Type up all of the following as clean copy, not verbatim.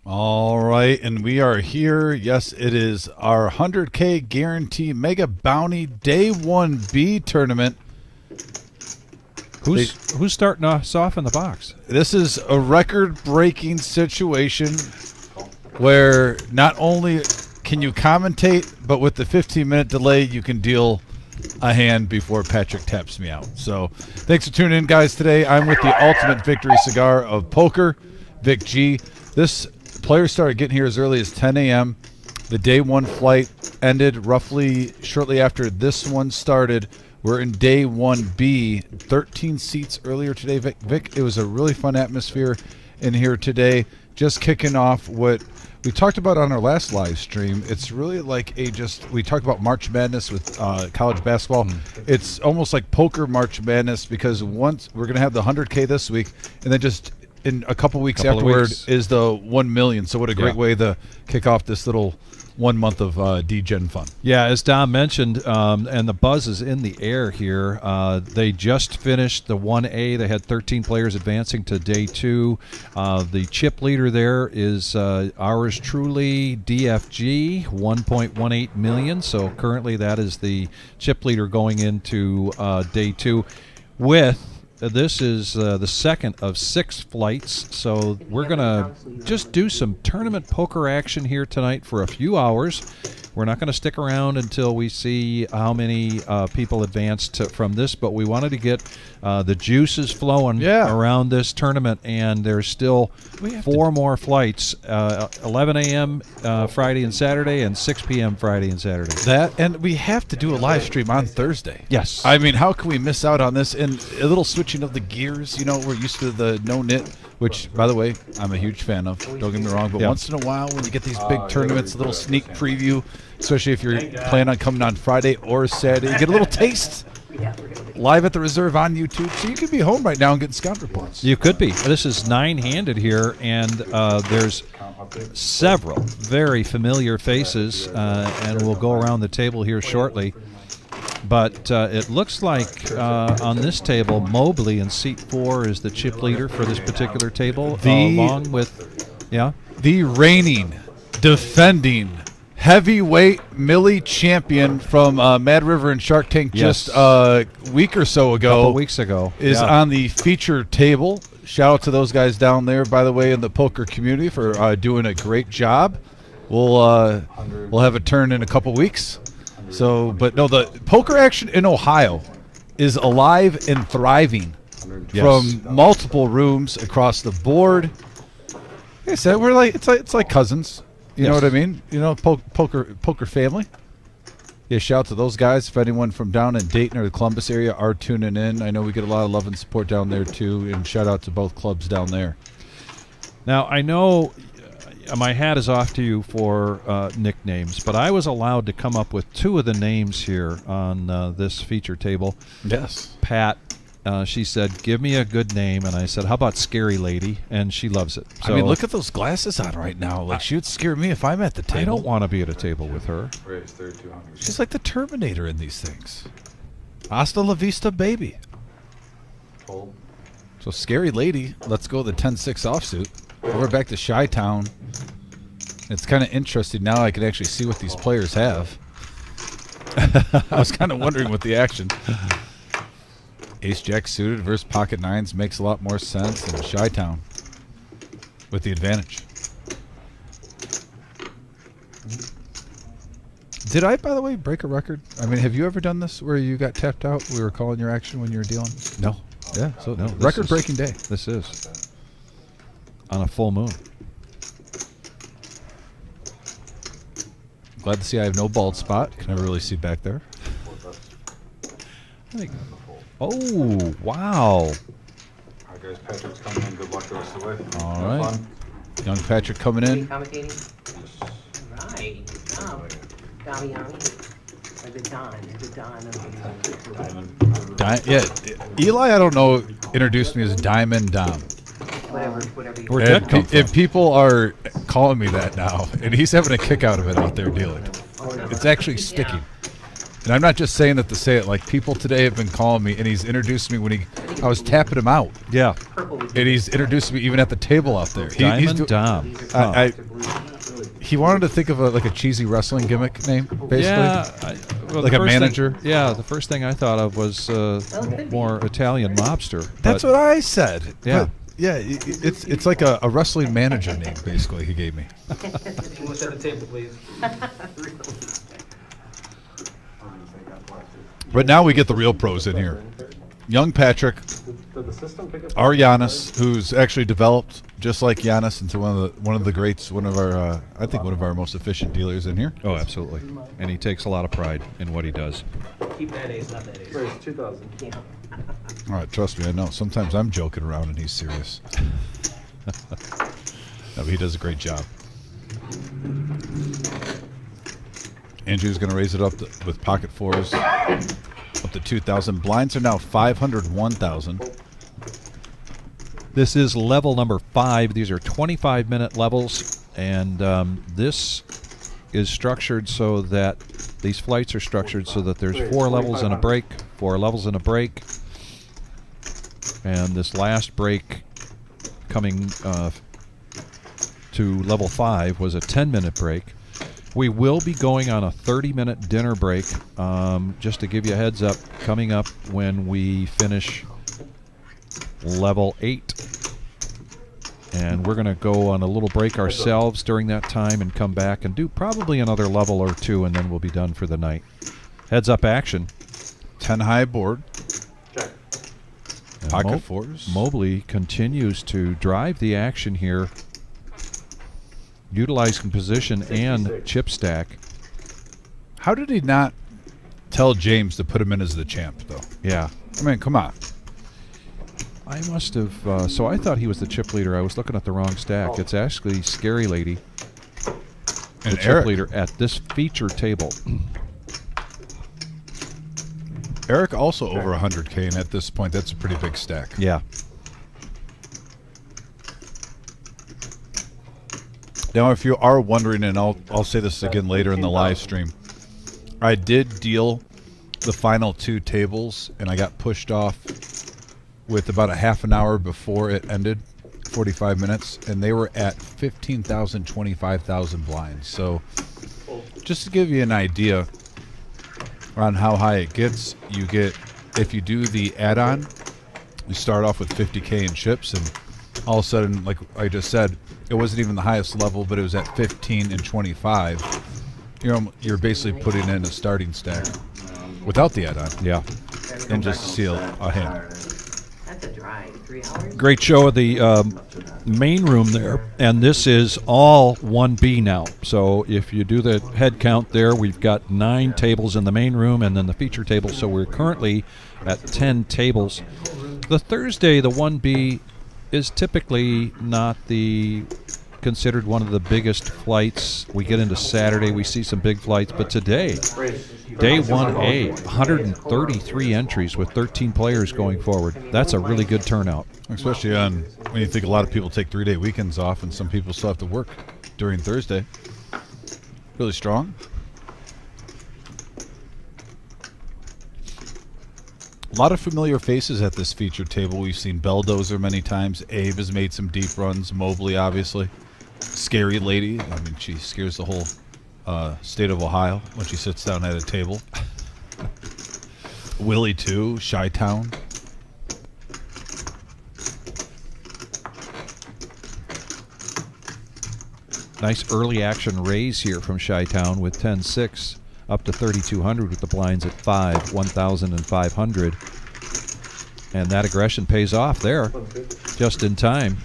All right, and we are here. Yes, it is our 100K Guarantee Mega Bounty Day 1B tournament. Who's starting us off in the box? This is a record-breaking situation where not only can you commentate, but with the 15-minute delay, you can deal a hand before Patrick taps me out. So thanks for tuning in, guys. Today, I'm with the Ultimate Victory Cigar of Poker, Vic G. This players started getting here as early as 10 a.m. The day one flight ended roughly shortly after this one started. We're in day 1B, 13 seats earlier today. Vic, it was a really fun atmosphere in here today. Just kicking off what we talked about on our last live stream. It's really like we talked about March Madness with college basketball. It's almost like poker March Madness, because once we're going to have the 100K this week, and then just in a couple weeks afterward is the 1 million. So what a great way to kick off this little 1 month of D-Gen fun. Yeah, as Dom mentioned, and the buzz is in the air here. They just finished the 1A. They had 13 players advancing to day 2. The chip leader there is ours truly, DFG, 1.18 million. So currently that is the chip leader going into day 2 with this is the second of 6 flights, so we're going to just do some tournament poker action here tonight for a few hours. We're not going to stick around until we see how many people advanced from this, but we wanted to get the juices flowing around this tournament, and there's still 4 more flights, 11 a.m. Friday and Saturday, and 6 p.m. Friday and Saturday. And we have to do a live stream on Thursday. Yes. I mean, how can we miss out on this? And a little switching of the gears. You know, we're used to the no-knit, which, by the way, I'm a huge fan of. Don't get me wrong. But once in a while, when you get these big tournaments, a little sneak preview, especially if you're planning on coming on Friday or Saturday, you get a little taste live at the Reserve on YouTube. So you could be home right now and getting scout reports. You could be. This is 9-handed here, and there's several very familiar faces, and we'll go around the table here shortly. But it looks like on this table, Mobley in seat 4 is the chip leader for this particular table, along with, the reigning, defending, heavyweight Millie champion from Mad River and Shark Tank just a week or so ago. A couple weeks ago. Is on the feature table. Shout out to those guys down there, by the way, in the poker community for doing a great job. We'll have a turn in a couple weeks. So, but no, the poker action in Ohio is alive and thriving from multiple rooms across the board. Like I said, we're like it's like cousins. You know what I mean? You know, poker family. Yeah, shout out to those guys. If anyone from down in Dayton or the Columbus area are tuning in, I know we get a lot of love and support down there too. And shout out to both clubs down there. Now, I know my hat is off to you for nicknames, but I was allowed to come up with 2 of the names here on this feature table. Yes. Pat, she said, give me a good name, and I said, how about Scary Lady? And she loves it. So, I mean, look at those glasses on right now. Like, she would scare me if I'm at the table. I don't want to be at a table with her. She's like the Terminator in these things. Hasta la vista, baby. So, Scary Lady, let's go the 10-6 offsuit. We're back to Chi-Town. It's kind of interesting now. I can actually see what these players have. I was kind of wondering what the action. Ace-Jack suited versus pocket 9s makes a lot more sense than Chi-Town with the advantage. Did I, by the way, break a record? I mean, have you ever done this where you got tapped out? We were calling your action when you were dealing? No. Yeah, so no, record-breaking day. This is on a full moon. Glad to see I have no bald spot. Can never really see back there. Oh, wow. All right, guys. Patrick's coming in. Good luck the rest of the way. All right. Young Patrick coming in. Commentating? Right. Eli, I don't know, introduced me as Diamond Dom. Whatever. And people are calling me that now, and he's having a kick out of it out there dealing. It's actually sticking. And I'm not just saying that to say it. Like, people today have been calling me, and he's introduced me when he I was tapping him out, Yeah. Purple would and he's introduced me even at the table out there. Diamond Dom. He wanted to think of a cheesy wrestling gimmick name, basically. Yeah. Like a manager? The first thing I thought of was more Italian mobster. That's but what I said. Yeah. But, yeah, it's like a wrestling manager name, basically, he gave me. We'll set the table, please. But now we get the real pros in here. Young Patrick, Did the system pick up? our Giannis, who's actually developed just like Giannis into one of the greats, one of our I think one of our most efficient dealers in here. Oh, absolutely. And he takes a lot of pride in what he does. Keep that ace, not that ace. Raise 2,000. Yeah. All right, trust me, I know. Sometimes I'm joking around and he's serious. No, but he does a great job. Andrew's going to raise it up with pocket fours up to 2,000. Blinds are now 501,000. This is level number 5. These are 25-minute levels, and this is structured so that these flights are structured so that there's 4 levels and a break, 4 levels and a break, and this last break coming to level 5 was a 10-minute break. We will be going on a 30-minute dinner break, just to give you a heads up, coming up when we finish level 8. And we're going to go on a little break ourselves during that time and come back and do probably another level or 2, and then we'll be done for the night. Heads up action. 10 high board. Check. And Pocket fours. Mobley continues to drive the action here, utilizing position and 66. chip stack. How did he not tell James to put him in as the champ, though? Yeah. I mean, come on. I must have, so I thought he was the chip leader. I was looking at the wrong stack. It's actually Scary Lady, And the chip Eric, leader at this feature table. Eric also over 100K, and at this point, that's a pretty big stack. Yeah. Now, if you are wondering, and I'll say this again later in the live stream, I did deal the final 2 tables, and I got pushed off with about a half an hour before it ended, 45 minutes, and they were at 15,000, 25,000 blinds. So just to give you an idea on how high it gets, you get, if you do the add-on, you start off with 50K in chips, and all of a sudden, like I just said, it wasn't even the highest level, but it was at 15 and 25. You're basically putting in a starting stack without the add-on. Yeah. And just seal a hand. That's a drive. 3 hours? Great show of the main room there. And this is all 1B now. So if you do the head count there, we've got 9 tables in the main room and then the feature table. So we're currently at 10 tables. The Thursday, the 1B, is typically not considered one of the biggest flights. We get into Saturday, we see some big flights, but today, day 1A, 133 entries with 13 players going forward. That's a really good turnout. Especially when you think a lot of people take 3-day weekends off and some people still have to work during Thursday. Really strong. A lot of familiar faces at this feature table. We've seen Belldozer many times. Abe has made some deep runs. Mobley, obviously. Scary Lady. I mean, she scares the whole state of Ohio when she sits down at a table. Willie, too. Chi-Town. Nice early action raise here from Chi-Town with 10-6 up to 3,200 with the blinds at 5, 1,500. And that aggression pays off there just in time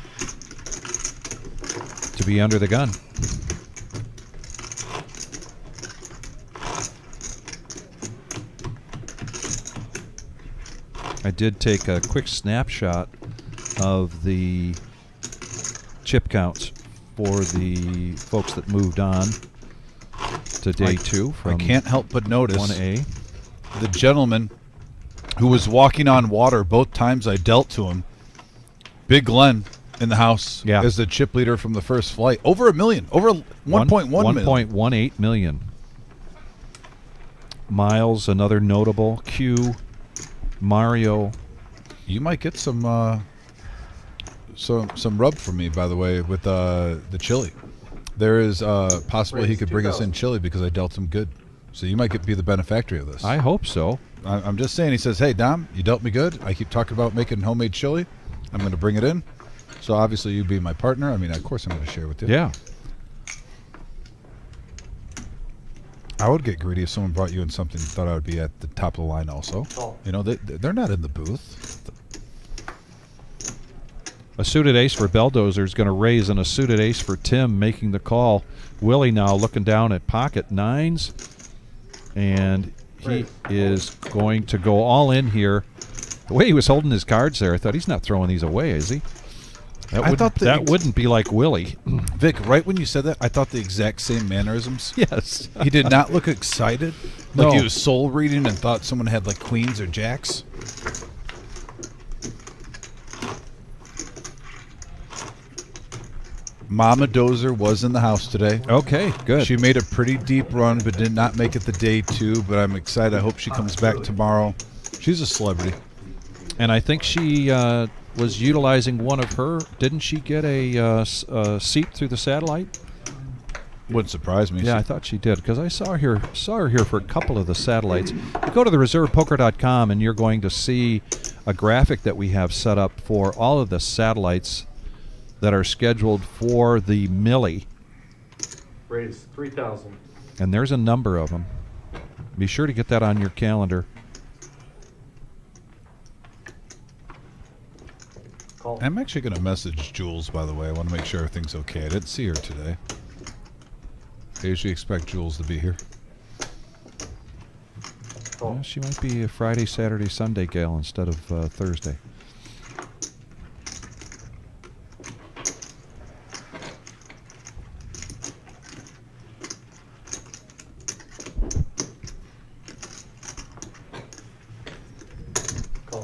to be under the gun. I did take a quick snapshot of the chip counts for the folks that moved on to day 2 I from can't help but notice 1A. the gentleman who was walking on water both times I dealt to him. Big Glenn in the house Yeah. as the chip leader from the first flight. Over $1 million. Over 1.1 million. 1.18 million. Miles, another notable. Q, Mario, You might get some rub from me, by the way, with the chili. There is possibly he could bring us in chili because I dealt him good. So you might be the benefactor of this. I hope so. I'm just saying. He says, "Hey Dom, you dealt me good. I keep talking about making homemade chili. I'm going to bring it in. So obviously you be my partner. I mean, of course I'm going to share with you." Yeah. I would get greedy if someone brought you in something and thought I would be at the top of the line also. You know, they're not in the booth. A suited ace for Belldozer is going to raise, and a suited ace for Tim making the call. Willie now looking down at pocket nines, and he is going to go all in here. The way he was holding his cards there, I thought he's not throwing these away, is he? That wouldn't be like Willie. Vic, right when you said that, I thought the exact same mannerisms. Yes. He did not look excited. No. Like he was soul reading and thought someone had like queens or jacks. Mama Dozer was in the house today. Okay, good. She made a pretty deep run, but did not make it the day 2. But I'm excited. I hope she comes back tomorrow. She's a celebrity. And I think she was utilizing one of her. Didn't she get a seat through the satellite? Wouldn't surprise me. Yeah, I thought she did because I saw her here for a couple of the satellites. You go to the reservepoker.com and you're going to see a graphic that we have set up for all of the satellites that are scheduled for the Millie. Raise 3,000. And there's a number of them. Be sure to get that on your calendar. Call. I'm actually going to message Jules, by the way. I want to make sure everything's okay. I didn't see her today. I usually expect Jules to be here. Call. Well, she might be a Friday, Saturday, Sunday gal instead of Thursday. Call.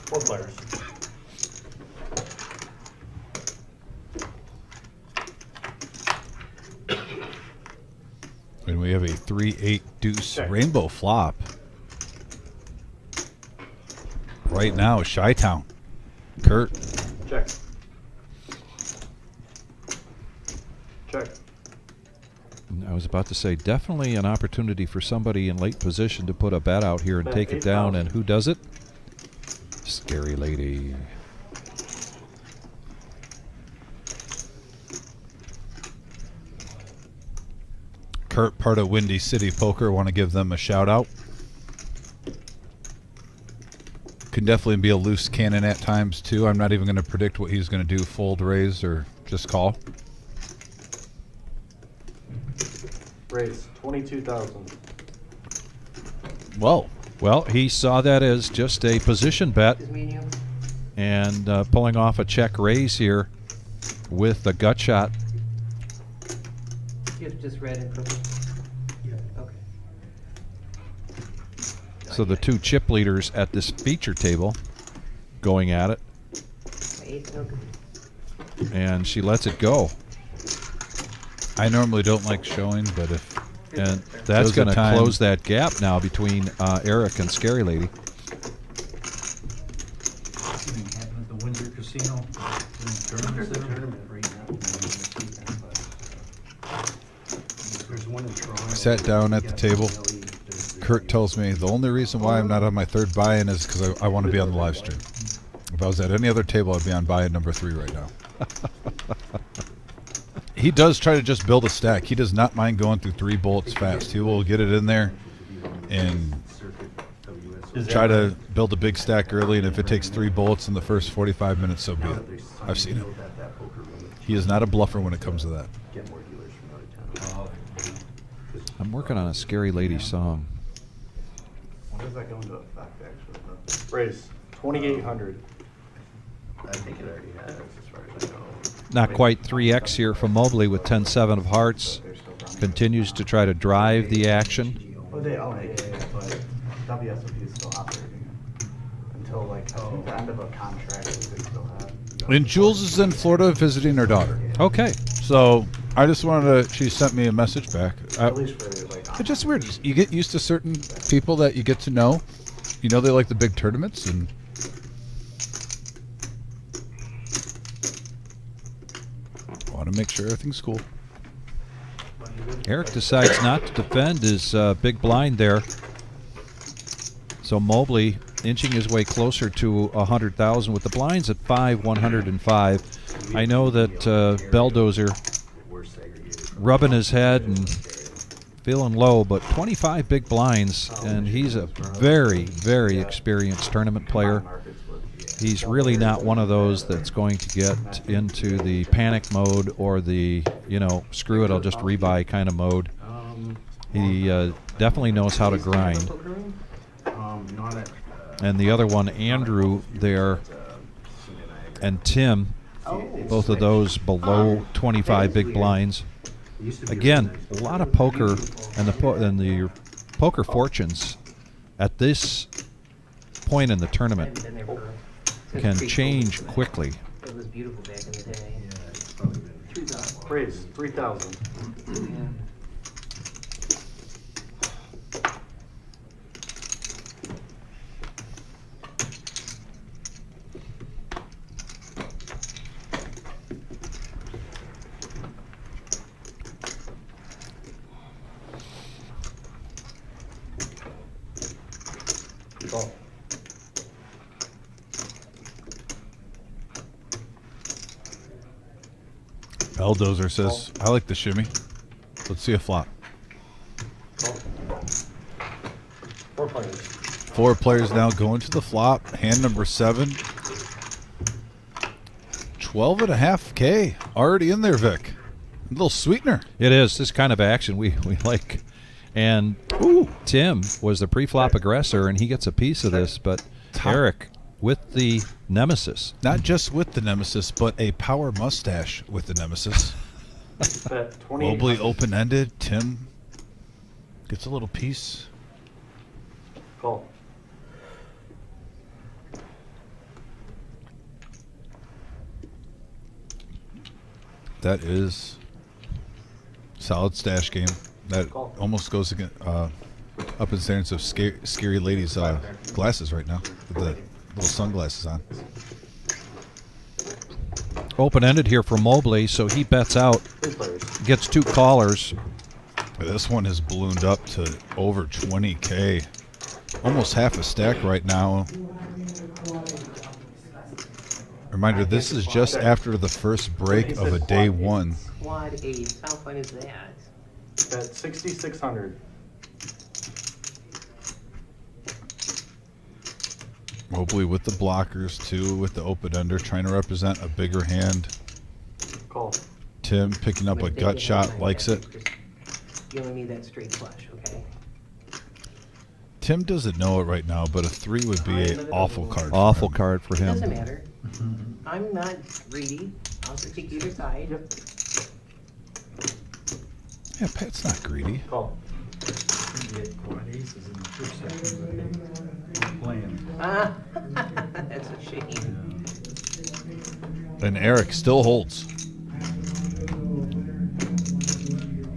4 players. And we have a 3-8 deuce Check. rainbow flop. Right now, Chi-Town. Kurt. Check. Check. I was about to say, definitely an opportunity for somebody in late position to put a bet out here and Bet take it down. 8,000. And who does it? Scary Lady. Kurt, part of Windy City Poker. Want to give them a shout out. Can definitely be a loose cannon at times too. I'm not even going to predict what he's going to do, fold, raise, or just call. Raise 22,000. Well, Well, he saw that as just a position bet Just me and you? and pulling off a check raise here with the gut shot. You have just red and purple? Yeah. Okay. So the two chip leaders at this feature table going at it, My 8's no good. and she lets it go. I normally don't like showing, but if And that's Those are going to time- close that gap now between Eric and Scary Lady. Something happened at the Windsor Casino. There's a tournament right now. There's one in Toronto. I sat down at the table, Kurt tells me the only reason why I'm not on my third buy-in is because I want to be on the live stream. If I was at any other table, I'd be on buy-in number 3 right now. He does try to just build a stack. He does not mind going through 3 bullets fast. He will get it in there and try to build a big stack early, and if it takes 3 bullets in the first 45 minutes, so be it. I've seen it. He is not a bluffer when it comes to that. I'm working on a Scary Lady song. When does that go into effect, actually? Raise 2,800. I think it already has, as far as I know. Not quite 3x here from Mobley with 10-7 of hearts. Continues to try to drive the action. Oh, but WSOP is still operating until like the end of a contract. They still have. And Jules is in Florida visiting her daughter. Okay. So I just wanted to, she sent me a message back. At least for like. It's just weird. You get used to certain people that you get to know, You know they like the big tournaments, and want to make sure everything's cool. Eric decides not to defend his big blind there. So Mobley inching his way closer to 100,000 with the blinds at 105. I know that Belldozer rubbing his head and feeling low, but 25 big blinds, and he's a very, very experienced tournament player. He's really not one of those that's going to get into the panic mode or the, you know, screw it, I'll just rebuy kind of mode. He definitely knows how to grind. And the other one, Andrew there, and Tim, both of those below 25 big blinds. Again, a lot of poker, and the poker fortunes at this point in the tournament can change quickly. It was beautiful back in the day. Raise 3,000. Call. Belldozer says, I like the shimmy. Let's see a flop. Call. 4 players. 4 players now going to the flop. Hand number 7. 12.5K already in there, Vic. A little sweetener. It is this kind of action we like. And Tim was the pre-flop aggressor, and he gets a piece of this, but Eric with the nemesis. Not just with the nemesis, but a power mustache with the nemesis. Bet 20. Mobley open-ended. Tim gets a little piece. Call. That is solid stash game. That almost goes against, up in standards of scary ladies' glasses right now with the little sunglasses on. Open-ended here for Mobley, so he bets out, 3 players. gets 2 callers. This one has ballooned up to over 20K. Almost half a stack right now. Reminder, this is just after the first break of a day 1. Quad 8. How fun is that? Bet 6,600. Mobley with the blockers, too, with the open-ender, trying to represent a bigger hand. Call. Tim picking up a gut shot, likes it. You only need that straight flush, okay? Tim doesn't know it right now, but a 3 would be an awful card. Awful card for him. Doesn't matter. I'm not greedy. I'll just take either side. Yeah, Pat's not greedy. Call. You had quad aces in the first section, but I'm playing. Ah, that's a shame. And Eric still holds.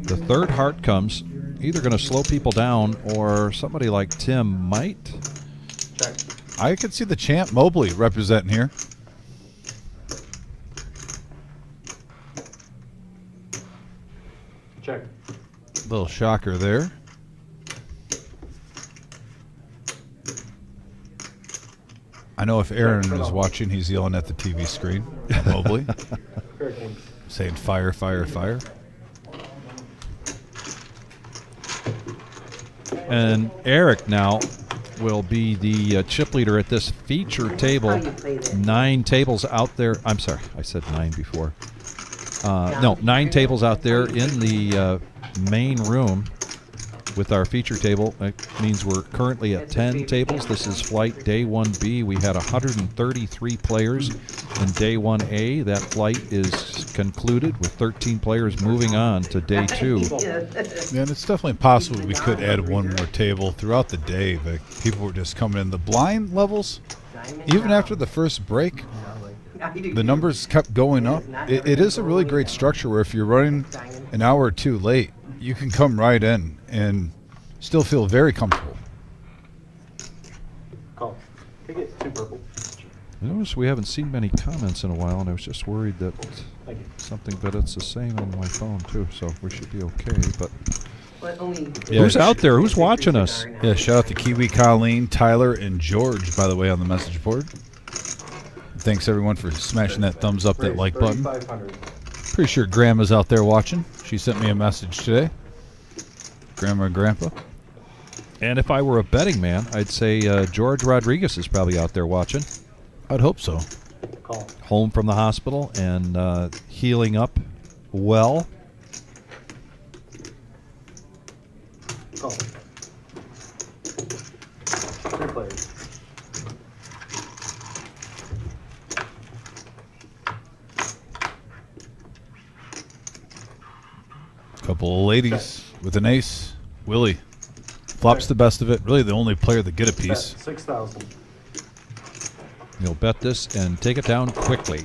The third heart comes, either going to slow people down or somebody like Tim might. Check. I could see the champ Mobley representing here. Check. Little shocker there. I know if Aaron is watching, he's yelling at the TV screen at Mobley, Hurricane. saying fire, fire, fire. And Eric now will be the chip leader at this feature table. How you play that. 9 tables out there. I'm sorry, I said 9 before. No, 9 tables out there in the main room with our feature table. That means we're currently at 10 tables. This is flight day 1B. We had 133 players in day 1A. That flight is concluded with 13 players moving on to day 2. Yeah, and it's definitely possible we could add one more table throughout the day. But people were just coming in. The blind levels, even after the first break, the numbers kept going up. It is a really great structure where if you're running an hour or 2 late, you can come right in and still feel very comfortable. Take it, 2 purple. I notice we haven't seen many comments in a while, and I was just worried that Thank you. something, but it's the same on my phone too, so we should be okay. But But only. Yeah, who's out there? Who's watching us? Yeah, shout out to Kiwi, Colleen, Tyler, and George, by the way, on the message board. Thanks, everyone, for smashing that thumbs up, that Raise like button. 3,500. Pretty sure Grandma's out there watching. She sent me a message today. Grandma and Grandpa. And if I were a betting man, I'd say George Rodriguez is probably out there watching. I'd hope so. Call. Home from the hospital and healing up well. Call. 3 players. Couple of ladies with an ace. Willie. Flops the best of it. Really the only player that get a Bet, piece. 6,000. You'll bet this and take it down quickly.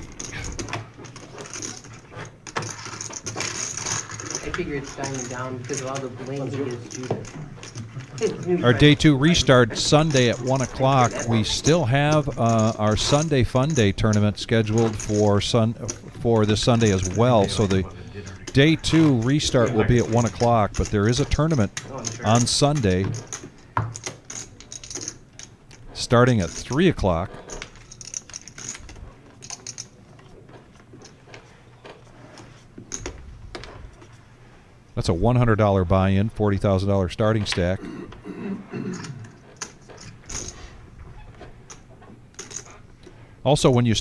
I figure it's diamond down because of all the blame he gives Judith. Our day 2 restart Sunday at 1 o'clock. We still have our Sunday Fun Day tournament scheduled for this Sunday as well. So the day 2 restart will be at 1 o'clock, but there is a tournament on Sunday starting at 3 o'clock. That's a $100 buy-in, $40,000 starting stack. Also, when you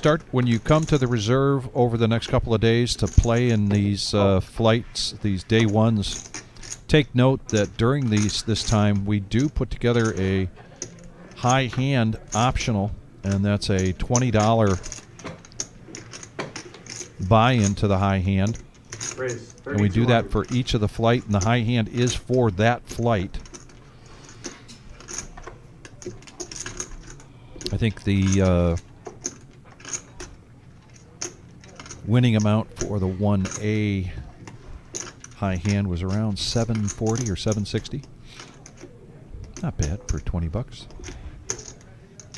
come to the reserve over the next couple of days to play in these flights, these day 1s, take note that during this time we do put together a high hand optional, and that's a $20 buy-in to the high hand. Raise. And we do that 3,200. for each of the flight, and the high hand is for that flight. I think the winning amount for the 1A high hand was around $740 or $760. Not bad for $20.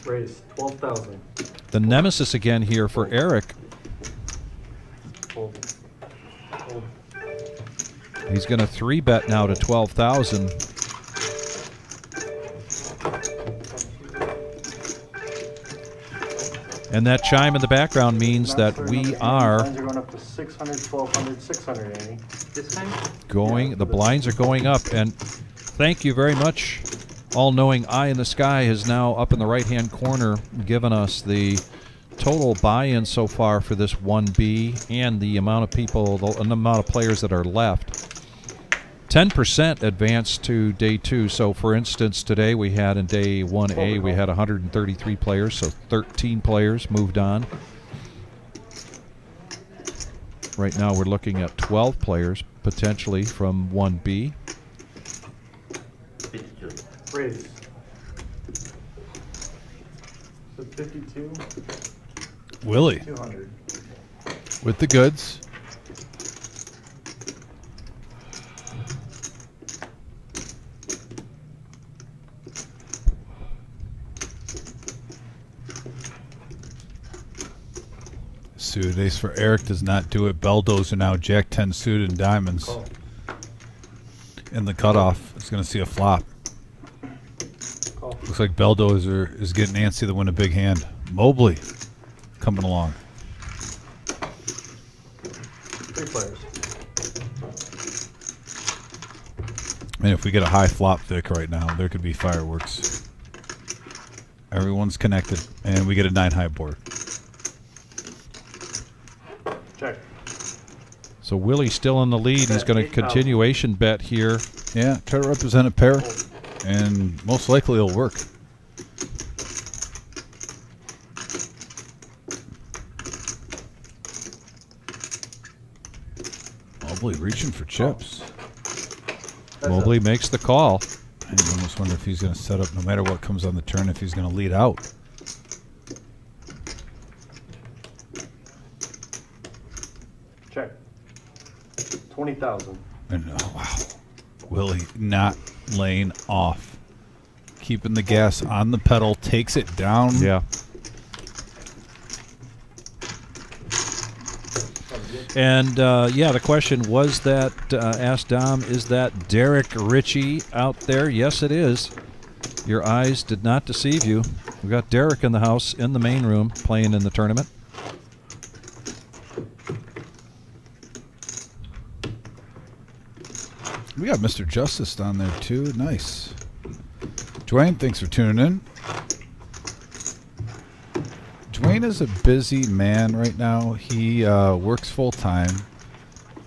Raise. 12,000. The nemesis again here for Eric. Hold. Hold. He's going to 3-bet now to 12,000. And that chime in the background means that we are Blinds are going up to 600, 1,200, 600, Annie. This time? going, the blinds are going up. And thank you very much. All-knowing eye in the sky is now up in the right-hand corner, giving us the total buy-in so far for this 1B and the amount of people, the amount of players that are left. 10% advanced to day 2. So, for instance, today we had in day 1A, we had 133 players, so 13 players moved on. Right now we're looking at 12 players potentially from 1B. 52. Raise. So 52, Willie 200. with the goods. Suited ace for Eric does not do it. Beldos are now Jack 10 suited and diamonds. Call. In the cutoff, it's going to see a flop. Call. Looks like Beldos is getting antsy to win a big hand. Mobley coming along. 3 players. And if we get a high flop Vic right now, there could be fireworks. Everyone's connected, and we get a 9 high board. Check. So Willie's still in the lead. He's going to continuation bet here. Yeah, try to represent a pair, and most likely it'll work. Mobley reaching for chips. Mobley makes the call. I almost wonder if he's going to set up, no matter what comes on the turn, if he's going to lead out. Check. 20,000. And wow, Willie not laying off. keeping the gas on the pedal, takes it down. Yeah. And the question was that, asked Dom, is that Derek Ritchie out there? Yes, it is. Your eyes did not deceive you. We got Derek in the house, in the main room, playing in the tournament. We got Mr. Justice down there too. Nice. Dwayne, thanks for tuning in. Dwayne is a busy man right now. He works full time,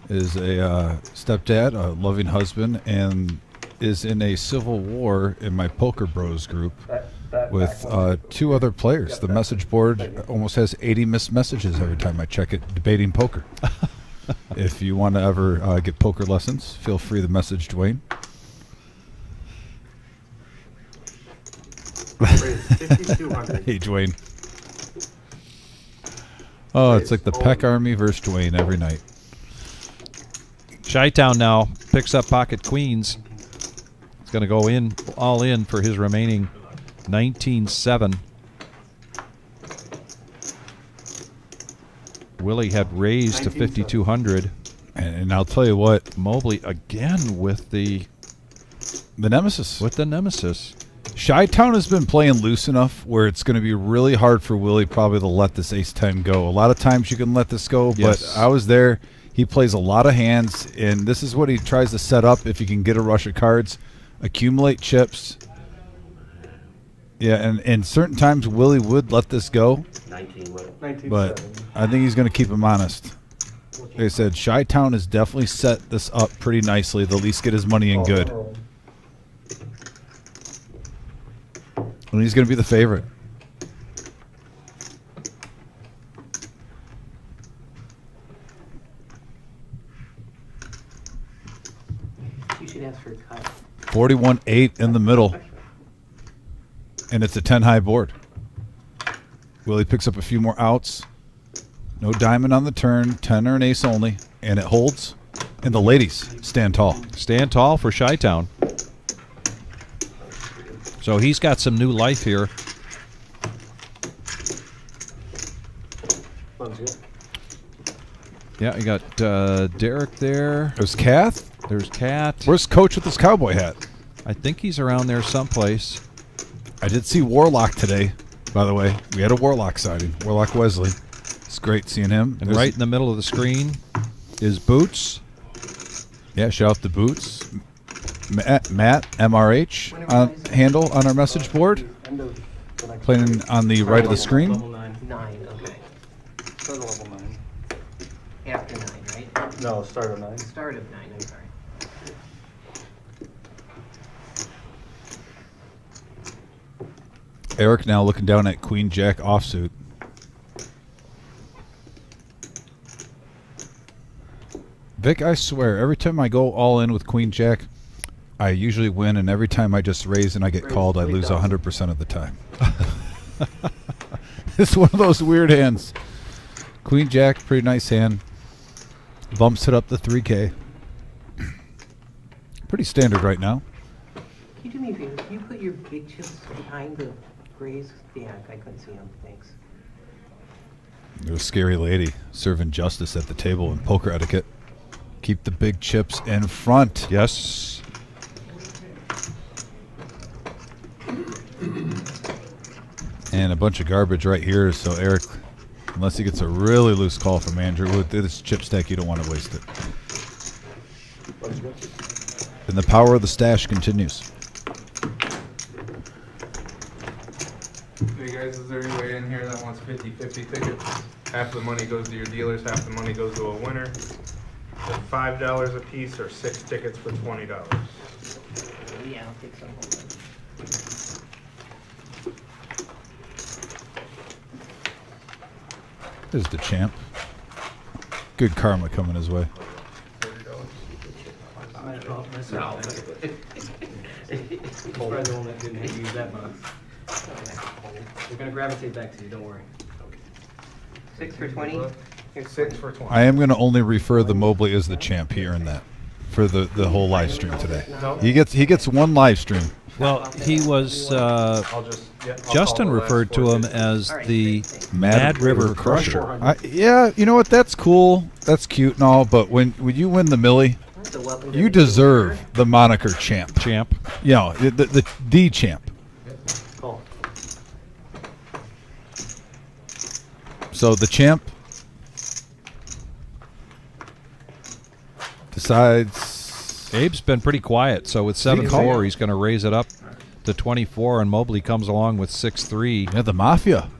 is a stepdad, a loving husband, and is in a civil war in my Poker Bros group with 2 other players. The message board almost has 80 missed messages every time I check it, debating poker. If you want to ever get poker lessons, feel free to message Dwayne. $5,200. Hey, Dwayne. Oh, it's like the Peck Army versus Dwayne every night. Chi-Town now picks up pocket queens. He's going to go in all in for his remaining 19-7. Willie had raised to 5,200. And I'll tell you what, Mobley again with the Nemesis. Nemesis. Chi-Town has been playing loose enough where it's going to be really hard for Willie probably to let this ace-10 go. A lot of times you can let this go, Yes. but I was there. He plays a lot of hands, and this is what he tries to set up if he can get a rush of cards. Accumulate chips. Yeah, and certain times Willie would let this go, 19 what? 19 but I think he's going to keep him honest. Like I said, Chi-Town has definitely set this up pretty nicely to at least get his money in good. And he's going to be the favorite. You should ask for a cut. 41-8 in the middle. And it's a 10 high board. Willie picks up a few more outs. No diamond on the turn. 10 or an ace only. And it holds. And the ladies stand tall. Stand tall for Chi-Town. So he's got some new life here. Yeah, you got Derek there. There's Kath. There's Kat. Where's Coach with his cowboy hat? I think he's around there someplace. I did see Warlock today, by the way. We had a Warlock sighting. Warlock Wesley. It's great seeing him. And right in the middle of the screen is Boots. Yeah, shout out to Boots. Matt, MRH, handle on our message board. Playing on the right of the screen. Level 9. 9, okay. Start at level 9. After 9, right? No, start at 9. Start of 9, I'm sorry. Eric now looking down at Queen Jack offsuit. Vic, I swear, every time I go all in with Queen Jack, I usually win, and every time I just raise and I get called, I lose 100% of the time. It's one of those weird hands. Queen Jack, pretty nice hand. Bumps it up to 3K. Pretty standard right now. Can you do me a favor? Can you put your big chips behind the grays? Yeah, I couldn't see them. Thanks. There's a scary lady serving justice at the table in poker etiquette. Keep the big chips in front. Yes. And a bunch of garbage right here, so Eric, unless he gets a really loose call from Andrew, with this chip stack, you don't want to waste it. And the power of the stash continues. Hey guys, is there anybody in here that wants 50-50 tickets? Half the money goes to your dealers, half the money goes to a winner. They're $5 a piece or 6 tickets for $20. Yeah, I'll take some. Hold on. There's the champ. Good karma coming his way. It's probably the one that didn't have to use that box. They're gonna gravitate back to you, don't worry. 6 for 20? Here's 6 for 20. I am going to only refer the Mobley as the champ here and that for the whole live stream today. He gets one live stream. Well, he was. I'll just, yeah. I'll Justin call the last referred to 4 him digits. as All right, the great, thanks. Mad River Crusher. Yeah, you know what? That's cool. That's cute and all, but when you win the Millie, So welcome to you the deserve the moniker champ. Champ. You know, the champ. Call. So the champ decides. Abe's been pretty quiet, so with 7-4, he's going to raise it up to 24, and Mobley comes along with 6-3. Yeah, the mafia.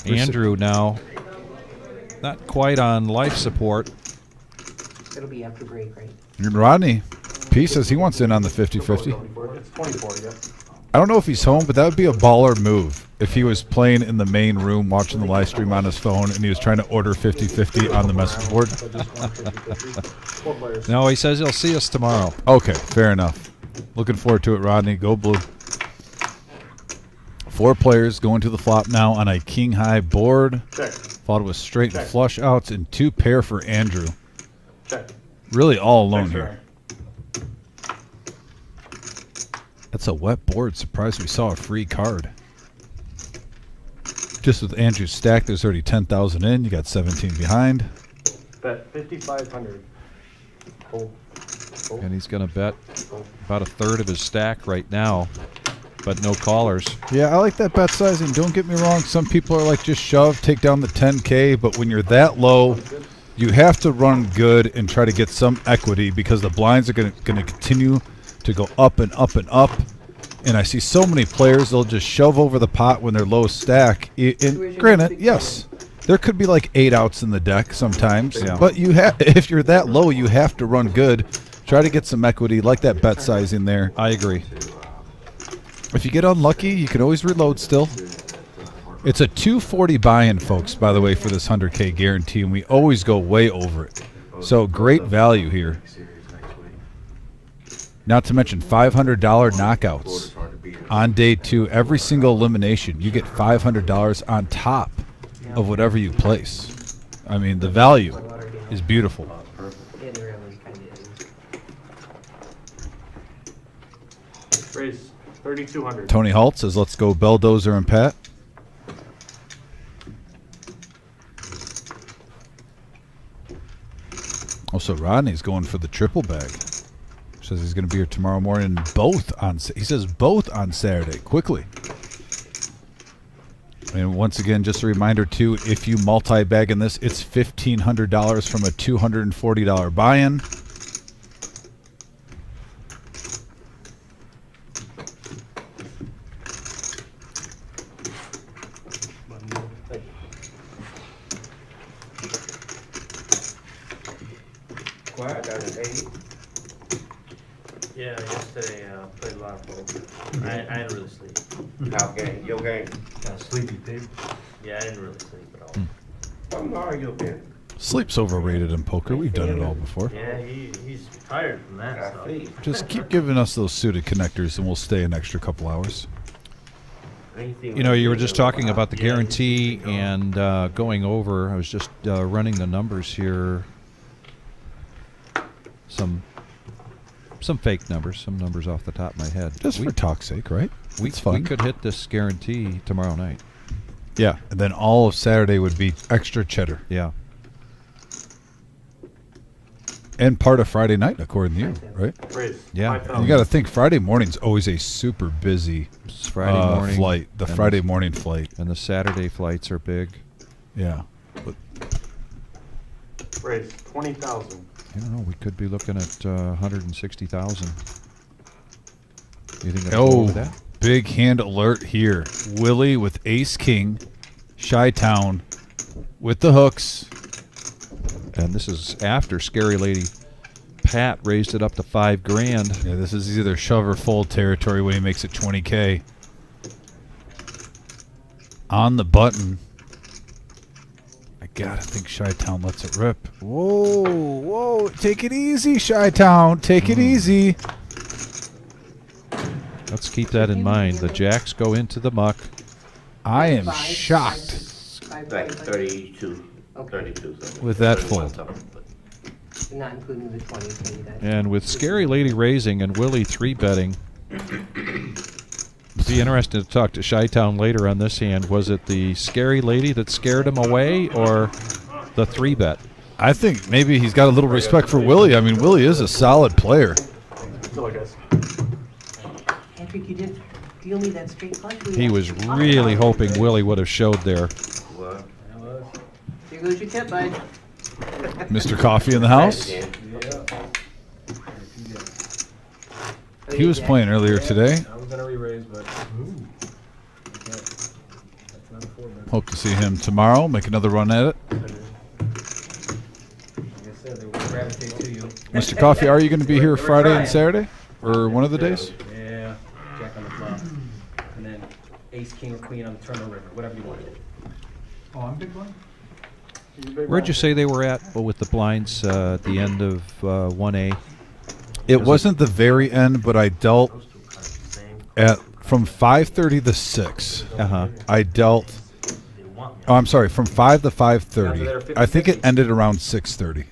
Andrew now not quite on life support. It'll be after break, right? And Rodney P says he wants in on the 50-50. It's 24, yep. I don't know if he's home, but that would be a baller move if he was playing in the main room watching the live stream on his phone and he was trying to order 50-50 on the message board. 4 players. No, he says he'll see us tomorrow. Okay, fair enough. Looking forward to it, Rodney. Go blue. 4 players going to the flop now on a king high board. Check. Followed with straight and Check. flush outs and 2 pair for Andrew. Check. Really all alone Thanks, here. Ryan. That's a wet board. Surprised we saw a free card. Just with Andrew's stack, there's already 10,000 in. You got 17 behind. Bet 5,500. Hold. Hold. And he's going to bet about a third of his stack right now, but no callers. Yeah, I like that bet sizing. Don't get me wrong. Some people are like, just shove, take down the 10K. But when you're that low, you have to run good and try to get some equity because the blinds are going to continue to go up and up and up. And I see so many players, they'll just shove over the pot when they're low stack. And granted, yes, there could be like 8 outs in the deck sometimes. Yeah. But you have, if you're that low, you have to run good. Try to get some equity, like that bet size in there. I agree. If you get unlucky, you can always reload still. It's a 240 buy-in, folks, by the way, for this 100K guarantee, and we always go way over it. So great value here. Not to mention $500 knockouts on day 2. Every single elimination, you get $500 on top of whatever you place. I mean, the value is beautiful. Yeah, there really kind of is. Raise 3,200. Tony Halt says, let's go Belldozer and Pat. Also, Rodney's going for the triple bag. Says he's going to be here tomorrow morning. Both on. He says both on Saturday. Quickly. And once again, just a reminder too: if you multi-bag in this, it's $1,500 from a $240 buy-in. Quiet down at 8. Yeah, yesterday played a lot of poker. I didn't really sleep. How game? Your game? Sleepy too. Yeah, I didn't really sleep at all. I'm sorry you been. Sleep's overrated in poker. We've done it all before. Yeah, he's tired from that I stuff. see. Just keep giving us those suited connectors, and we'll stay an extra couple hours. Anything You know, like you were that, just talking about the yeah, guarantee he's pretty and going over. I was just running the numbers here. Some fake numbers, some numbers off the top of my head. Just for talk's sake, right? we, It's fun. we could hit this guarantee tomorrow night. Yeah, and then all of Saturday would be extra cheddar. Yeah. And part of Friday night, according to you, right? Raise. Yeah. 5,000. You got to think Friday morning's always a super busy It's Friday morning. flight. The and Friday morning flight. And the Saturday flights are big. Yeah. Raise 20,000. I don't know. We could be looking at 160,000. You think that's Oh, over that? big hand alert here. Willie with Ace King, Chi-Town with the hooks. And this is after Scary Lady Pat raised it up to $5,000. Yeah, this is either shove or fold territory when he makes it 20K. On the button. I gotta think Chi-Town lets it rip. Whoa, whoa. Take it easy, Chi-Town. Take it easy. Let's keep that in mind. The jacks go into the muck. I am shocked Like 32. Okay. 32 something. with that 31 fold. something, but Not including the 20K. That's And with Scary Lady raising and Willie 3-betting, It'd be interesting to talk to Chi-Town later on this hand. Was it the scary lady that scared him away, or the 3-bet? I think maybe he's got a little respect for Willie. I mean, Willie is a solid player. Patrick, you didn't deal me that straight flush. He was really hoping Willie would have showed there. What? Here goes your tip, bud. Mr. Coffee in the house. He was playing earlier today. I was gonna re-raise, but that's not a 4-bet. Hope to see him tomorrow. Make another run at it. Like I said, they will gravitate to you. Mr. Coffee, are you going to be here Friday and Saturday? Or one of the days? Yeah, jack on the flop. And then ace, king, or queen on the turn or river, whatever you want. Oh, I'm big blind? Where'd you say they were at with the blinds at the end of 1A? It wasn't the very end, but I dealt Those two cards the same. at from 5:30 to 6. Uh-huh. I dealt. They want me. Oh, I'm sorry, from 5 to 5:30. I think it ended around 6:30.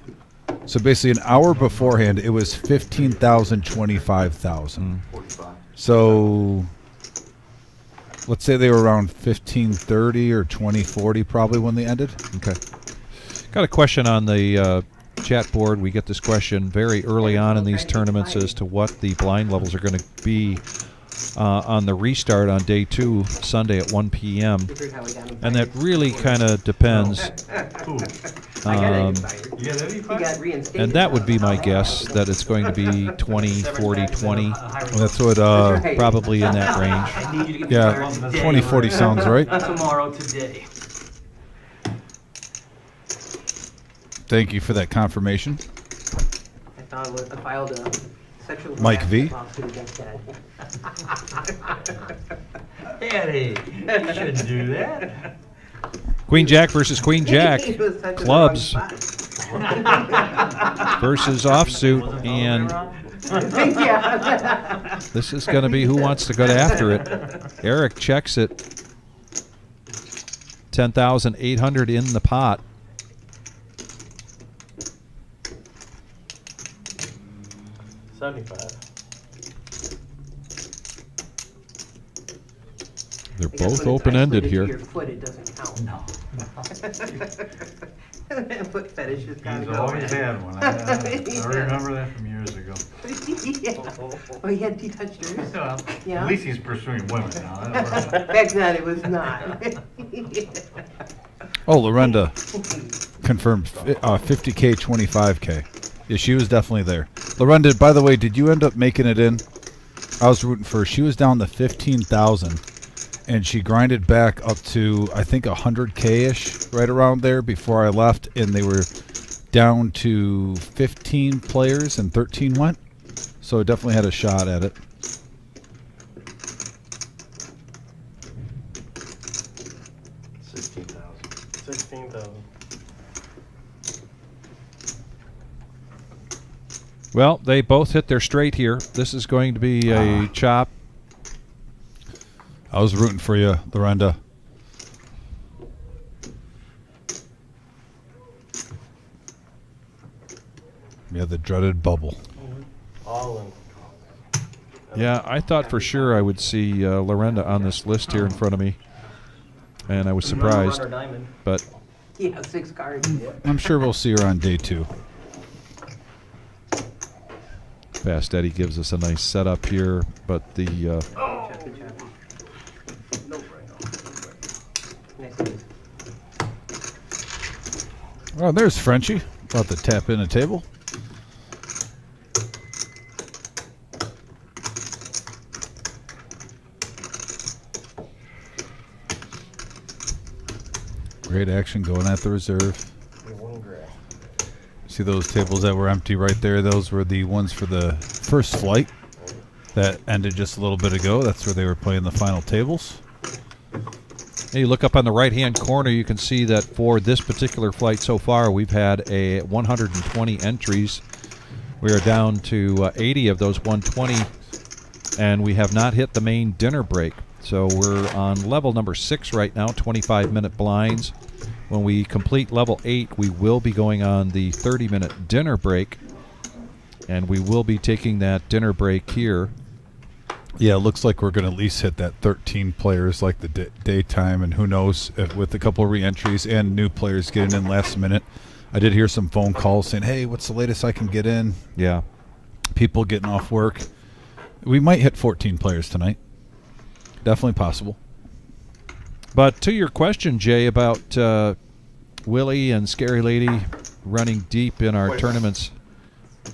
So basically, an hour beforehand, it was 15,000, 25,000. 45. So let's say they were around 15:30 or 20:40, probably when they ended. Okay. Got a question on the chat board. We get this question very early on in these tournaments as to what the blind levels are going to be on the restart on day 2, Sunday at 1 p.m. And that really kind of depends. I got expired. You got any He got reinstated. And that would be my guess, that it's going to be 20, 40, 20, That's what. Right. probably in that range. I need you to get Yeah, started today. 2040 sounds right. Tomorrow, today. Thank you for that confirmation. I filed a sexual Mike V. harassment lawsuit against Dad. Daddy, you shouldn't do that. Queen Jack versus Queen Jack. He was such a Clubs wrong versus offsuit, and spot. Yeah. this is going to be who wants to go after it. Eric checks it. 10,800 in the pot. They're I guess both when it's open-ended isolated to here. Your foot, it doesn't count. No. Foot fetish has got to He's go. always had one. I remember that from years ago. Yeah. Oh, he had touched yours? Well, Yeah. At least he's pursuing women now. That's Back then, it was not. Oh, Lorenda confirmed 50K, 25K. Yeah, she was definitely there. Lorenda, by the way, did you end up making it in? I was rooting for her. She was down to 15,000, and she grinded back up to, I think, 100K-ish, right around there before I left, and they were down to 15 players, and 13 went. So it definitely had a shot at it. Well, they both hit their straight here. This is going to be a chop. I was rooting for you, Lorenda. Yeah, the dreaded bubble. Yeah, I thought for sure I would see Lorenda on this list here in front of me, and I was surprised. Runner diamond. But Yeah, 6 cards. I'm sure we'll see her on day 2. Fast Eddie gives us a nice setup here, but the Good job. Nice. Oh, there's Frenchie. About to tap in a table. Great action going at the reserve. See those tables that were empty right there? Those were the ones for the first flight that ended just a little bit ago. That's where they were playing the final tables. Hey, you look up on the right-hand corner, you can see that for this particular flight so far, we've had 120 entries. We are down to 80 of those 120, and we have not hit the main dinner break. So we're on level number 6 right now, 25-minute blinds. When we complete level 8, we will be going on the 30-minute dinner break, and we will be taking that dinner break here Yeah, it looks like we're going to at least hit that 13 players like the daytime, and who knows if with a couple of re-entries and new players getting in last minute. I did hear some phone calls saying, hey, what's the latest I can get in? Yeah. People getting off work. We might hit 14 players tonight. Definitely possible. But to your question, Jay, about Willie and Scary Lady running deep in our tournaments,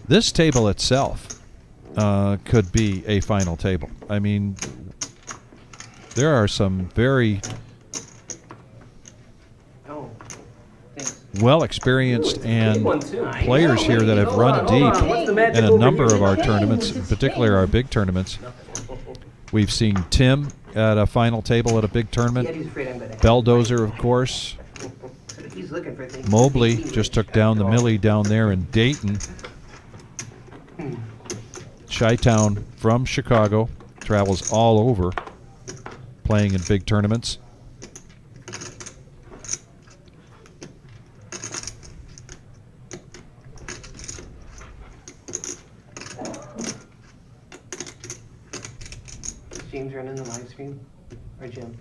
this table itself could be a final table. I mean, there are some very Oh, thanks. well-experienced and One, too. players here that have run Hold on, deep what's the magic in a over number here? of our tournaments, in particular our big tournaments. We've seen Tim at a final table at a big tournament. Yeti's afraid I'm gonna. Belldozer, of course. He's looking for things. Mobley just took down the Millie down there in Dayton. Chi-Town from Chicago, travels all over, playing in big tournaments. Is James running the live stream? Or Jim?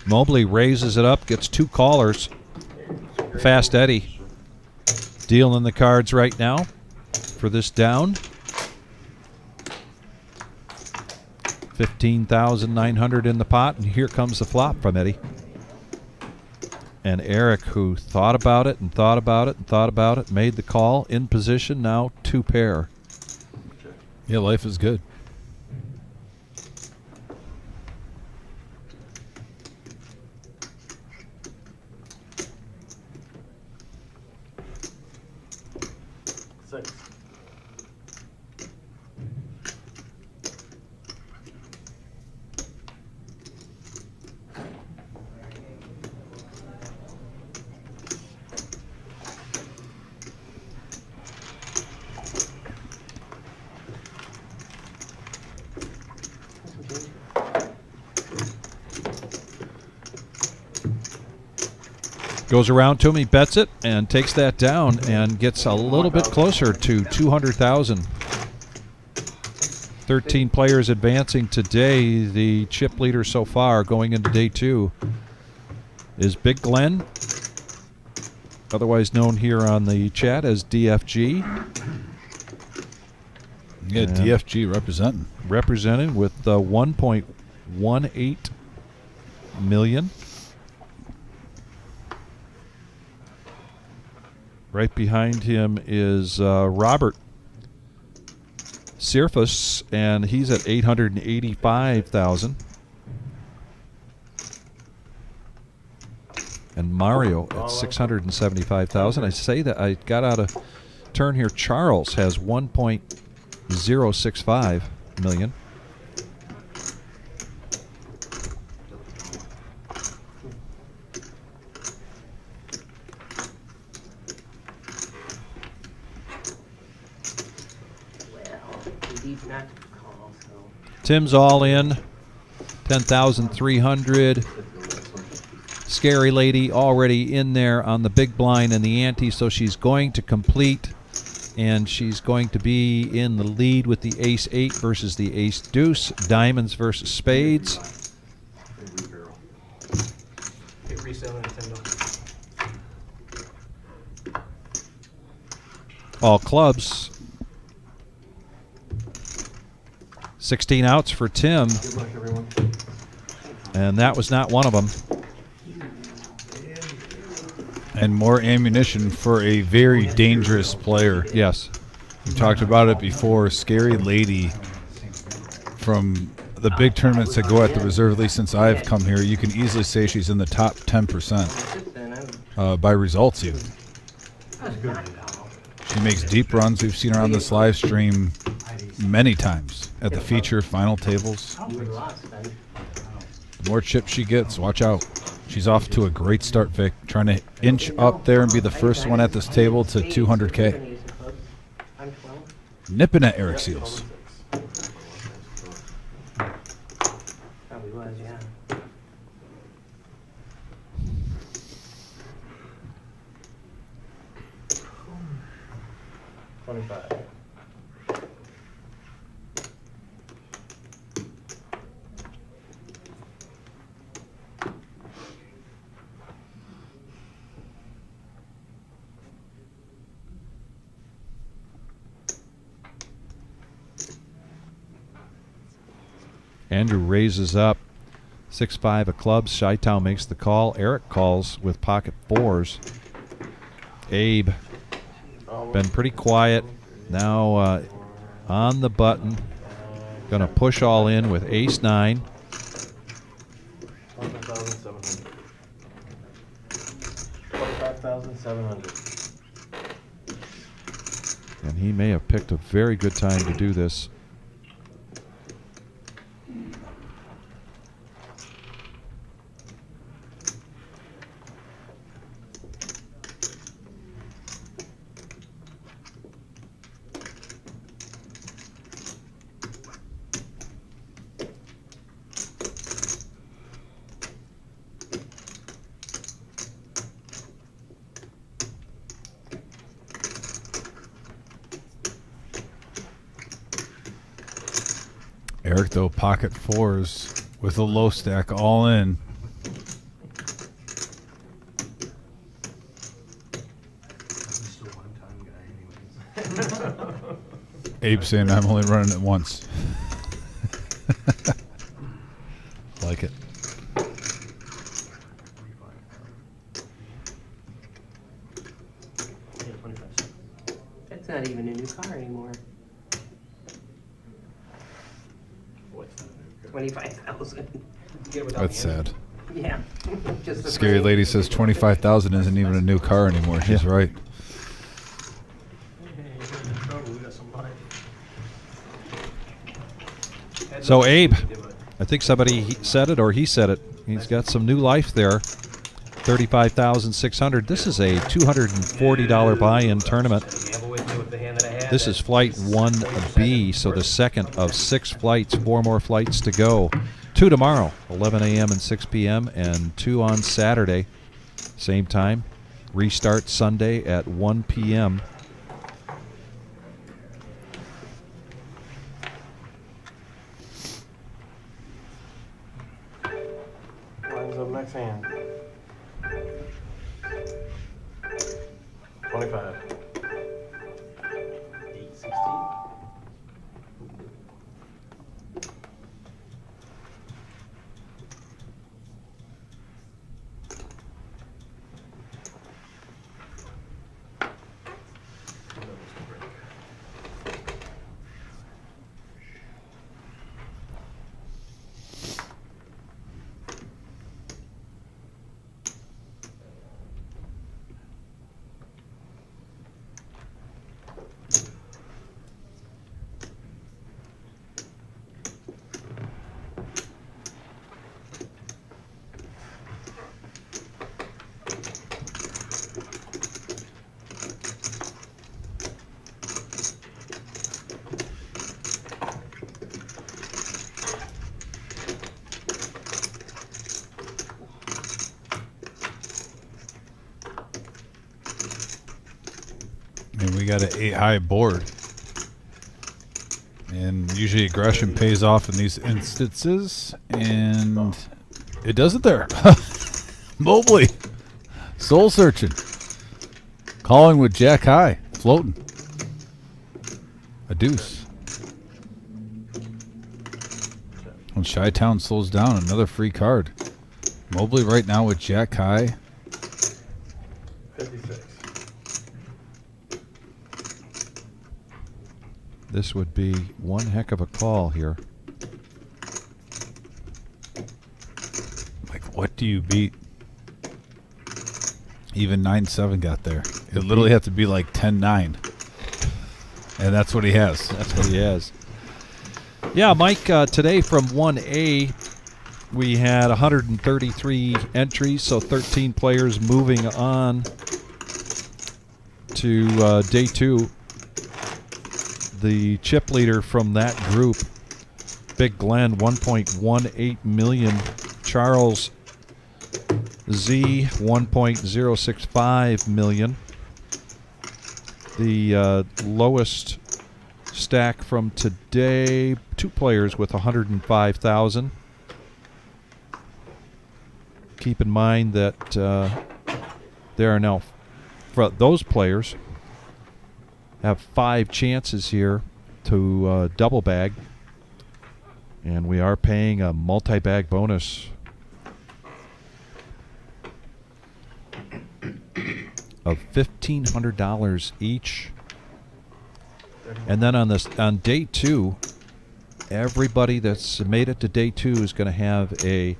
Mobley raises it up, gets two callers. Fast Eddie dealing the cards right now for this down. 15,900 in the pot, and here comes the flop from Eddie. And Eric, who thought about it and thought about it and thought about it, made the call in position, now two pair. Yeah, life is good. Six. Goes around to him, he bets it, and takes that down and gets a little bit closer to 200,000. 13 players advancing today. The chip leader so far going into day two is Big Glenn, otherwise known here on the chat as DFG. Yeah, And DFG representing. representing with 1.18 million. Right behind him is Robert Sirfus, and he's at 885,000. And Mario at 675,000. I say that I got out of turn here. Charles has 1.065 million. He's not call, so. Tim's all in, 10,300. Scary Lady already in there on the big blind and the ante, so she's going to complete, and she's going to be in the lead with the ace-8 versus the ace-deuce, diamonds versus spades. Hit resale on Nintendo. All clubs. 16 outs for Tim, Good luck, everyone. and that was not one of them. And more ammunition for a very dangerous player. Yes. We talked about it before. Scary Lady, from the big tournaments that go at the reserve, at least since I've come here, you can easily say she's in the top 10% by results even. She makes deep runs. We've seen her on this live stream many times at the feature final tables. The more chips she gets, watch out. She's off to a great start, Vic. Trying to inch up there and be the first one at this table to 200K. Nipping at Eric Seals. Probably was, yeah. 25. Andrew raises up 6-5 of clubs. Chi-Town makes the call. Eric calls with pocket fours. Abe been pretty quiet. Now on the button. Going to push all in with ace-9. 25,700. 25,700. And he may have picked a very good time to do this. Eric, though, pocket fours with a low stack all in. Just a one-time guy anyways. Abe saying I'm only running it once. Like it. Yeah, 25. That's not even a new car anymore. What's that? 25,000. Get it without That's the engine. sad. Yeah. Just the Scary frame. lady says 25,000 isn't even a new car anymore. She's right. Hey, you're in trouble. We got some money. So Abe, I think somebody said it or he said it. He's got some new life there. 35,600. This is a $240 buy-in tournament. Gamble with me with the hand that I had. This is flight 1B, so the second of 6 flights. 4 more flights to go. 2 tomorrow, 11 a.m. and 6 p.m., and 2 on Saturday, same time. Restart Sunday at 1 p.m. Lines up next hand. 25. 816. And we got an 8-high board. And usually aggression pays off in these instances. And it doesn't there. Mobley. Soul searching. Calling with jack high. Floating. A deuce. When Chi-Town slows down, another free card. Mobley right now with jack high. 56. This would be one heck of a call here. Like, what do you beat? Even 9-7 got there. It literally had to be like 10-9. And that's what he has. That's what he has. Yeah, Mike, today from 1A, we had 133 entries, so 13 players moving on to day 2. The chip leader from that group, Big Glenn, 1.18 million. Charles Z, 1.065 million. The lowest stack from today, 2 players with 105,000. Keep in mind that there are now those players have 5 chances here to double bag, and we are paying a multi-bag bonus of $1,500 each. And then on day 2, everybody that's made it to day 2 is going to have a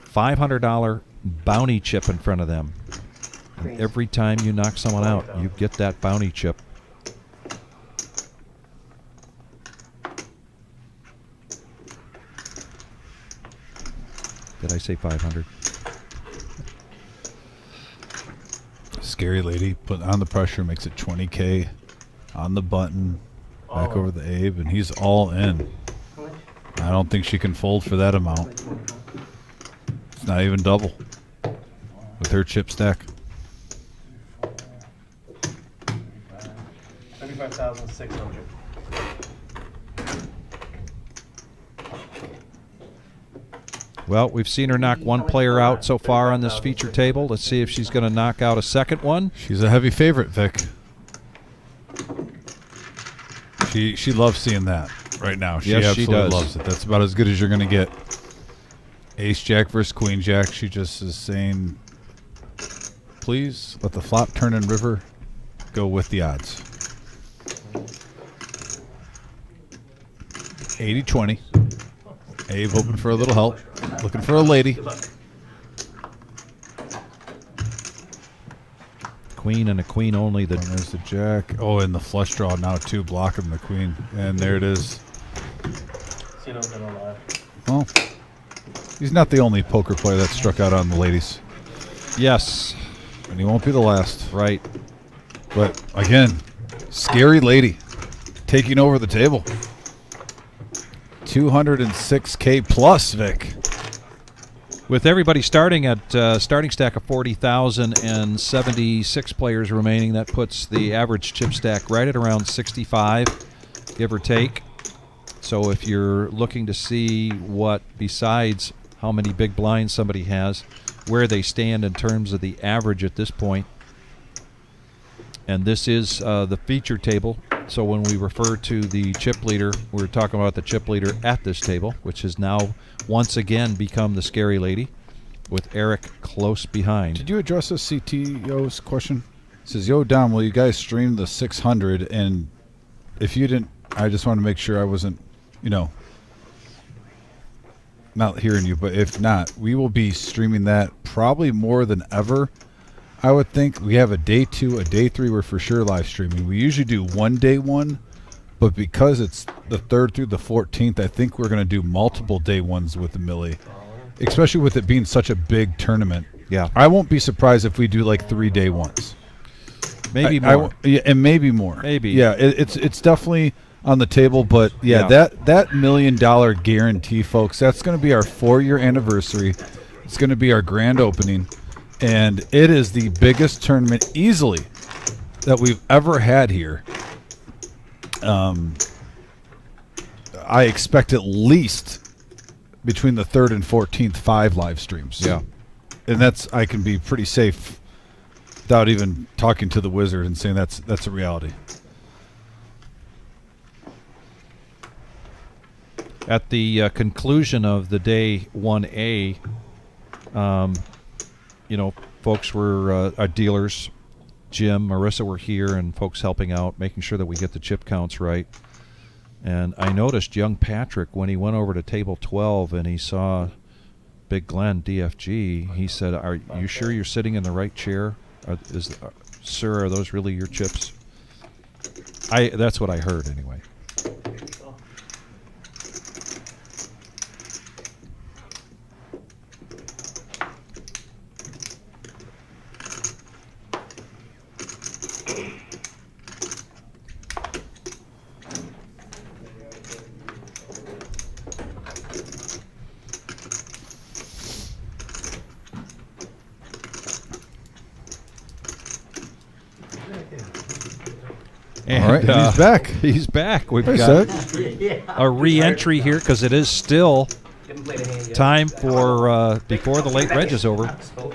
$500 bounty chip in front of them. And every time you knock someone out, you get that bounty chip. Did I say 500? Scary lady putting on the pressure makes it 20K on the button. Back over the Abe, and he's all in. How much? I don't think she can fold for that amount. It's not even double with her chip stack. 35,600. Well, we've seen her knock 1 player out so far on this feature table. Let's see if she's going to knock out a second one. She's a heavy favorite, Vic. She loves seeing that right now. She Yes, she absolutely does. loves it. That's about as good as you're going to get. Ace Jack versus Queen Jack. She just is saying, please let the flop, turn, and river go with the odds. 80-20. Abe hoping for a little help. Looking for a lady. Queen and a queen only. And there's the jack. Oh, and the flush draw now too, blocking the queen. And there it is. Casino's been alive. Well, he's not the only poker player that struck out on the ladies. Yes. And he won't be the last. Right. But again, scary lady taking over the table. 206K plus, Vic. With everybody starting at starting stack of 40,000 and 76 players remaining, that puts the average chip stack right at around 65, give or take. So if you're looking to see what, besides how many big blinds somebody has, where they stand in terms of the average at this point, and this is the feature table. So when we refer to the chip leader, we're talking about the chip leader at this table, which has now once again become the scary lady, with Eric close behind. Did you address the CTO's question? It says, yo, Dom, will you guys stream the 600? And if you didn't, I just want to make sure I wasn't, not hearing you. But if not, we will be streaming that probably more than ever. I would think we have a day 2, a day 3. We're for sure live streaming. We usually do one day 1, but because it's the 3rd through the 14th, I think we're going to do multiple day 1s with the Millie, especially with it being such a big tournament. Yeah. I won't be surprised if we do like 3 day 1s. Maybe more. Yeah, and maybe more. Maybe. Yeah, it's definitely on the table, but yeah. that $1 million guarantee, folks, that's going to be our 4-year anniversary. It's going to be our grand opening. And it is the biggest tournament easily that we've ever had here. I expect at least between the 3rd and 14th 5 live streams. Yeah. And I can be pretty safe without even talking to the wizard and saying that's a reality. At the conclusion of the day 1A, folks were our dealers. Jim, Marissa were here, and folks helping out, making sure that we get the chip counts right. And I noticed young Patrick, when he went over to table 12 and he saw Big Glenn, DFG, he said, are you sure you're sitting in the right chair? Sir, are those really your chips? That's what I heard anyway. And, All right, and he's back. He's back. We've Hey, got Zach. a re-entry here because it is still Didn't play the hand yet. time for before the late reg is over. So,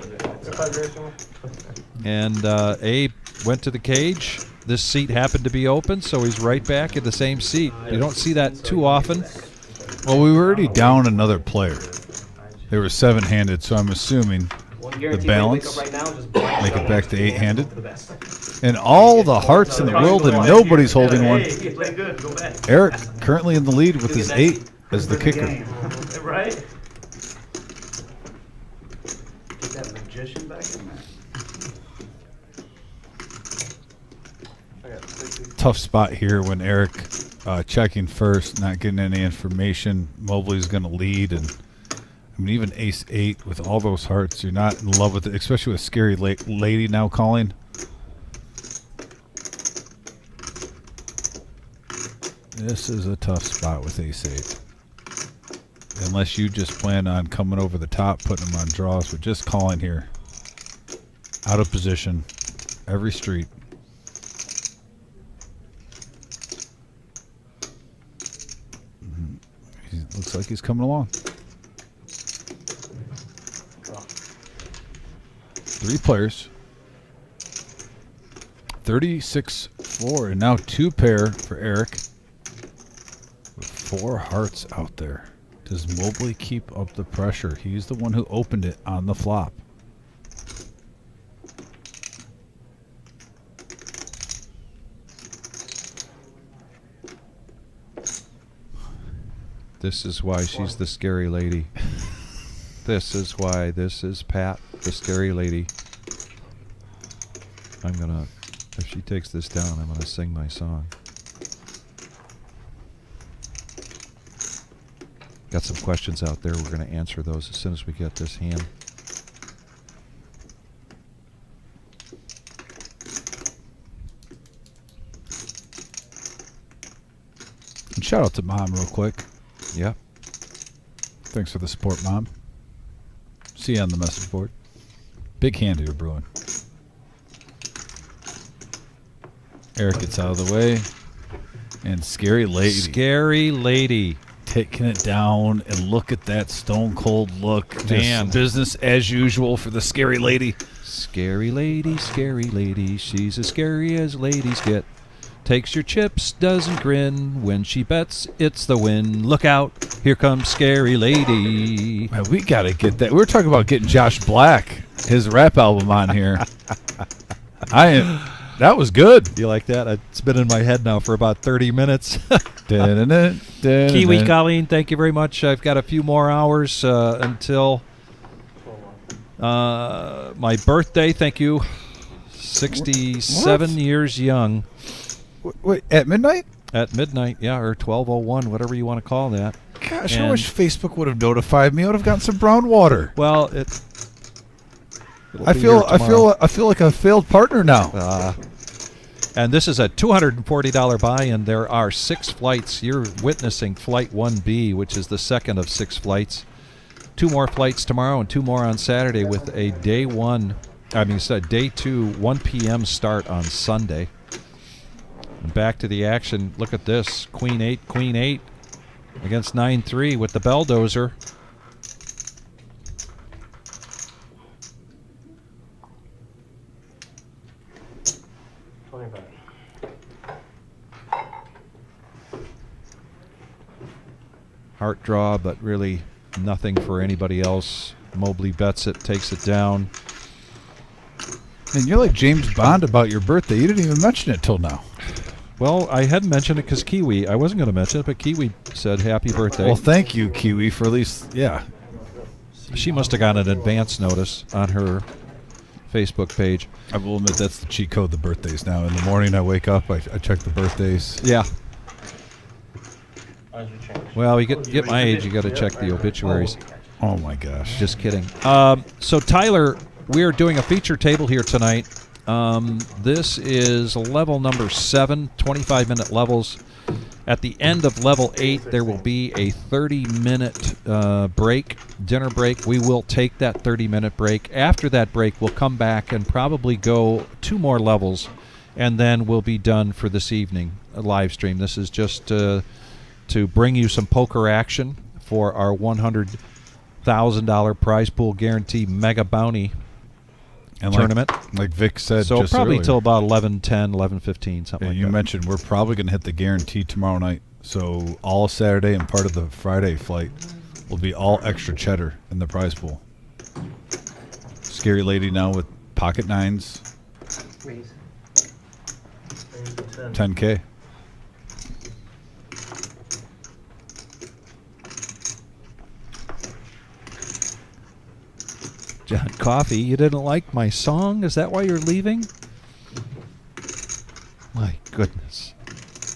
And Abe went to the cage. This seat happened to be open, so he's right back in the same seat. You don't see that too often. Well, we were already down another player. They were 7-handed, so I'm assuming one the guarantee balance, wake up right now, just blind make it zone. back to 8-handed. For the best. And all the hearts in the world, and nobody's holding one. Hey, you play good, go back. Eric currently in the lead with his 8 as the kicker. Right? Get that magician back in there. Tough spot here when Eric checking first, not getting any information. Mobley's going to lead, and I mean even ace 8 with all those hearts, you're not in love with it, especially with Scary Lady now calling. This is a tough spot with ace 8. Unless you just plan on coming over the top, putting them on draws, but just calling here. Out of position. Every street. He looks like he's coming along. 3 players. 36-4, and now 2 pair for Eric. With 4 hearts out there. Does Mobley keep up the pressure? He's the one who opened it on the flop. This is why she's the scary lady. This is why this is Pat, the scary lady. I'm gonna, if she takes this down, I'm gonna sing my song. Got some questions out there. We're gonna answer those as soon as we get this hand. And shout out to Mom real quick. Yeah. Thanks for the support, Mom. See you on the message board. Big hand here, Bruin. Eric gets out of the way. And Scary Lady. Scary lady. Taking it down, and look at that stone cold look. Just Man. business as usual for the Scary Lady. Scary lady, she's as scary as ladies get. Takes your chips, doesn't grin. When she bets, it's the win. Look out, here comes Scary Lady. Man, we got to get that. We were talking about getting Josh Black, his rap album on here. That was good. You like that? It's been in my head now for about 30 minutes. Kiwi Colleen, thank you very much. I've got a few more hours until my birthday. Thank you. 67 years young. Wait, at midnight? At midnight, yeah, or 12:01, whatever you want to call that. Gosh, I And- wish Facebook would have notified me. I would have gotten some brown water. Well, I feel like a failed partner now. And this is a $240 buy-in. There are 6 flights. You're witnessing Flight 1B, which is the second of 6 flights. 2 more flights tomorrow and 2 more on Saturday with a day 2, 1 p.m. start on Sunday. And back to the action. Look at this. Queen 8 against 9-3 with the Belldozer. Heart draw, but really nothing for anybody else. Mobley bets it, takes it down. And you're like James Bond about your birthday. You didn't even mention it till now. Well, I hadn't mentioned it because Kiwi, I wasn't going to mention it, but Kiwi said happy birthday. Well, thank you, Kiwi, for at least, yeah. She must have gotten an advance notice on her Facebook page. I will admit that's the cheat code, the birthdays now. In the morning I wake up, I check the birthdays. Yeah. Why don't you change? Well, you get my age, you got to check the obituaries. Oh, my gosh. Just kidding. So, Tyler, we are doing a feature table here tonight. This is level number 7, 25-minute levels. At the end of level 8, there will be a 30-minute break, dinner break. We will take that 30-minute break. After that break, we'll come back and probably go 2 more levels and then we'll be done for this evening, a live stream. This is just to bring you some poker action for our $100,000 prize pool guarantee Mega Bounty And tournament. Like Vic said, So just probably earlier, till about 11:10, 11:15, something yeah, like you that. mentioned we're probably going to hit the guarantee tomorrow night. So all Saturday and part of the Friday flight will be all extra cheddar in the prize pool. Scary lady now with pocket nines, Raise. 10K. John Coffey, you didn't like my song? Is that why you're leaving? My goodness.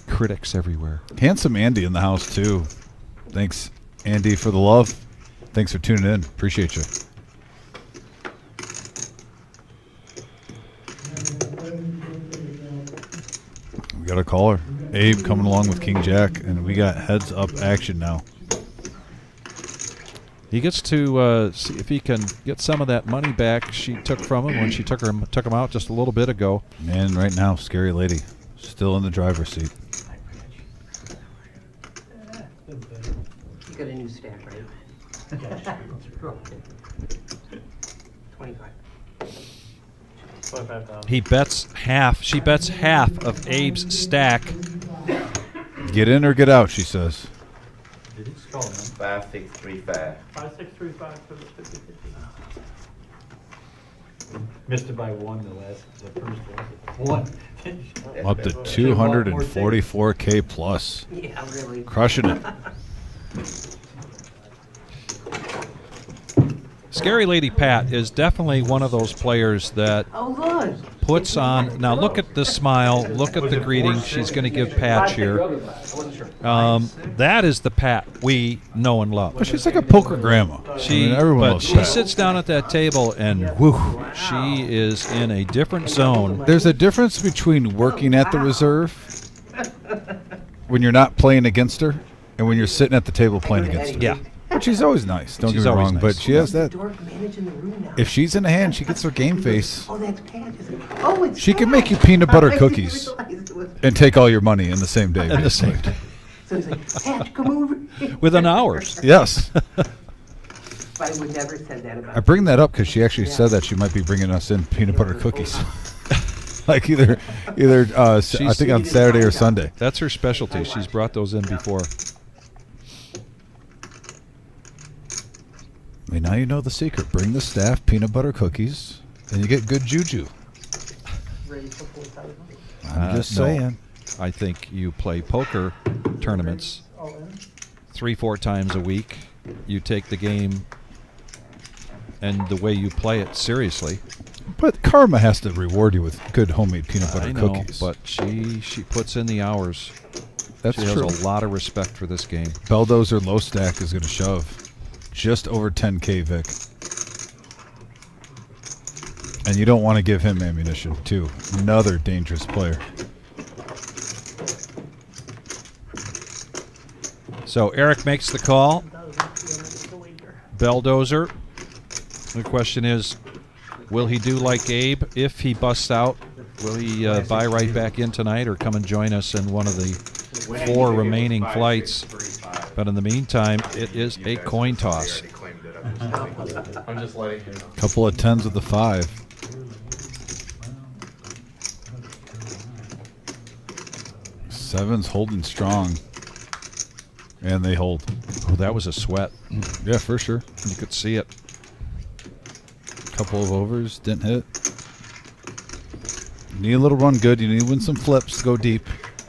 Critics everywhere. Handsome Andy in the house too. Thanks, Andy, for the love. Thanks for tuning in. Appreciate you. We got a caller. Abe coming along with King Jack, and we got heads up action now. He gets to see if he can get some of that money back she took from him when she took him out just a little bit ago. And right now, Scary Lady still in the driver's seat. You got a new stack, right? 25. 25,000. He bets half. She bets half of Abe's stack. Get in or get out, she says. 5635. 5635 for the 50/50. Missed it by one the first one. Up to 244K plus. Yeah, really. Crushing it. Scary Lady Pat is definitely one of those players that Oh, look. puts on. Now look at the smile. Look at the greeting she's going to give Pat here. That is the Pat we know and love. But she's like a poker grandma. Everyone But loves she Pat. sits down at that table and whoo, she is in a different zone. There's a difference between working at the reserve when you're not playing against her and when you're sitting at the table playing against her. Yeah. But she's always nice. Don't She's get me always wrong. nice. But she has that. Dork managing the room now. If she's in a hand, she gets her game face Oh, that's Pat, isn't it? Oh, it's She can Pat. make you peanut butter I didn't cookies. realize it was- and take all your money in the same day. In the same basically. So he's like, Pat, come over. Within hours. Yes. But I would never said that about I bring that up because she actually said that she might be bringing us in peanut butter cookies. Like either I think on Saturday or Sunday. That's her specialty. She's brought those in before. I mean, now you know the secret. Bring the staff peanut butter cookies, and you get good juju. Raise for 4,000. I'm just No. saying. I think you play poker tournaments All in. 3-4 times a week. You take the game and the way you play it seriously. But karma has to reward you with good homemade peanut butter I know, cookies. but she puts in the hours. That's She true. has a lot of respect for this game. Belldozer low stack is going to shove just over 10K, Vic. And you don't want to give him ammunition, too. Another dangerous player. So Eric makes the call. 1,200 a wager. Belldozer. The question is, will he do like Abe if he busts out? Will he buy right back in tonight or come and join us in one of the 4 remaining flights? But in the meantime, it is a coin toss. I'm just letting you know. Couple of 10s with the 5. Sevens holding strong. And they hold. Oh, that was a sweat. Yeah, for sure. You could see it. Couple of overs, didn't hit. Need a little run good. You need to win some flips, go deep.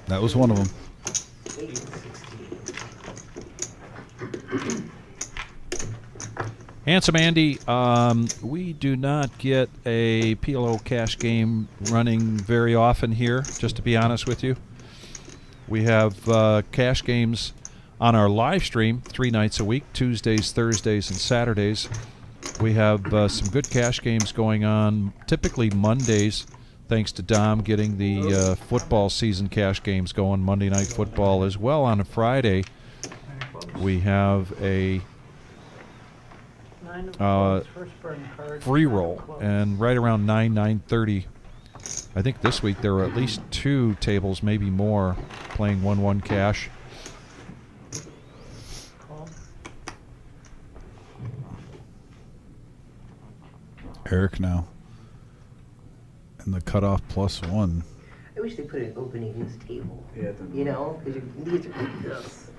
That was one of them. 8-16. Handsome Andy, we do not get a PLO cash game running very often here, just to be honest with you. We have cash games on our live stream 3 nights a week, Tuesdays, Thursdays, and Saturdays. We have some good cash games going on, typically Mondays, thanks to Dom getting the football season cash games going, Monday Night Football as well. On a Friday, we have a free roll, and right around 9:30 I think this week there were at least 2 tables, maybe more, playing 1-1 cash. Call. Eric now. And the cutoff +1. I wish they put an opening in this table. Yeah, You know, because these are this.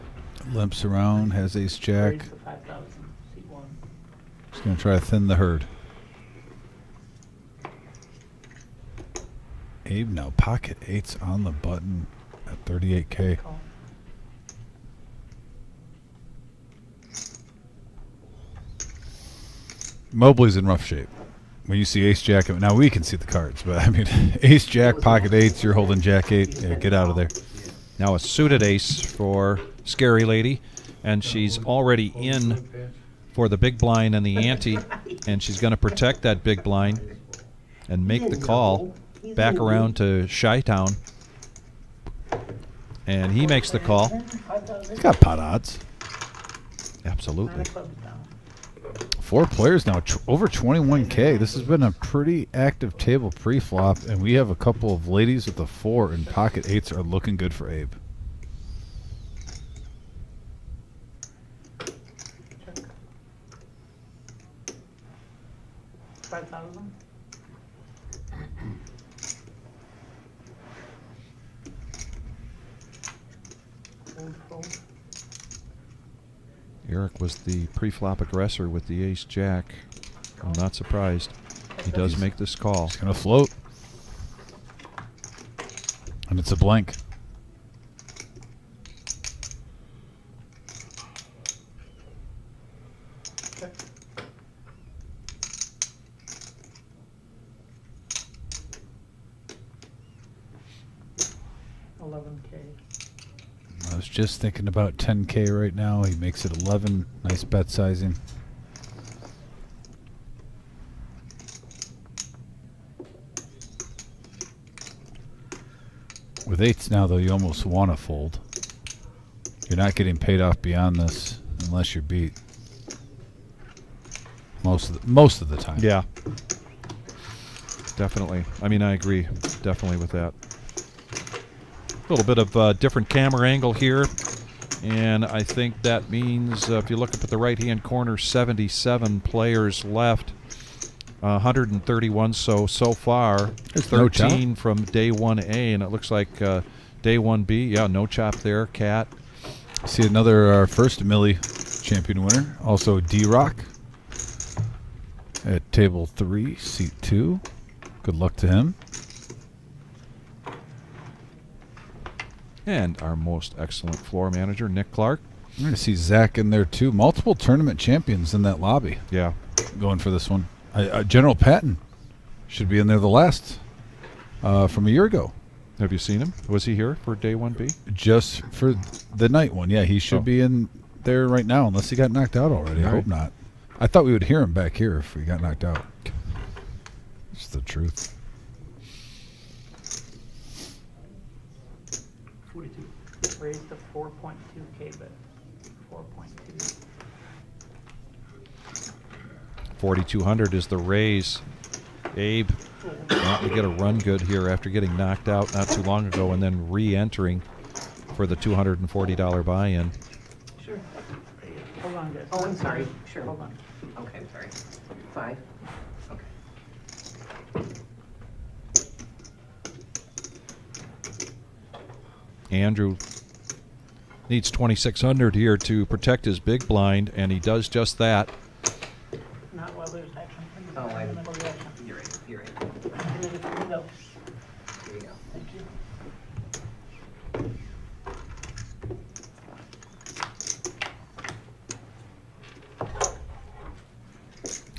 Limps around, has ace jack. Raise to 5,000. C1. Just going to try to thin the herd. Abe now pocket 8s on the button at 38K. Call. Mobley's in rough shape. When you see ace jack, now we can see the cards, but I mean, ace jack, pocket 8s, you're holding jack 8. Yeah, get out of there. Now a suited ace for Scary Lady, and she's already in for the big blind and the ante, and she's going to protect that big blind and make the call back around to Chi-Town. And he makes the call. 5,000. He's got pot odds. Absolutely. 9 of clubs down. 4 players now, over 21K. This has been a pretty active table pre-flop, and we have a couple of ladies with a 4 and pocket 8s are looking good for Abe. Check. 5,000. Fold. Eric was the pre-flop aggressor with the ace jack. I'm not surprised. He does make this call. It's going to float. And it's a blank. Check. 11K. I was just thinking about 10K right now. He makes it 11. Nice bet sizing. With 8s now, though, you almost want to fold. You're not getting paid off beyond this unless you're beat. Most of the time. Yeah. Definitely. I mean, I agree. Definitely with that. A little bit of different camera angle here. And I think that means if you look up at the right-hand corner, 77 players left. 131 so far. There's no 13 from day 1A, and it looks like day 1B. Yeah, no chop there. Cat. See another our first Millie champion winner. Also D-Rock at table 3, seat 2. Good luck to him. And our most excellent floor manager, Nick Clark. I'm going to see Zach in there too. Multiple tournament champions in that lobby Yeah. going for this one. General Patton should be in there the last from a year ago. Have you seen him? Was he here for day 1B? Just for the night one. Yeah, he should be in there right now unless he got knocked out already. I Right. hope not. I thought we would hear him back here if we got knocked out. It's the truth. 42. Raised to 4.2K bet. 4.2. 4,200 is the raise. Abe wanting to get a run good here after getting knocked out not too long ago and then re-entering for the $240 buy-in. Sure. Hold on, guys. Oh, I'm sorry. Sure. Hold on. Okay, I'm sorry. 5. Okay. Andrew needs 2,600 here to protect his big blind, and he does just that. Not while there's action. Oh, In the middle of the action. You're right. You're right. Here we go. Here you go. Thank you.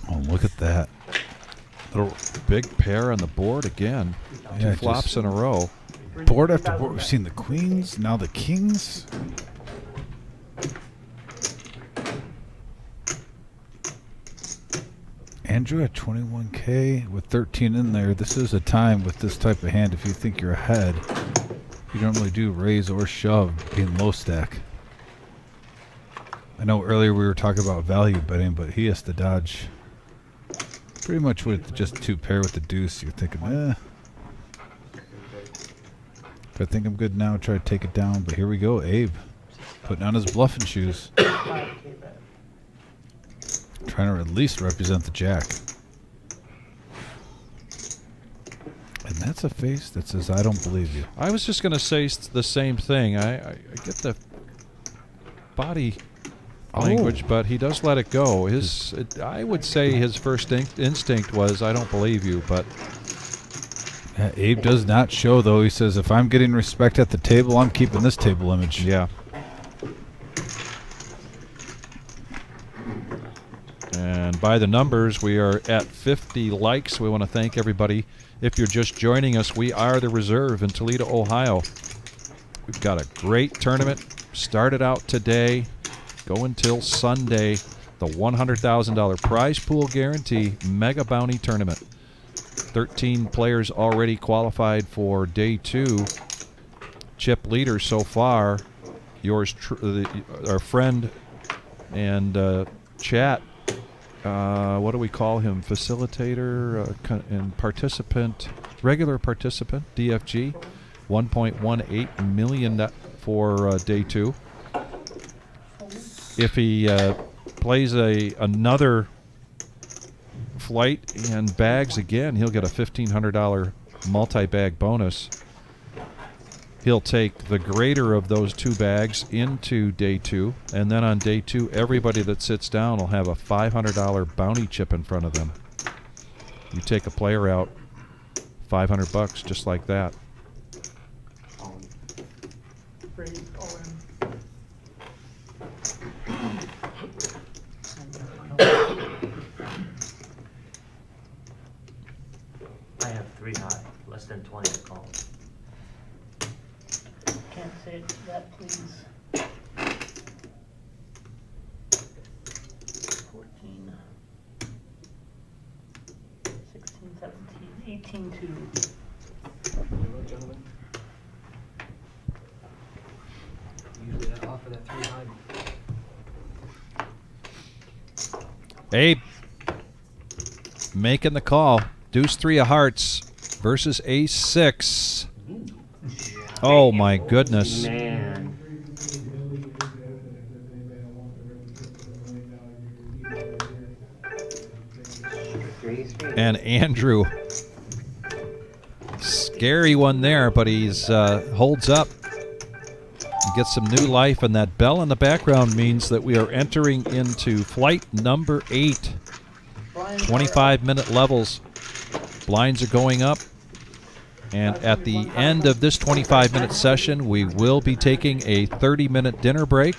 Oh, look at that. Little big pair on the board again. Yeah, Two flops in a row. Board after board. We've seen the queens, now the kings. Andrew at 21K with 13 in there. This is a time with this type of hand. If you think you're ahead, you don't really do raise or shove being low stack. I know earlier we were talking about value betting, but he has to dodge pretty much with just 2 pair with the deuce. You're thinking, If I think I'm good now, try to take it down. But here we go, Abe. Putting on his bluffing shoes. 5K bet. Trying to at least represent the jack. And that's a face that says, I don't believe you. I was just going to say the same thing. I get the body language, but he does let it go. I would say his first instinct was, I don't believe you, but... Yeah, Abe does not show, though. He says, if I'm getting respect at the table, I'm keeping this table image. Yeah. And by the numbers, we are at 50 likes. We want to thank everybody. If you're just joining us, we are the Reserve in Toledo, Ohio. We've got a great tournament. Started out today. Go until Sunday. The $100,000 prize pool guarantee Mega Bounty tournament. 13 players already qualified for day 2. Chip leader so far. Yours, our friend and chat. What do we call him? Facilitator and participant, regular participant, DFG, 1.18 million for day 2. If he plays another flight and bags again, he'll get a $1,500 multi-bag bonus. He'll take the greater of those 2 bags into day 2, and then on day 2, everybody that sits down will have a $500 bounty chip in front of them. You take a player out, $500 just like that. Raise all in. I have 3 high, less than 20 to call. Can't say that, please. 14, 16, 17, 18 to. Usually I offer that 3 high. Abe making the call. Deuce 3 of hearts versus ace 6. Oh my goodness. Man. And Andrew. Scary one there, but he's holds up. Gets some new life, and that bell in the background means that we are entering into flight number 8. 25-minute levels. Blinds are going up. And at the end of this 25-minute session, we will be taking a 30-minute dinner break.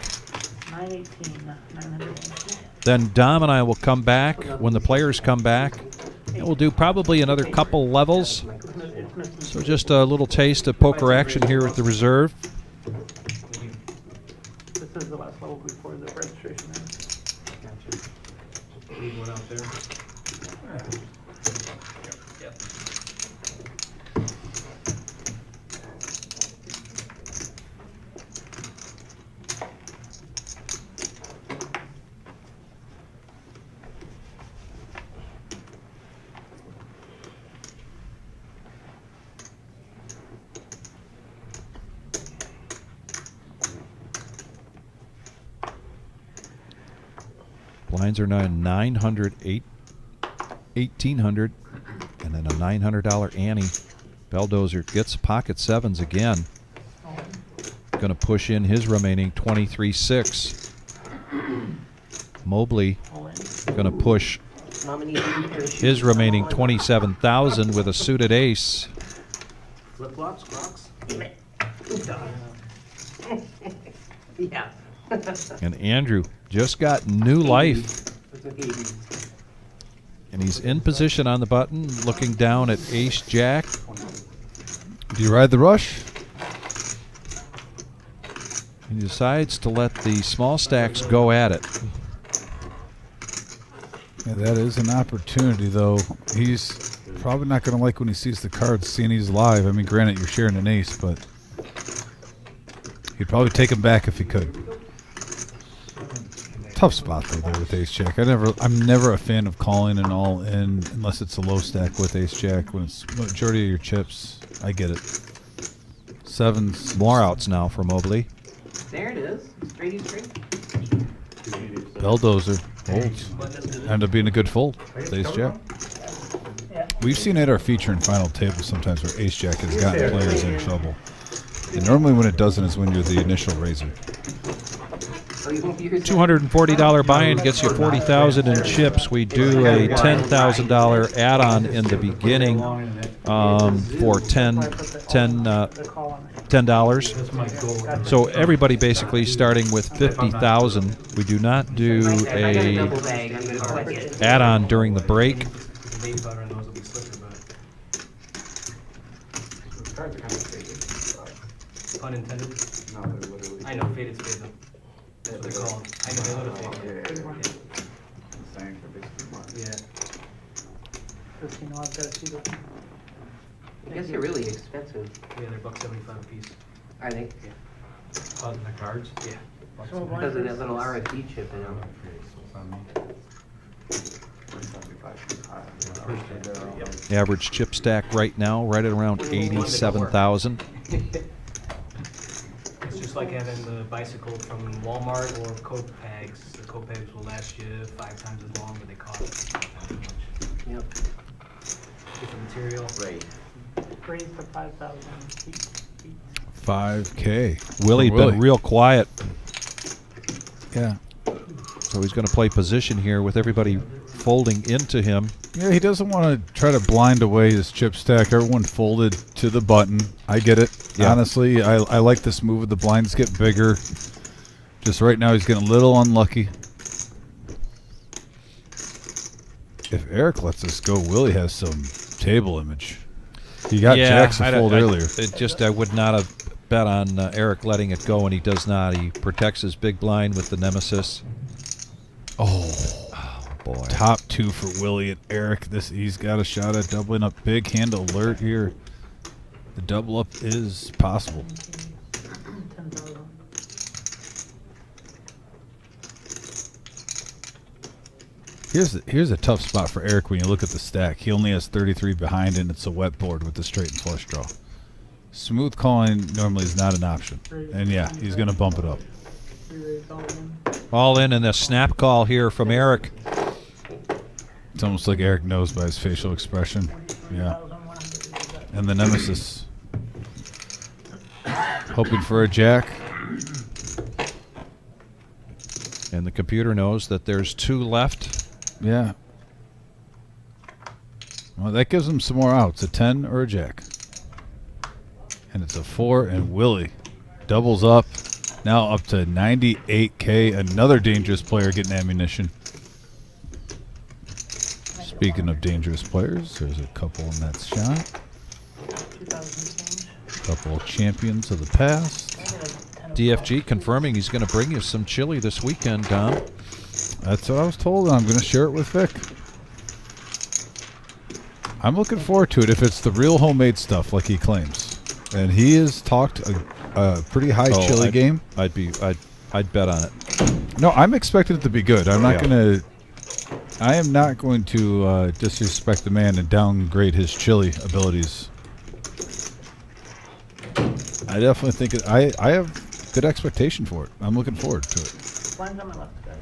918, 980. Then Dom and I will come back when the players come back. And we'll do probably another couple levels. So just a little taste of poker action here at the Reserve. This is the last level before the registration ends. Gotcha. Leave one out there. Yep. Blinds are now 900, 1800, and then a $900 ante. Belldozer gets pocket 7s again. Going to push in his remaining 23.6. Mobley going to push his remaining 27,000 with a suited ace. Flip flops, Crocs. Yeah. And Andrew just got new life. And he's in position on the button, looking down at ace jack. Do you ride the rush? He decides to let the small stacks go at it. Yeah, that is an opportunity, though. He's probably not going to like when he sees the cards, seeing he's live. I mean, granted, you're sharing an ace, but he'd probably take him back if he could. Tough spot though there with ace jack. I'm never a fan of calling an all in unless it's a low stack with ace jack. When it's majority of your chips, I get it. Sevens. More outs now for Mobley. There it is. Straighty straight. Belldozer. Folds. Ended up being a good fold. Ace Jack. We've seen at our feature and final table sometimes where Ace Jack has gotten players in trouble. And normally when it doesn't is when you're the initial raiser. $240 buy-in gets you 40,000 in chips. We do a $10,000 add-on in the beginning for $10. So everybody basically starting with 50,000. We do not do a add-on during the break. Baby powder and those will be slicker, Those cards are kind of faded. but unintended. No, they're literally. I know, faded's faded. They're called. I know, they're literally faded. Yeah. I'm saying they're basically marked. Yeah. I've got to see the. I guess they're really expensive. Yeah, they're $1.75 a piece. Are they? Yeah. The cards? Yeah. Because of that little RFD chip in them. Average chip stack right now, right at around 87,000. It's just like having the bicycle from Walmart or Coke Pags. The Coke Pags will last you 5 times as long, but they cost 5 times as much. Yep. Different material. Right. Raise the 5,000 feet. 5K. Willie Willie. been real quiet, Yeah. so he's going to play position here with everybody folding into him. Yeah, he doesn't want to try to blind away his chip stack. Everyone folded to the button. I get it. Yeah. Honestly, I like this move with the blinds get bigger. Just right now he's getting a little unlucky. If Eric lets us go, Willie has some table image. He got jacks to fold earlier. I would not have bet on Eric letting it go, and he does not. He protects his big blind with the nemesis. Oh, boy. Top 2 for Willie and Eric. He's got a shot at doubling up. Big hand alert here. The double up is possible. 10,000. Here's a tough spot for Eric when you look at the stack. He only has 33 behind, and it's a wet board with the straight and flush draw. Smooth calling normally is not an option. And yeah, he's going to bump it up. All in, and a snap call here from Eric. It's almost like Eric knows by his facial expression. Yeah. And the nemesis. Hoping for a jack. And the computer knows that there's 2 left. Yeah. Well, that gives him some more outs. A 10 or a jack. And it's a 4, and Willie doubles up. Now up to 98K. Another dangerous player getting ammunition. Speaking of dangerous players, there's a couple in that shot. 2,000 change. Couple of champions of the past. DFG confirming he's going to bring you some chili this weekend, Tom. That's what I was told, and I'm going to share it with Vic. I'm looking forward to it if it's the real homemade stuff like he claims. And he has talked a pretty high chili game. I'd bet on it. No, I'm expecting it to be good. I am not going to disrespect the man and downgrade his chili abilities. I definitely think I have good expectation for it. I'm looking forward to it. Blinds on my left, guys.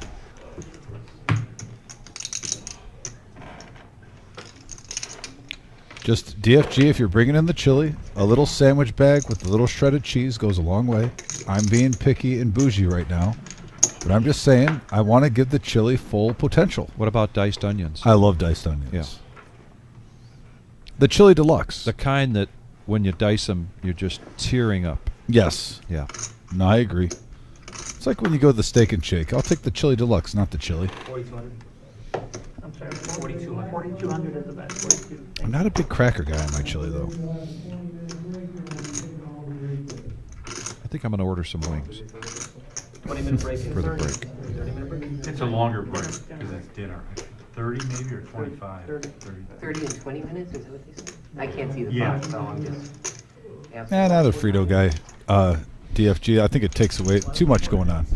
Just DFG, if you're bringing in the chili, a little sandwich bag with a little shredded cheese goes a long way. I'm being picky and bougie right now, but I'm just saying I want to give the chili full potential. What about diced onions? I love diced onions. Yeah. The chili deluxe. The kind that when you dice them, you're just tearing up. Yes. Yeah. No, I agree. It's like when you go to the Steak and Shake. I'll take the chili deluxe, not the chili. 4,200. I'm sorry. 4,200. 4,200 is the best. 42. I'm not a big cracker guy on my chili, though. I think I'm going to order some wings 20-minute break. for the break. 30-minute break. It's a longer break because it's dinner. 30 maybe or 25? 30. 30 and 20 minutes, is that what they said? I can't see the Yeah. clock, so I'm just asking. Not a Frito guy. DFG, I think it takes away too much going on.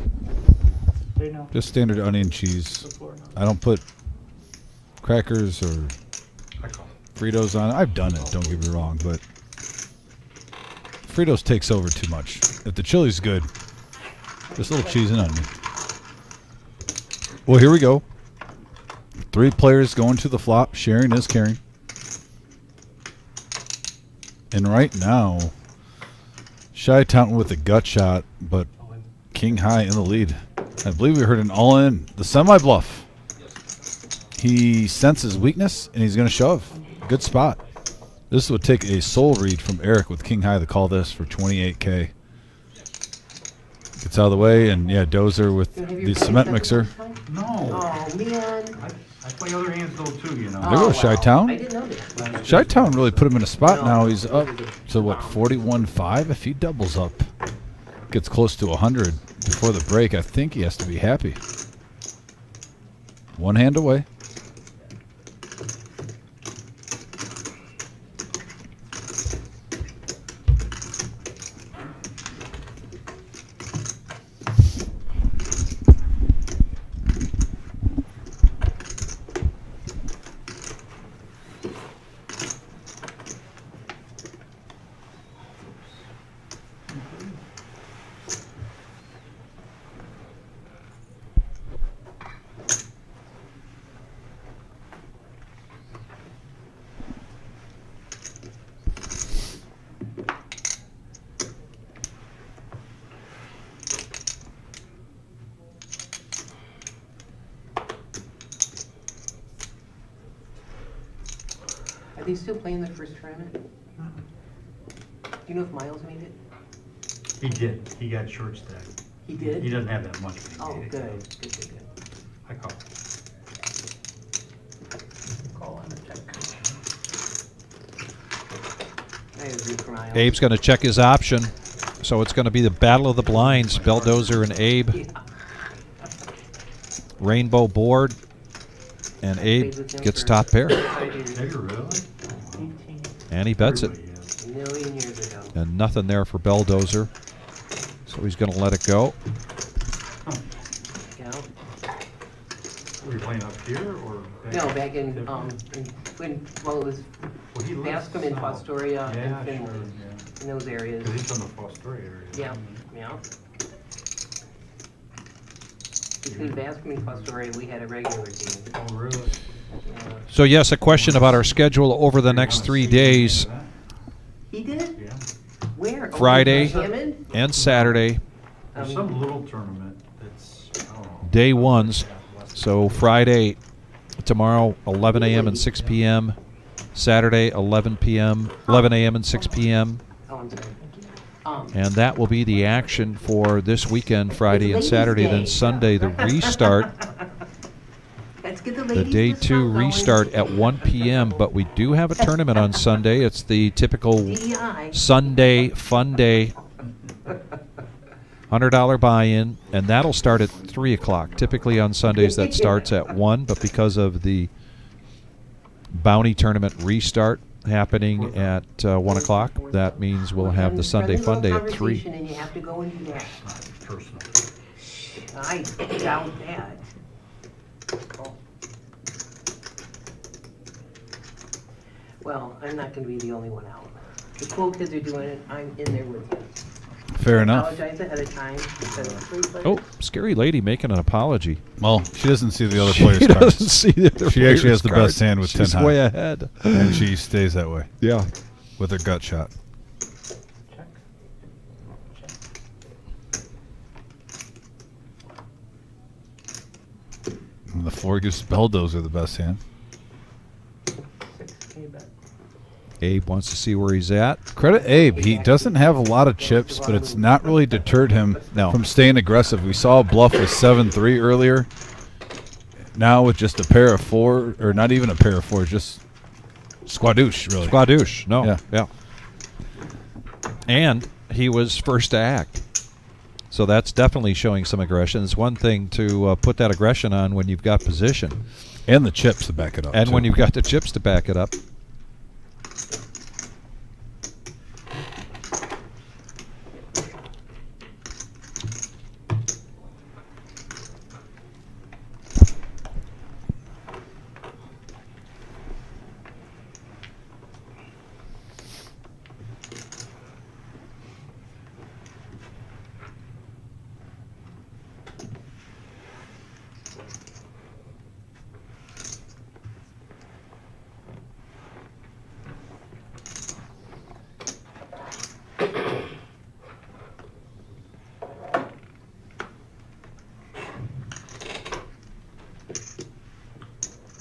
They know. Just standard onion cheese. Before, no. I don't put crackers or I call it. Fritos on it. I've done it, don't get me wrong, but Fritos takes over too much. If the chili's good, just a little cheese and onion. Well, here we go. 3 players going to the flop. Sharing is caring. And right now, Chi-Town with a gut shot, but King High in the lead. I believe we heard an all-in. The semi-bluff. He senses weakness, and he's going to shove. Good spot. This would take a soul read from Eric with King High to call this for 28K. Gets out of the way, and yeah, Dozer with the cement mixer. No. Oh, man. I play other hands though too, you know. There goes Chi-Town. I didn't know that. Chi-Town really put him in a spot now. He's up to, what, 41.5? If he doubles up, gets close to 100 before the break, I think he has to be happy. One hand away. Are they still playing the first tournament? Do you know if Miles made it? He did. He got short stack. He did? He doesn't have that much. But he Oh, made it. good, good, good, good. I call. Call and check. I agree for Miles. Abe's going to check his option. So it's going to be the battle of the blinds. Belldozer and Abe. Yeah. Rainbow board. And Abe gets top pair. 5 years. Have you really? 18. And he bets it. Everybody has. A million years ago. And nothing there for Belldozer. So he's going to let it go. Yeah. Were you playing up here or? No, back in when, well, it was Well, he lives Bascom and south. Fostoria Yeah, and sure, Finland, yeah. in those areas. Because he's from the Fostoria area. Yeah, yeah. Between Bascom and Fostoria, we had a regular team. Oh, really? Yeah. So yes, a question about our schedule over the next 3 days. He did? Yeah. Where? Oh, Friday. Hammond? And Saturday, There's some little tournament that's, I don't know. day ones. So Friday, tomorrow, 11 a.m. and 6 p.m. Saturday, 11 p.m., 11 a.m. and 6 p.m. Oh, I'm sorry. And that will be the action for this weekend, Friday and Saturday. Then Sunday, the restart, Let's get the the ladies day to 2 stop going. restart at 1 p.m. But we do have a tournament on Sunday. It's the typical DEI. Sunday fun day. $100 buy-in, and that'll start at 3 o'clock. Typically on Sundays that starts at 1, but because of the bounty tournament restart happening at 1 o'clock, that means we'll have the Sunday fun day at 3. Conversation And you have to go and do that. Personal. I doubt that. Well, I'm not going to be the only one out. The cool kids are doing it. I'm in there with you. Fair I enough. apologize ahead of time because Oh, scary lady making an apology. Well, she doesn't see the other players' She cards. doesn't see the other She actually players' has the cards. best hand with 10 She's high. way ahead. And she stays that way Yeah. with her gut shot. Check. Check. And the 4 gives Belldozer the best hand. 6K bet. Abe wants to see where he's at. Credit Abe. He doesn't have a lot of chips, but it's not really deterred him No. from staying aggressive. We saw a bluff with 7-3 earlier. Now with just a pair of 4, or not even a pair of 4, just squadouche, really. Squadouche. No. Yeah. Yeah. And he was first to act. So that's definitely showing some aggression. It's one thing to put that aggression on when you've got position. And the chips to back it up. And too. when you've got the chips to back it up.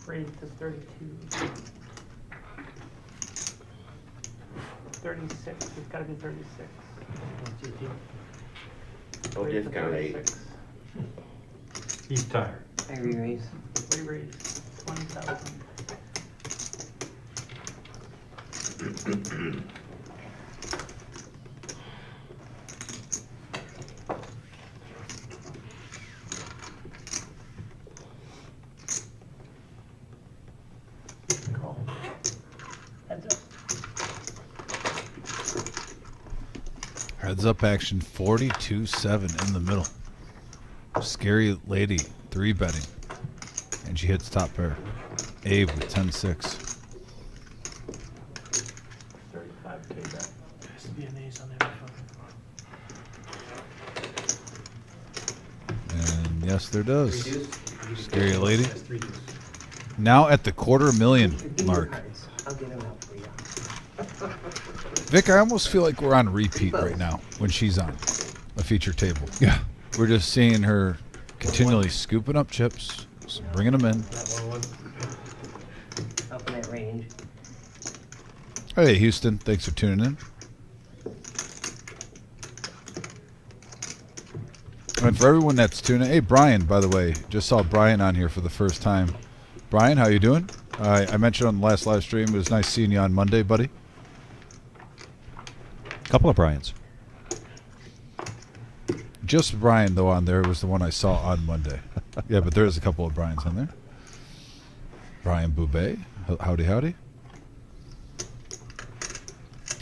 Raised to 32. 36. It's got to be 36. Oh, Raised to discount 8. 36. He's tired. I re-raise. We raised 20,000. Call. Heads up. Heads up action 42-7 in the middle. Scary lady 3-betting. And she hits top pair. Abe with 10-6. 35K bet. Has to be an ace on every fucking And yes, there does. Reduce. Scary lady. That's reduce. Now at the $250,000 mark. I'll get them out for you. Vic, I almost feel like we're on repeat right now when she's on a feature table. Yeah. We're just seeing her continually scooping up chips, bringing them in. That one. Up in that range. Hey, Houston, thanks for tuning in. And for everyone that's tuning in, hey, Brian, by the way, just saw Brian on here for the first time. Brian, how you doing? I mentioned on the last live stream, it was nice seeing you on Monday, buddy. Couple of Bryans. Just Brian, though, on there was the one I saw on Monday. Yeah, but there's a couple of Brians on there. Brian Boubet, howdy, howdy.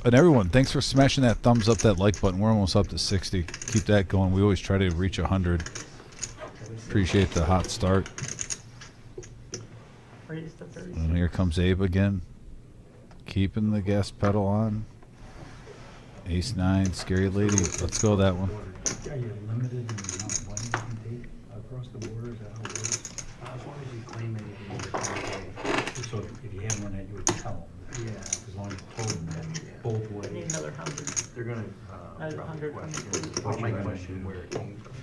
And everyone, thanks for smashing that thumbs up, that like button. We're almost up to 60. Keep that going. We always try to reach 100. Appreciate the hot start. Raised to 36. And here comes Abe again. Keeping the gas pedal on. Ace-9, scary lady. Let's go that one. Are you limited in the amount of money you can take across the board? Is that how it works? As long as you claim anything over 10K. So if you had one that you would tell them. Yeah. As long as you told them that both I need ways. another 100. They're gonna, Another probably 100 question, Well, my right. question where it came from.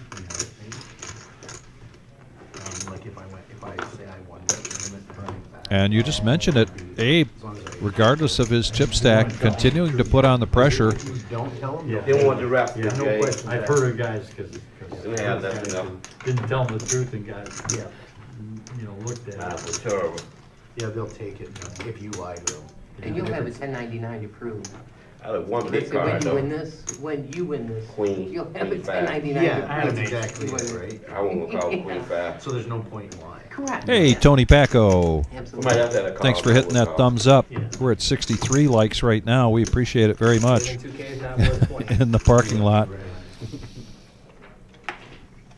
Like if I say I won that tournament, they're running back. And you just mentioned it, Abe, regardless of his chip stack, continuing to put on the pressure. You don't tell them? Yeah. They want the rep, Yeah, okay? no question. I've heard of guys because Yeah, that's enough. didn't tell them the truth and got, Yeah, looked at it. For sure. yeah, they'll take it if you lie to them. And you'll have a 1099 to prove. I like one big So when card you though. win this, when you win this, Queen, you'll have a queen five. 1099 Yeah, to that's prove. exactly it, right? I won't call it Queen Five. So there's no point in lying. Correct. Hey, Tony Paco. We might Absolutely. have to have a call. Thanks for hitting that thumbs up. Yeah. We're at 63 likes right now. We appreciate it very much. 2K is not worth 20. In the parking lot. Right.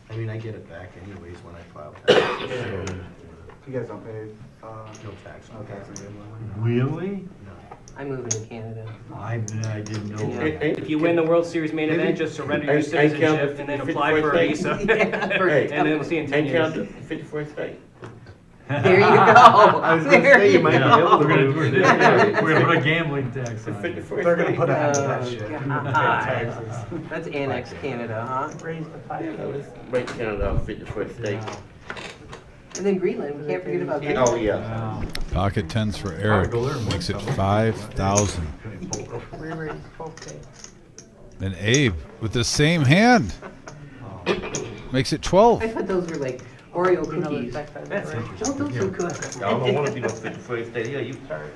I mean, I get it back anyways when I file taxes. You guys don't pay, No tax. no tax on your money? Really? No. I'm moving to Canada. I didn't know Yeah. that. If you win the World Series main event, just surrender your I citizenship count and then the apply for a 51st visa. Yeah, for- Hey, And then see in 10 and count years. the 51st state. There you go. I was gonna There say, you might be go. able to We're gonna put a gambling tax The on it. 51st They're gonna state. put out Oh, that shit. God. That's annex Canada, huh? Raised to 5K. Yeah, let's break Canada 51st state. And then Greenland, we can't forget about that. Oh, yeah. Wow. Pocket 10s for Eric. Makes it 5,000. We raised 12K. And Abe with the same hand. Makes it 12. I thought those were like Oreo Another cookies. check by That's the Don't those look good? Y'all don't want to be no 51st state here.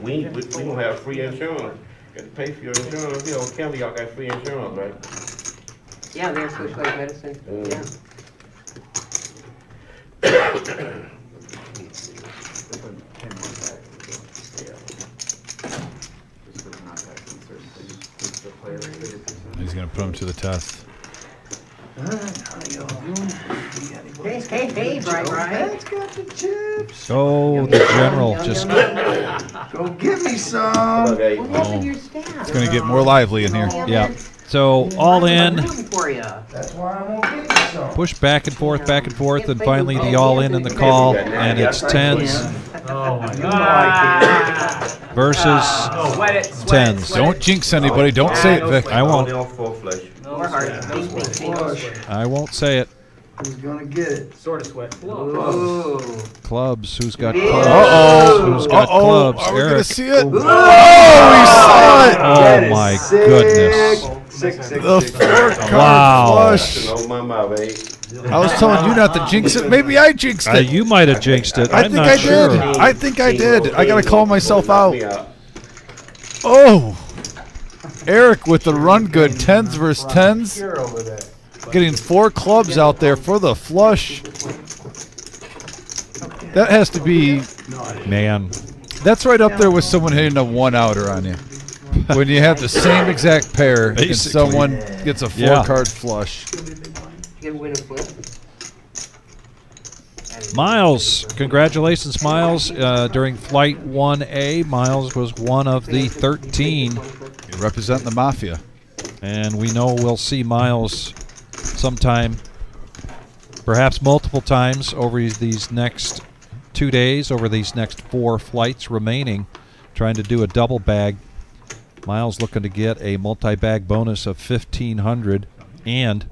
We don't have free insurance. Got to pay for your insurance. You know, Kelly, y'all got free insurance, right? Yeah, they're socialized medicine, yeah. They put 10 more taxes, so, yeah. Just for not taxing certain things, keep the player at 30%. He's going to put him to the test. Hey, Brian. Oh, the general just Go get me some! Hello, Dave. What happened to your staff? It's going to get more lively in here. yeah. So all in, For you. That's why I'm gonna get you some. push back and forth, and finally the all in and the call, and it's 10s Oh my God. Ah, versus sweat it, sweat it, 10s. sweat Don't it. jinx anybody. Don't say it, Vic. I won't. Only on full flesh. No More hard. sweat, no sweat, no sweat. I won't say it. Who's gonna get it? Sort of sweat. Whoa. Clubs. Who's got Yeah. clubs? Uh-oh. Who's got clubs? Are we going to Eric. see it? Ooh. Oh, we saw it. Oh my goodness. Six. The four-card Wow. flush. Oh, my mouth, eh? I was telling you not to jinx it. Maybe I jinxed it. You might have jinxed it. I I'm think not I sure. did. I think I did. I got to call myself Knock me out. Oh. Eric with the run good. 10s versus 10s. Here over there. Getting 4 clubs out there for the flush. That has to be... Man. That's right up there with someone hitting a one-outer on you. When you have the same exact pair and Basically. someone gets a 4-card flush. You win a flip. Miles, congratulations, Miles. During Flight 1A, Miles was one of the 13. Representing the Mafia. And we know we'll see Miles sometime, perhaps multiple times over these next 2 days, over these next 4 flights remaining, trying to do a double bag. Miles looking to get a multi-bag bonus of $1,500. And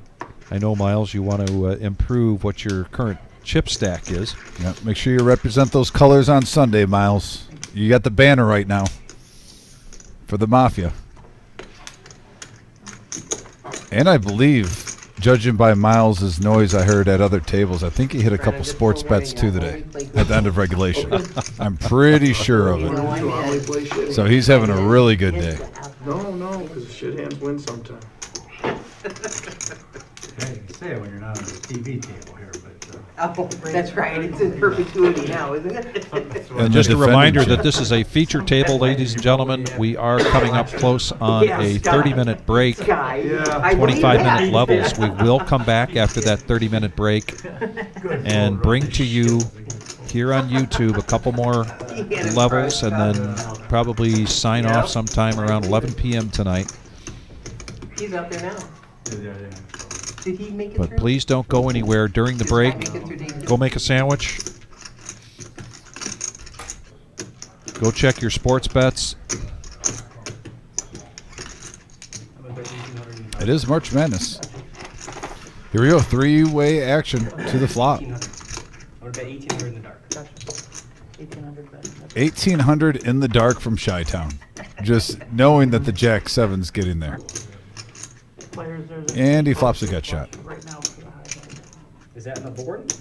I know, Miles, you want to improve what your current chip stack is. Yeah, make sure you represent those colors on Sunday, Miles. You got the banner right now for the Mafia. And I believe, judging by Miles's noise I heard at other tables, I think he hit a couple sports bets too today at the end of regulation. I'm pretty sure of it. So he's having a really good day. No, because shit hands win sometime. Hey, you can say it when you're not on the TV table here, but Oh, that's right. It's in perpetuity now, isn't it? And just a reminder that this is a feature table, ladies and gentlemen. We are coming up close on a 30-minute break, 25-minute levels. We will come back after that 30-minute break and bring to you here on YouTube a couple more levels and then probably sign off sometime around 11 p.m. tonight. He's up there now. Did he make it But through? please don't go anywhere during the break. Go make a sandwich. Go check your sports bets. It is March Madness. Here we go. 3-way action to the flop. 1800 in the dark. 1800 in the dark from Chi-Town. Just knowing that the Jack-7's getting there. And he flops a gut shot. Right now for the high. Is that on the board?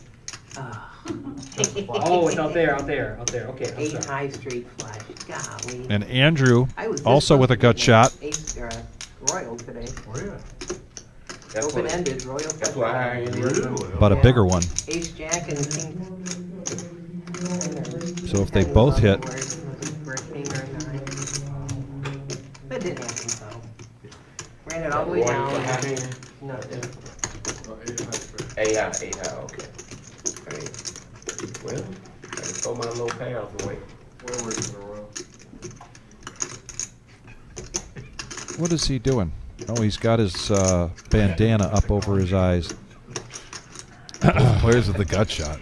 Oh, it's out there. Okay, I'm 8 sorry. high straight flush. Golly. And Andrew, I was also with a gut shot. Ace, Royal today. That's what, Open-ended Royal. that's why I ain't But a bigger one. Ace Jack and King. So if they both hit, That didn't happen, so. Ran it all the way down. Nothing. 8 high, okay. Alright. Well, I just throw my little pals away. what is he doing? Oh, he's got his bandana up over his eyes. Players with the gut shot.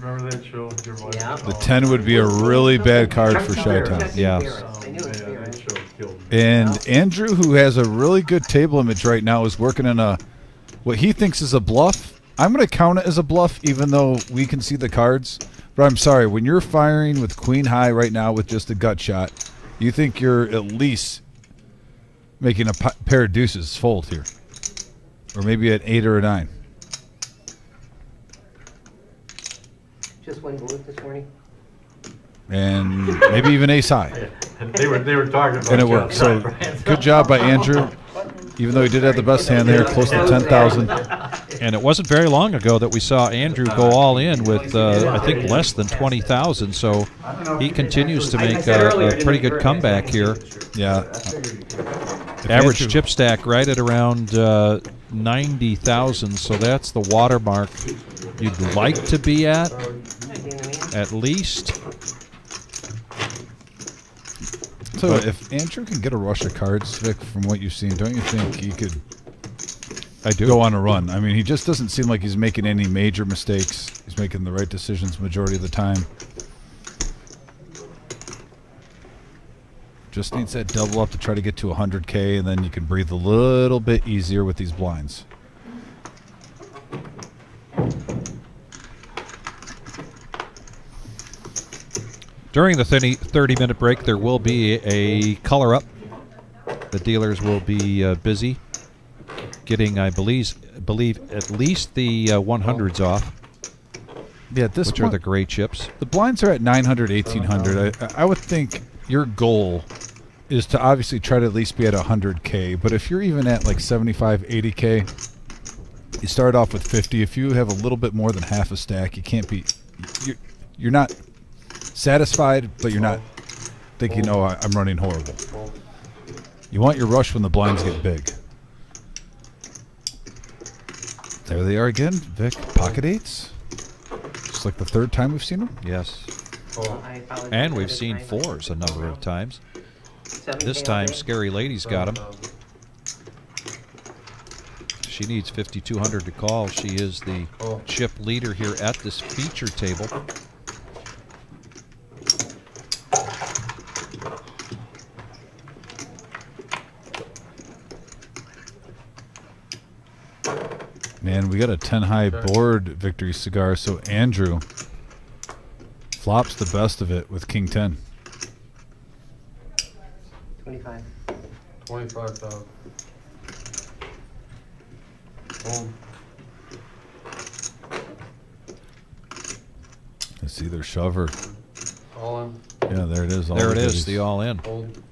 remember that show? Your voice? Yeah. The 10 would be a really bad card for Chi-Town. Yeah. I knew it was That Barrett. show killed me. And Andrew, who has a really good table image right now, is working in what he thinks is a bluff. I'm going to count it as a bluff, even though we can see the cards. But I'm sorry, when you're firing with queen high right now with just a gut shot, you think you're at least making a pair of deuces fold here. Or maybe an 8 or a 9. Just one bullet this morning. And maybe even ace high. And they were talking about And it worked. So good job by Andrew. Even though he did have the best hand there, close to 10,000. And it wasn't very long ago that we saw Andrew go all in with, I think, less than 20,000. So he continues to make a pretty good comeback here. Yeah. Average chip stack right at around 90,000. So that's the watermark you'd like to be at least. So if Andrew can get a rush of cards, Vic, from what you've seen, don't you think he could go on a run? I mean, he just doesn't seem like he's making any major mistakes. He's making the right decisions majority of the time. Just needs that double up to try to get to 100K, and then you can breathe a little bit easier with these blinds. During the 30-minute break, there will be a color up. The dealers will be busy getting, I believe at least the 100s off, Yeah, at this which point, are the gray chips. the blinds are at 900, 1800. I would think your goal is to obviously try to at least be at 100K. But if you're even at like 75, 80K, you start off with 50. If you have a little bit more than half a stack, you can't be. You're not satisfied, but you're not thinking, "Oh, I'm running horrible." You want your rush when the blinds get big. There they are again, Vic. Pocket eights. Just like the third time we've seen them. Yes. I apologize. And I we've did seen 900. fours a number of times. 7K This all time, day. Scary Lady's got them. She needs 5,200 to call. She is the chip leader here at this feature table. Man, we got a 10 high board victory cigar, so Andrew flops the best of it with King 10. 25. 25,000. It's either shove or. All in. Yeah, there it is. All There the it is, goodies. the all-in. Hold.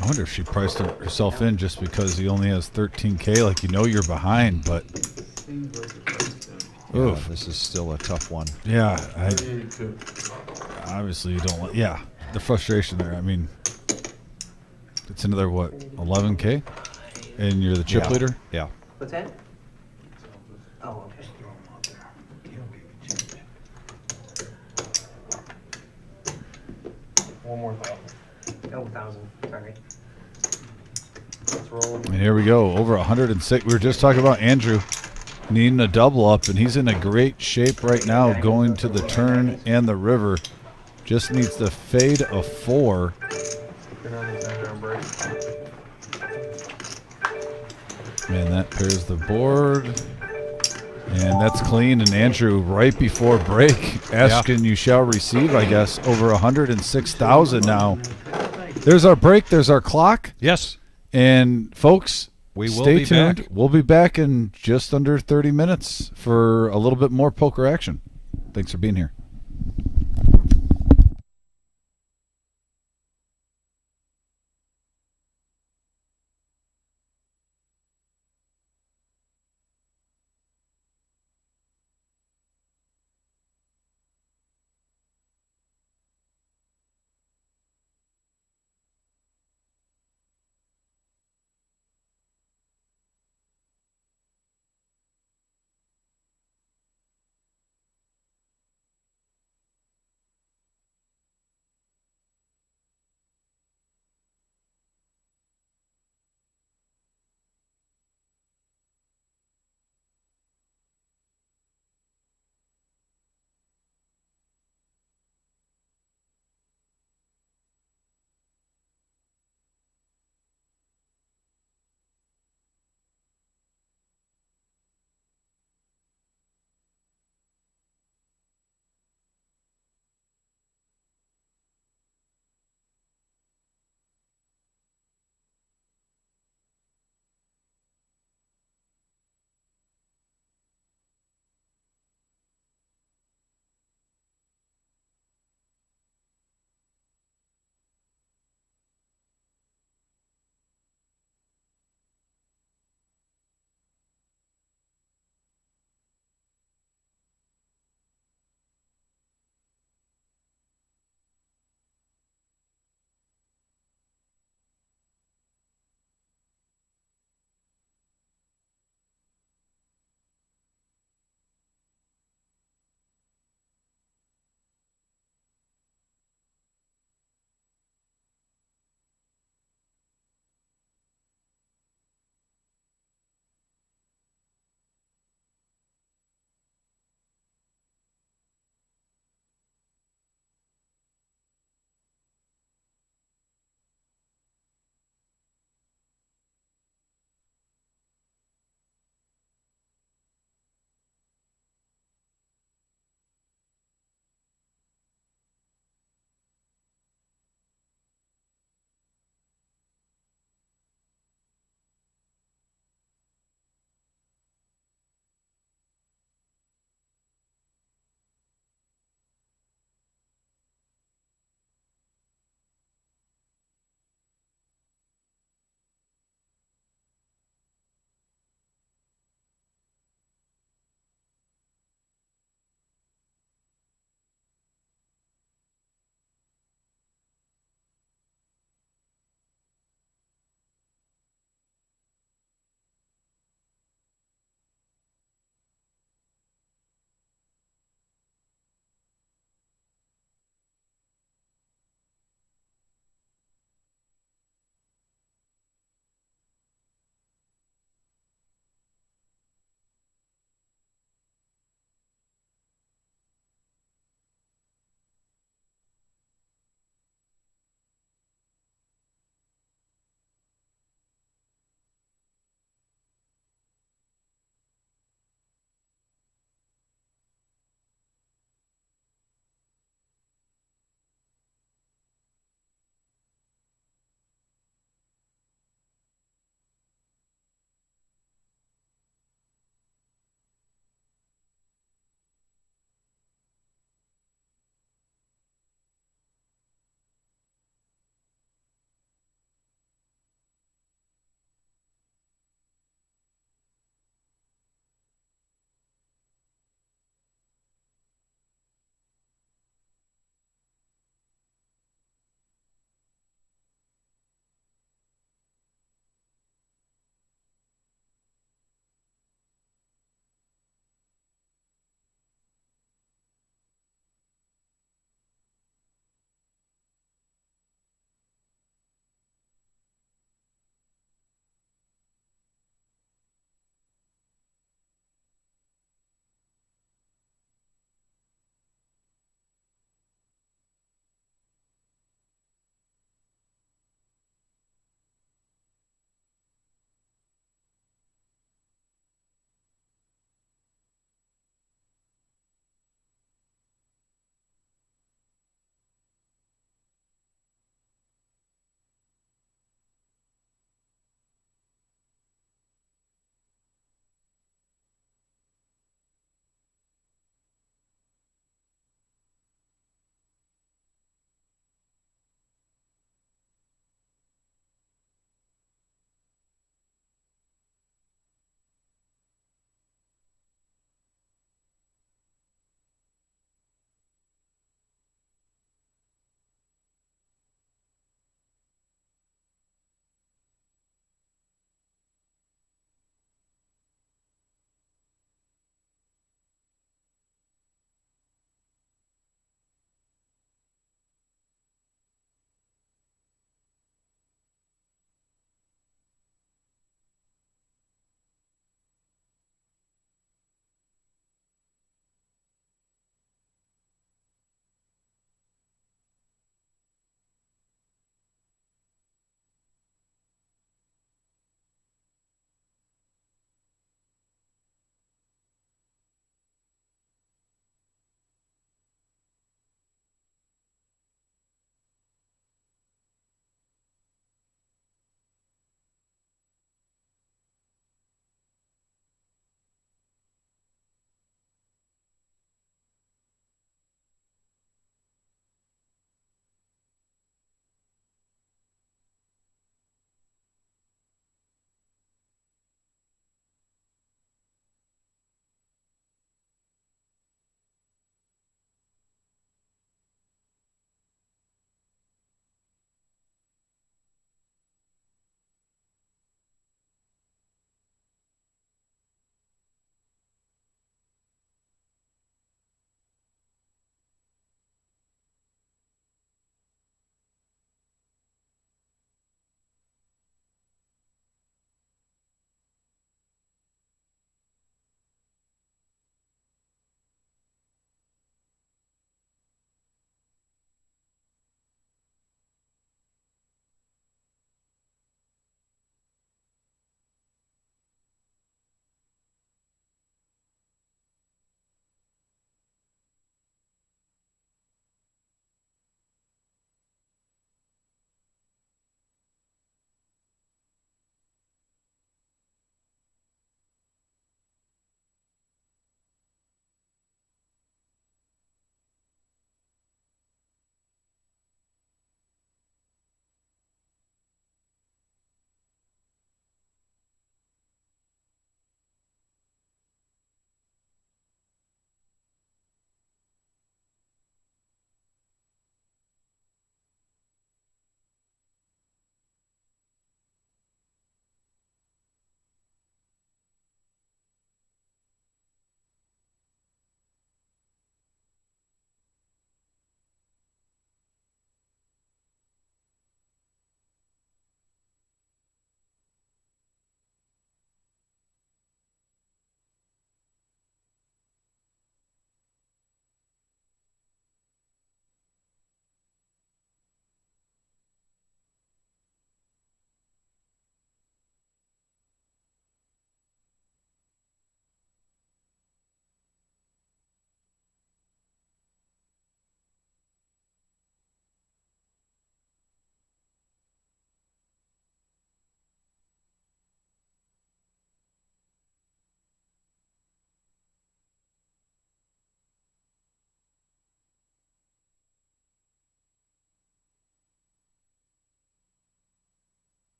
I wonder if she priced herself in just because he only has 13K. Like, you know you're behind, but. Yeah, Oof. this is still a tough one. Yeah, 32. obviously you don't want. Yeah, the frustration there. I mean, it's another, what, 11K? And you're the chip Yeah. leader? Yeah. What's that? Oh, okay. One more thousand. Oh, 1,000. Sorry. Let's roll. And here we go, over 106. We were just talking about Andrew needing a double up, and he's in a great shape right now going to the turn and the river. Just needs to fade a 4. You're not in center and break. And that pairs the board. And that's clean. And Andrew, right before break, asking you shall receive, I guess, over 106,000 now. There's our break. There's our clock. Yes. And folks, We will stay be tuned. back. We'll be back in just under 30 minutes for a little bit more poker action. Thanks for being here.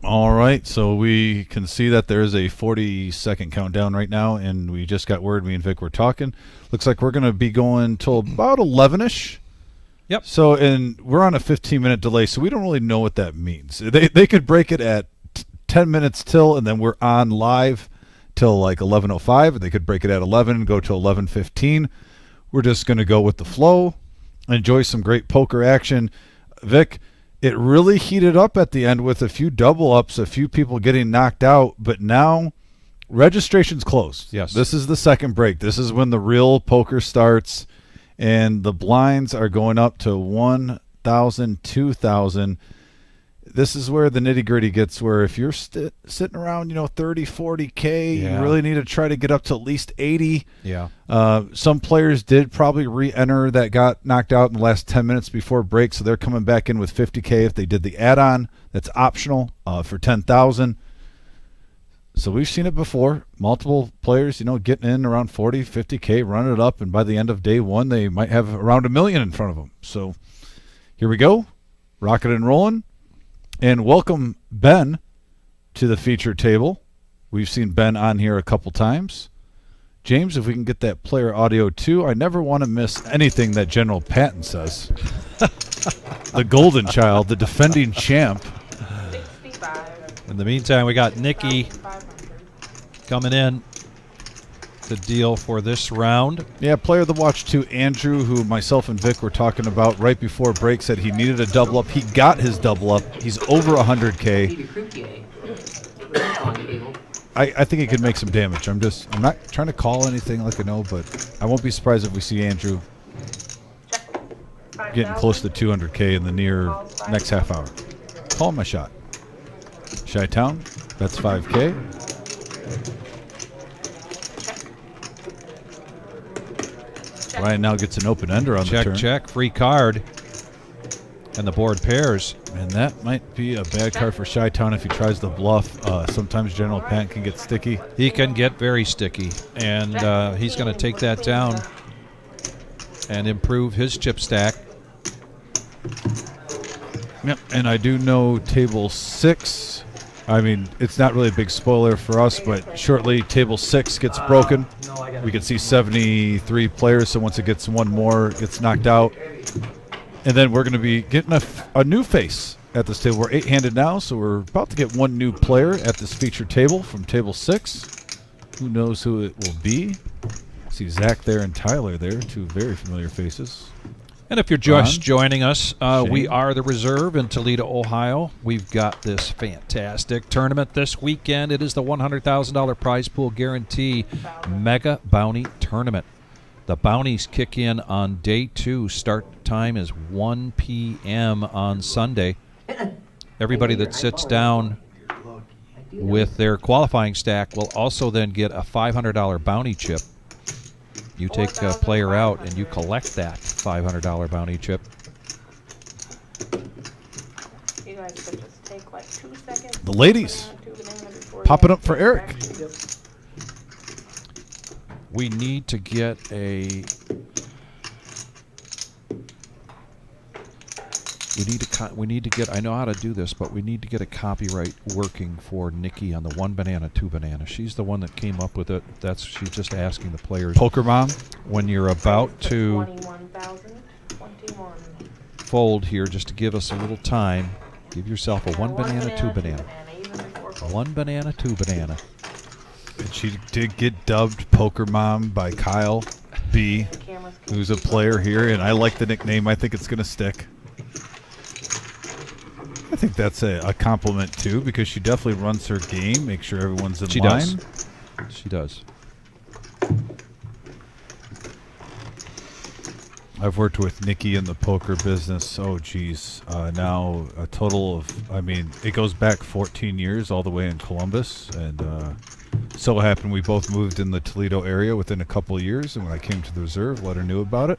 All right, so we can see that there's a 40-second countdown right now, and we just got word, me and Vic were talking. Looks like we're going to be going till about 11-ish. Yep. So, and we're on a 15-minute delay, so we don't really know what that means. They could break it at 10 minutes till, and then we're on live till like 11:05. They could break it at 11 and go to 11:15. We're just going to go with the flow, enjoy some great poker action. Vic, it really heated up at the end with a few double ups, a few people getting knocked out, but now registration's closed. Yes. This is the second break. This is when the real poker starts, and the blinds are going up to 1,000, 2,000. This is where the nitty-gritty gets, where if you're sitting around, 30, 40K, Yeah. you really need to try to get up to at least 80. Yeah. Some players did probably re-enter that got knocked out in the last 10 minutes before break, so they're coming back in with 50K if they did the add-on. That's optional for 10,000. So we've seen it before. Multiple players, getting in around 40, 50K, running it up, and by the end of day one, they might have around $1 million in front of them. So here we go. Rocking and rolling. And welcome Ben to the feature table. We've seen Ben on here a couple times. James, if we can get that player audio too. I never want to miss anything that General Patton says. The golden child, the defending champ. 65. In the meantime, we got Nikki coming in to deal for this round. Yeah, player of the watch too, Andrew, who myself and Vic were talking about right before break, said he needed a double up. He got his double up. He's over 100K. Need a croupier. That's on the table. I think he could make some damage. I'm not trying to call anything like I know, but I won't be surprised if we see Andrew getting close to 200K in the near next half hour. Call my shot. Chi-Town, that's 5K. Ryan now gets an open ender on the turn. Check, free card. And the board pairs. And that might be a bad card for Chi-Town if he tries to bluff. Sometimes General Patton can get sticky. He can get very sticky. And he's going to take that down and improve his chip stack. Yep, and I do know table 6. I mean, it's not really a big spoiler for us, but shortly table 6 gets broken. We can see 73 players, so once it gets one more, it gets knocked out. And then we're going to be getting a new face at this table. We're 8-handed now, so we're about to get one new player at this featured table from table 6. Who knows who it will be? See Zach there and Tyler there, two very familiar faces. And if you're just Ron, joining us, we Shane. are the Reserve in Toledo, Ohio. We've got this fantastic tournament this weekend. It is the $100,000 prize pool guarantee Mega Bounty Tournament. The bounties kick in on day 2. Start time is 1 p.m. on Sunday. Everybody that sits down with their qualifying stack will also then get a $500 bounty chip. You take a player out and you collect that $500 bounty chip. You guys could just take like 2 seconds. The ladies popping up for Eric. We need to get a... We need to get, I know how to do this, but we need to get a copyright working for Nikki on the 1 banana, 2 banana. She's the one that came up with it. She's just asking the players. Poker Mom. When you're about to 21,021. fold here, just to give us a little time, give yourself a 1 banana, 2 banana. 1 banana, 2 banana. And she did get dubbed Poker Mom by Kyle B, who's a player here, and I like the nickname. I think it's going to stick. I think that's a compliment, too, because she definitely runs her game, make sure everyone's in line. She does. I've worked with Nikki in the poker business, now a total of, it goes back 14 years all the way in Columbus, and so happened we both moved in the Toledo area within a couple of years, and when I came to the Reserve, let her know about it.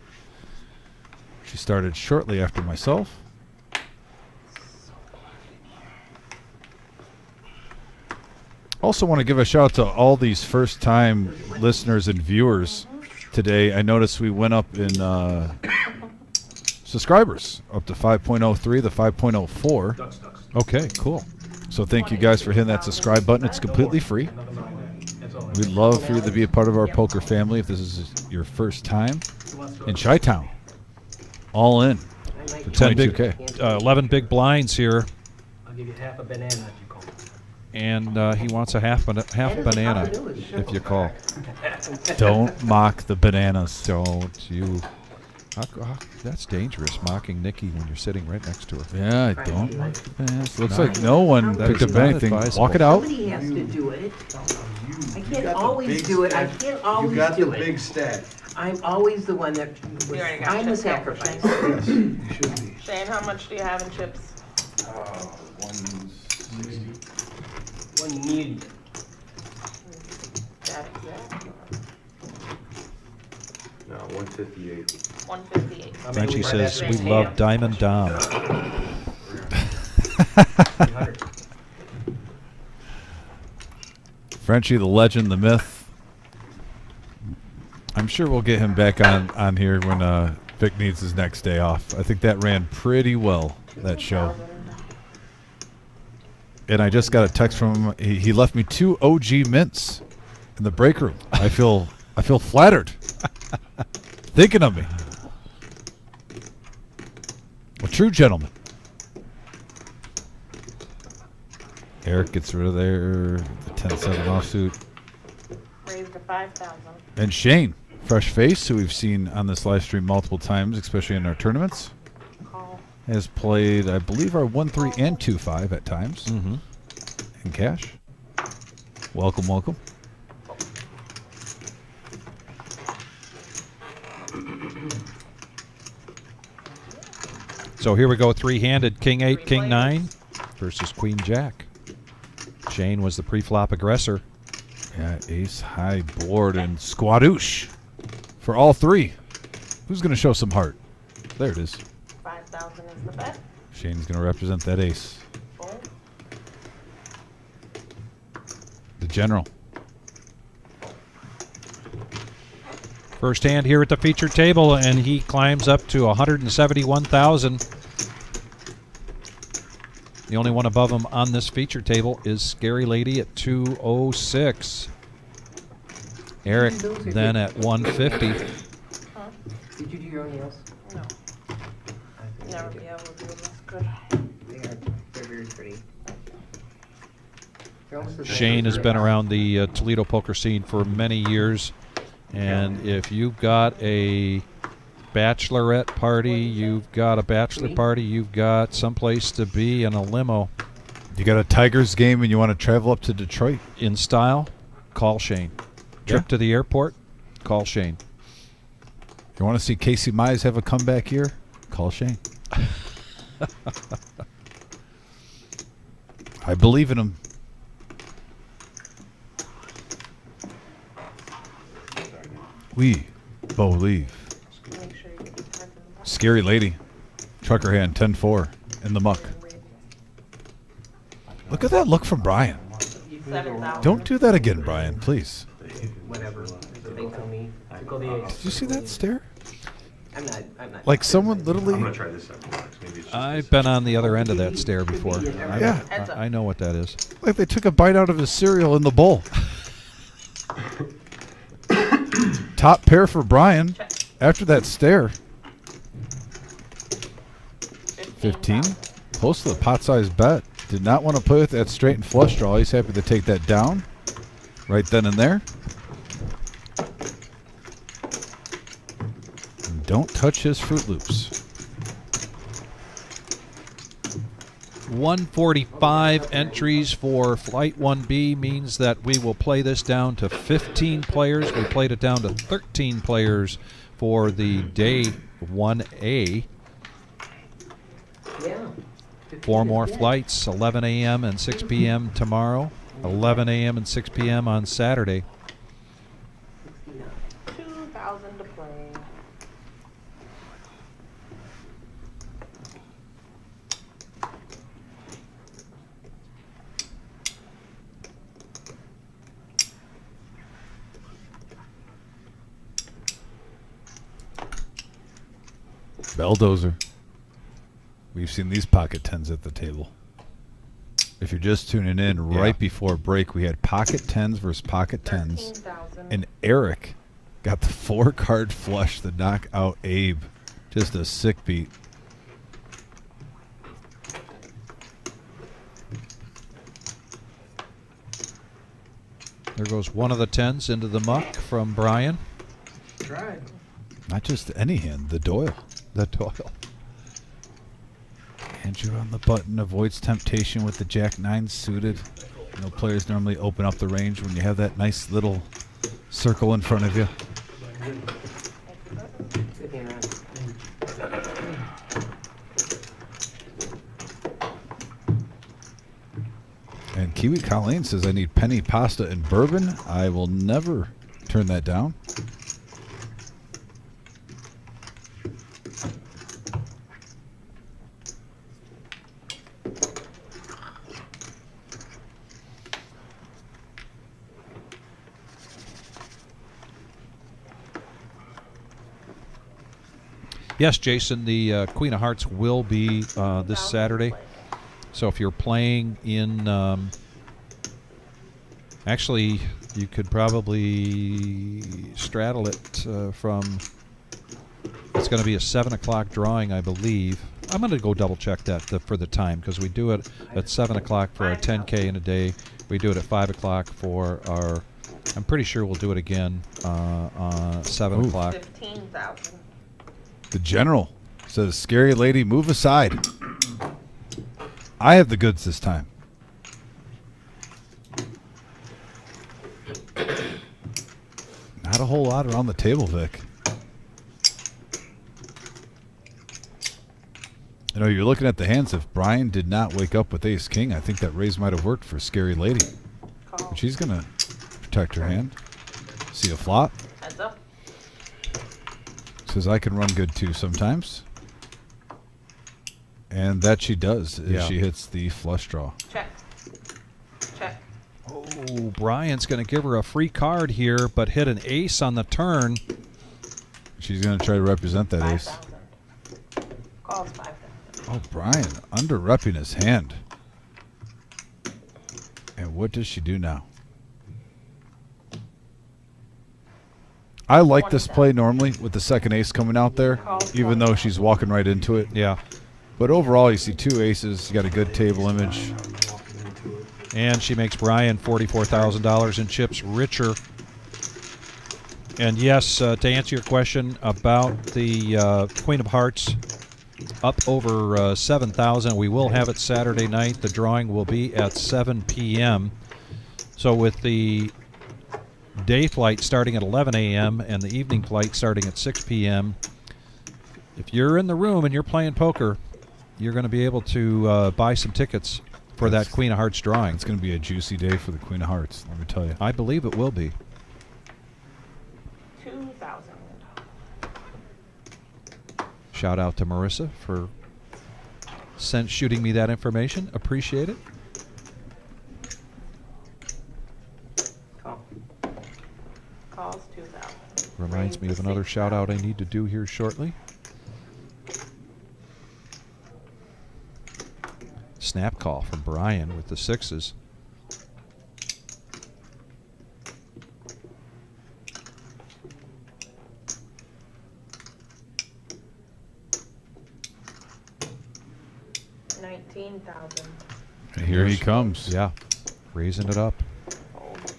She started shortly after myself. Also want to give a shout out to all these first-time listeners and viewers today. I noticed we went up in subscribers, up to 5.03, the 5.04. Okay, cool. So thank you guys for hitting that subscribe button. It's completely free. We'd love for you to be a part of our poker family if this is your first time in Chi-Town. All in for 10 big, 22K. 11 big blinds here, I'll give you half a banana if you call. and he wants a half banana if you call. Don't mock the bananas. Don't you? That's dangerous, mocking Nikki when you're sitting right next to her. Yeah, I don't like the bananas. Looks like no one That picked is up not anything. advisable. Walk it out. Somebody has to do it. I You can't got the always big do it. I stack. can't always You got the do it. big stack. I'm always the one that was, You already got I'm the chips out for sacrifice. Yes, you should be. Shane, how much do you have in chips? 160. 1 million. That exact? No, 158. 158. Frenchie says we love Diamond Dom. 300. Frenchie, the legend, the myth. I'm sure we'll get him back on here when Vic needs his next day off. I think that ran pretty well, that show. And I just got a text from him. He left me 2 OG mints in the break room. I feel flattered. Thinking of me. A true gentleman. Eric gets rid of the 10-7 offsuit. Raised to 5,000. And Shane, fresh face, who we've seen on this live stream multiple times, especially in our tournaments, Call. has played, I believe, our 1-3 and 2-5 at times Mm-hmm. in cash. Welcome, welcome. So here we go, three-handed, King 8, Three King players. 9 versus Queen Jack. Shane was the pre-flop aggressor. Yeah, ace high board and squadoosh for all three. Who's going to show some heart? There it is. 5,000 is the bet. Shane's going to represent that ace. Boom. The general. First hand here at the feature table, and he climbs up to 171,000. The only one above him on this feature table is Scary Lady at 206. Eric then at 150. Did you do your own nails? No. Never be able to do this good. They're very pretty. They're almost as Shane nice has as been they are. around the Toledo poker scene for many years, and if you've got a bachelorette party, you've got a bachelor party, you've got someplace to be in a limo You got a Tigers game and you want to travel up to Detroit? in style, call Shane. Trip to the airport, call Shane. You want to see Casey Mize have a comeback year? Call Shane. I believe in him. We believe. Make sure you get the cards in the box. Scary Lady. Trucker hand, 10-4 in the muck. Look at that look from Brian. 7,000. Don't do that again, Brian, please. Whatever. That's what they tell me. Tickle the ace. Did you see that stare? I'm not. Like someone literally... Try this second box. Maybe it's just I've been on the other end of that stare before. Yeah. I know what that is. Like they took a bite out of his cereal in the bowl. Top pair for Brian after that stare. 15. Close to the pot-sized bet. Did not want to play with that straight and flush draw. He's happy to take that down right then and there. And don't touch his Fruit Loops. 145 entries for Flight 1B means that we will play this down to 15 players. We played it down to 13 players for the day 1A. Yeah. 4 more flights, 11 a.m. and 6 p.m. tomorrow, 11 a.m. and 6 p.m. on Saturday. 2,000 to play. Belldozer. We've seen these pocket tens at the table. If you're just tuning in, Yeah. right before break, we had pocket tens versus pocket tens. 13,000. And Eric got the 4-card flush to knock out Abe. Just a sick beat. There goes one of the 10s into the muck from Brian. Tried. Not just any hand, the Doyle. The Doyle. Andrew on the button avoids temptation with the Jack-9 suited. No players normally open up the range when you have that nice little circle in front of you. Good hand, Ron. And Kiwi Colleen says, I need penny pasta and bourbon. I will never turn that down. Yes, Jason, the Queen of Hearts will be this Saturday. So if you're playing in, actually, you could probably straddle it from, it's going to be a 7 o'clock drawing, I believe. I'm going to go double check that for the time, because we do it at 7 o'clock for our 10K in a day. We do it at 5 o'clock for our, I'm pretty sure we'll do it again 7 Ooh. o'clock. 15,000. The General says, scary lady, move aside. I have the goods this time. Not a whole lot around the table, Vic. You know, you're looking at the hands. If Brian did not wake up with ace king, I think that raise might have worked for scary lady. Call. But she's going to protect her hand. See a flop. Heads up. Says I can run good too sometimes. And that she does as Yeah. she hits the flush draw. Check. Check. Oh, Brian's going to give her a free card here, but hit an ace on the turn. She's going to try to represent that ace. 5,000. Calls 5,000. Oh, Brian, under-repping his hand. And what does she do now? I like this play normally with the second ace coming out there, even though she's walking right into it. Yeah. But overall, you see two aces. You got a good table image. And she makes Brian $44,000 in chips richer. And yes, to answer your question about the Queen of Hearts, up over 7,000. We will have it Saturday night. The drawing will be at 7 p.m. So with the day flight starting at 11 a.m. and the evening flight starting at 6 p.m., if you're in the room and you're playing poker, you're going to be able to buy some tickets for that Queen of Hearts drawing. It's going to be a juicy day for the Queen of Hearts, let me tell you. I believe it will be. 2,000. Shout out to Marissa for shooting me that information. Appreciate it. Call. Calls 2,000. Reminds me of another shout out I need to do here shortly. Snap call from Brian with the sixes. $19,000. And here he comes. Yeah, raising it up. Fold.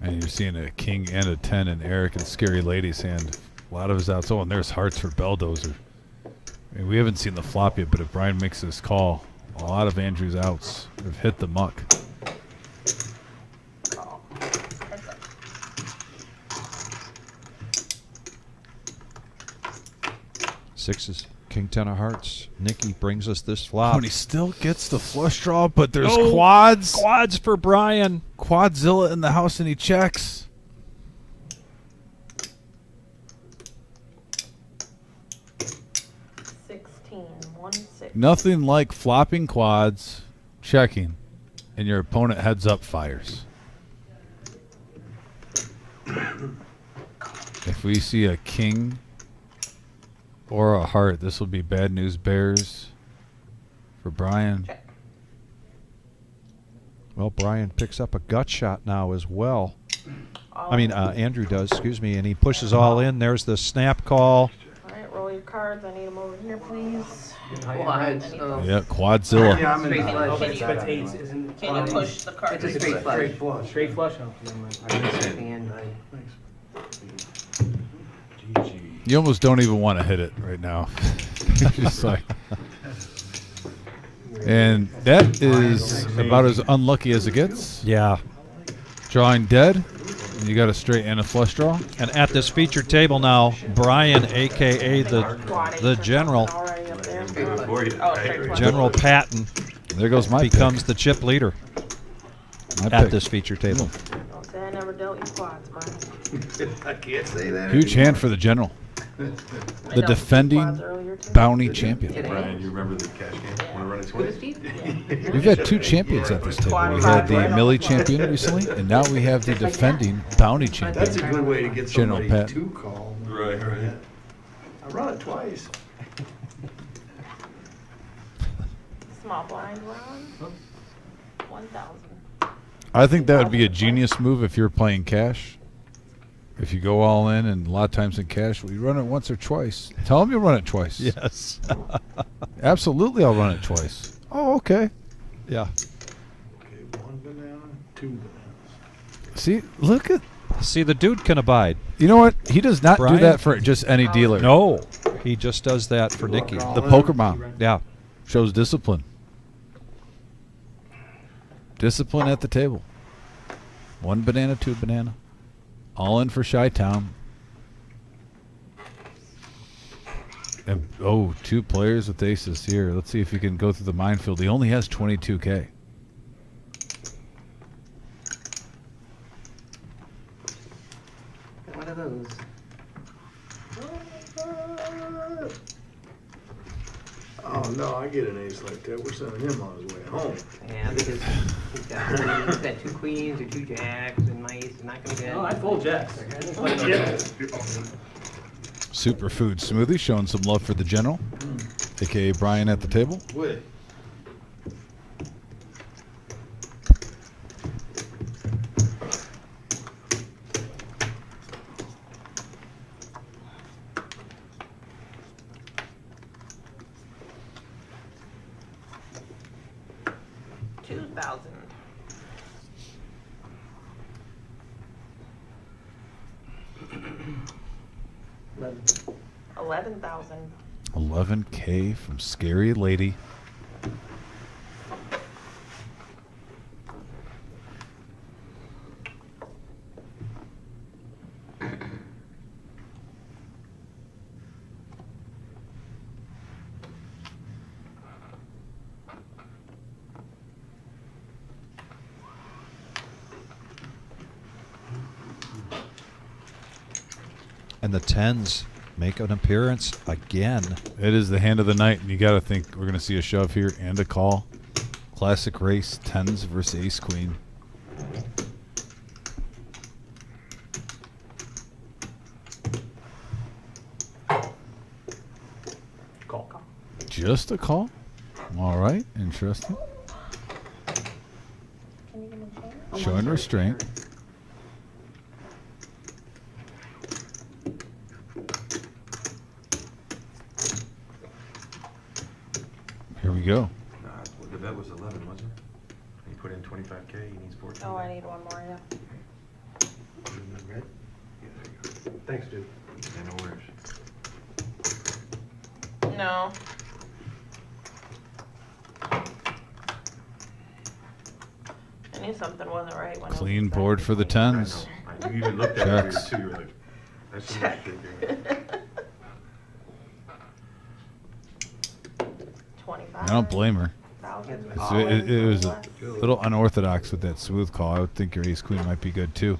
And you're seeing a king and a 10 in Eric and Scary Lady's hand. A lot of his outs. Oh, and there's hearts for Belldozer. I mean, we haven't seen the flop yet, but if Brian makes this call, a lot of Andrew's outs have hit the muck. Call. Heads up. Sixes. King 10 of hearts. Nikki brings us this Oh, flop. and he still gets the flush draw, but there's Oh, quads. Quads for Brian. Quadzilla in the house, and he checks. Nothing like flopping quads, checking, and your opponent heads up fires. If we see a king Or a heart. This will be bad news bears for Brian. Check. Well, Brian picks up a gut shot now as well. Andrew does, excuse me, and he pushes all in. There's the snap call. All right, roll your cards. I need them over here, please. Quads. Yeah, Quadzilla. Yeah, I'm in Straight the flush. But it's eights, isn't? Can you push the cards? It's a straight flush. Straight flush. Straight flush? Oh, never mind. And You almost don't even want to hit it right now. Just like, and that is about as unlucky as it gets. Yeah. Drawing dead. You got a straight and a flush draw. And at this featured table now, Brian, a.k.a. the General, Already up there. Before you- Oh, straight flush. General Patton, There goes my becomes the chip leader pick. at this featured table. Don't say I never dealt you quads, Brian. I can't say that. Huge hand for the general, I the dealt you defending quads earlier, too. bounty champion. today. you remember the cash game? Want to run it With a twice? Steve? We've had two champions at this table. We had the Millie champion recently, and now we have the defending bounty champion. That's a good way to get General somebody Pat. to call. Right, right. I run it twice. Small blind round. 1,000. I think that would be a genius move if you're playing cash. If you go all in, and a lot of times in cash, we run it once or twice. Tell them you run it twice. Yes. Absolutely, I'll run it twice. Oh, okay. Yeah. Okay, 1 banana, 2 bananas. See, look at. See, the dude can abide. You know what? He does not Brian? do that for just any dealer. No, he just does that for Nicky. The poker mom Yeah. shows discipline. Discipline at the table. 1 banana, 2 banana. All in for Chi-Town. And, 2 players with aces here. Let's see if he can go through the minefield. He only has 22K. One of those. Oh, no, I get an ace like that. We're sending him on his way home. Yeah, because he's got 2 queens or 2 jacks, and my ace is not going to get. No, I fold jacks. Superfood smoothie showing some love for the general, aka Brian at the table. Wait. $11,000. 11K from Scary Lady. And the 10s make an appearance again. It is the hand of the night, and you got to think we're going to see a shove here and a call. Classic race, 10s versus ace queen. Call. Just a call? All right, interesting. Can you give me a change? Showing restraint. Here we go. Nah, the bet was 11, wasn't it? You put in 25K, he needs 14. Oh, I need one more, yeah. Right? Yeah, there you go. Thanks, dude. Yeah, no worries. No. I knew something wasn't right when I was Clean board for the deciding. 10s. I You even looked at it Checks. too, you were like, that's some Check. shit. 25. I don't blame her. 1,000. It was a little unorthodox with that smooth call. I would think your ace queen might be good too.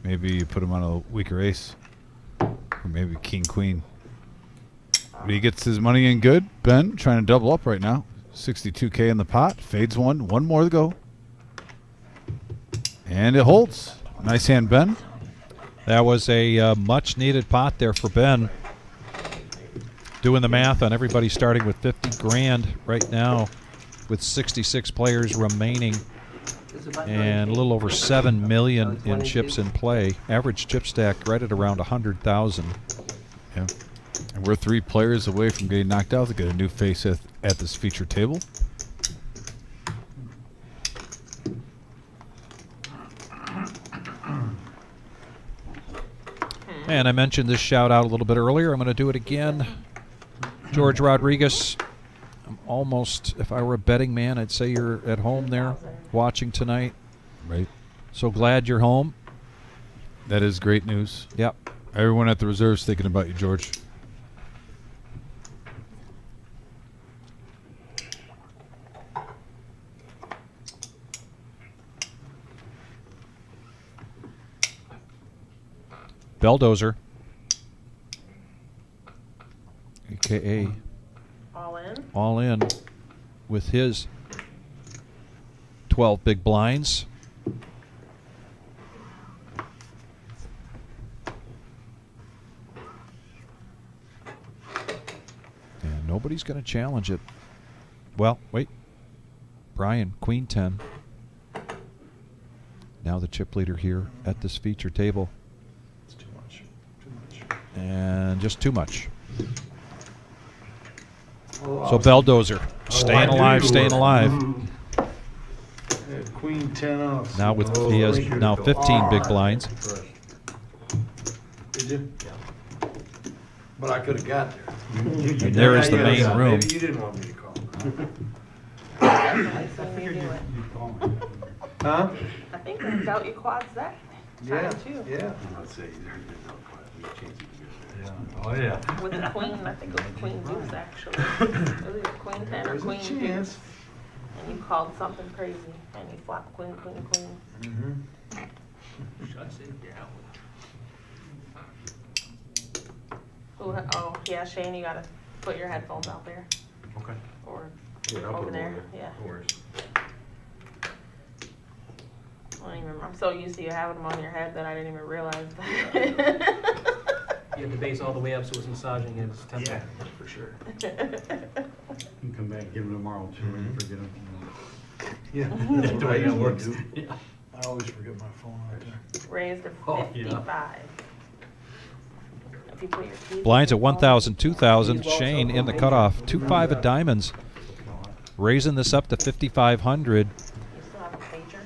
Maybe you put him on a weaker ace, or maybe king queen. But he gets his money in good. Ben trying to double up right now. 62K in the pot. Fades one. One more to go. And it holds. Nice hand, Ben. That was a much-needed pot there for Ben. Doing the math on everybody starting with 50 grand right now, with 66 players remaining, and a little over 7 million in chips in play. Average chip stack right at around 100,000. Yeah. And we're 3 players away from getting knocked out to get a new face at this feature table. And I mentioned this shout out a little bit earlier. I'm going to do it again. George Rodriguez. I'm almost, if I were a betting man, I'd say you're at home there watching tonight. Right. So glad you're home. That is great news. Yep. Everyone at the reserve's thinking about you, George. Belldozer, a.k.a. All in with his 12 big blinds. And nobody's going to challenge it. Well, wait. Brian, Queen 10. Now the chip leader here at this feature table. And just too much. So Belldozer, staying alive, staying alive. Queen 10 off. Now he has now 15 big blinds. Did you? Yeah. But I could have got there. And there is the main room. Maybe you didn't want me to call. I figured you'd call me. Huh? I think I doubt you quads that Yeah. time too. Yeah. Oh yeah. With the queen, I think it was queen deuce actually. It was either queen 10 or There's a queen chance. deuce. And you called something crazy and you flopped queen, queen, queen. Mm-hmm. Shuts it down. Oh, yeah, Shane, you gotta put your headphones out there. Okay. Or Yeah, I'll put over them there, over yeah. No worries. I don't even, I'm so used to you having them on your head that I didn't even realize that. You have the base all the way up so it's massaging his temple. Yeah, for sure. You can come back and get them tomorrow too. Mhm. Forget them. Yeah, that's the way it works. I always forget my phone out there. Raised to Oh, 55. If you put your teeth Blinds in at your phone, 1,000, 2,000. Shane in the cutoff. 2-5 of diamonds. Raising this up to 5,500. you still have a pager?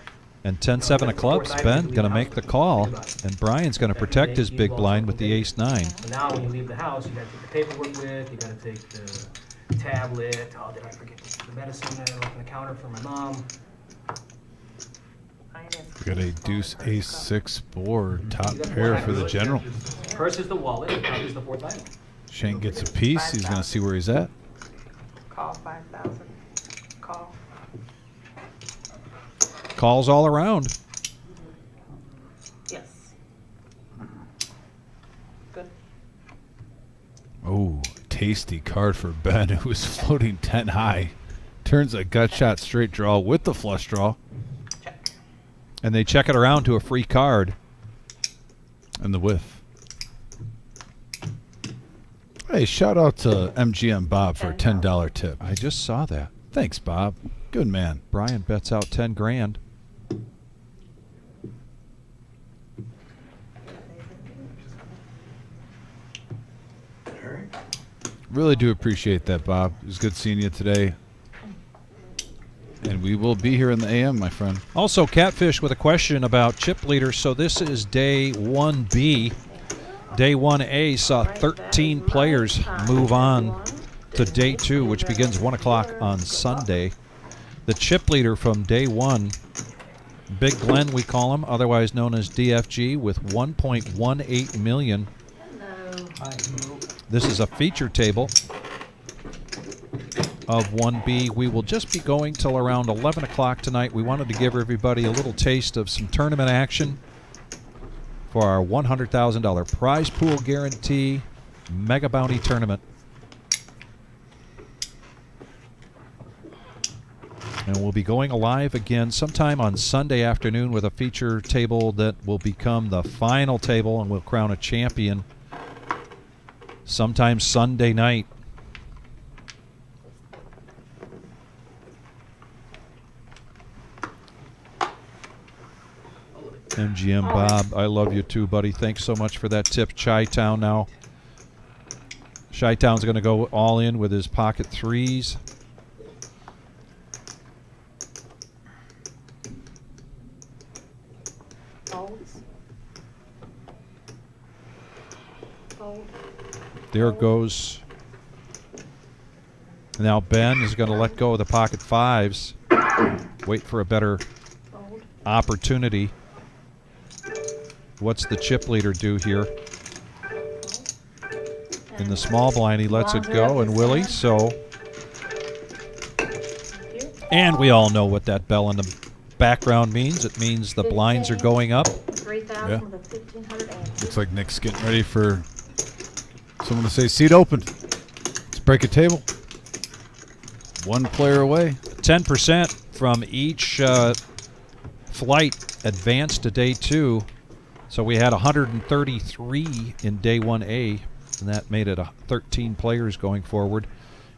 And 10-7 of clubs. Ben going to make the call. And Brian's going to protect his big blind with the ace-9. So now when you leave the house, you gotta take the paperwork with, you gotta take the tablet. Oh, did I forget the medicine that I left on the counter for my mom? I didn't We got a deuce ace 6 board, top pair for the general. Purse is the wallet, the cup is the fourth item. Shane gets a piece. He's going to see where he's at. call 5,000. Call. Calls all around. Yes. Good. Oh, tasty card for Ben, who was floating 10 high. Turns a gut shot straight draw with the flush draw. Check. And they check it around to a free card. And the whiff. Hey, shout out to MGM Bob for a $10 tip. I just saw that. Thanks, Bob. Good man. Brian bets out 10 grand. Really do appreciate that, Bob. It was good seeing you today. And we will be here in the AM, my friend. Also, Catfish with a question about chip leaders. So this is day 1B. Day 1A saw 13 players move on to day 2, which begins 1 o'clock on Sunday. The chip leader from day 1, Big Glenn we call him, otherwise known as DFG, with 1.18 million. This is a feature table of 1B. We will just be going till around 11 o'clock tonight. We wanted to give everybody a little taste of some tournament action for our $100,000 prize pool guarantee Mega Bounty tournament. And we'll be going live again sometime on Sunday afternoon with a feature table that will become the final table, and we'll crown a champion sometime Sunday night. MGM Bob, I love you too, buddy. Thanks so much for that tip. Chi-Town now. Chi-Town's going to go all in with his pocket threes. Folds. Fold. There goes. Now Ben is going to let go of the pocket fives. Wait for a better Fold. opportunity. What's the chip leader do here? In the small blind, he lets it go, and Willie, so. And we all know what that bell in the background means. It means the blinds are going up. 3,000 Yeah. with a 1,500 amp. Looks like Nick's getting ready for someone to say seat open. Let's break a table. One player away. 10% from each flight advanced to day 2. So we had 133 in day 1A, and that made it 13 players going forward.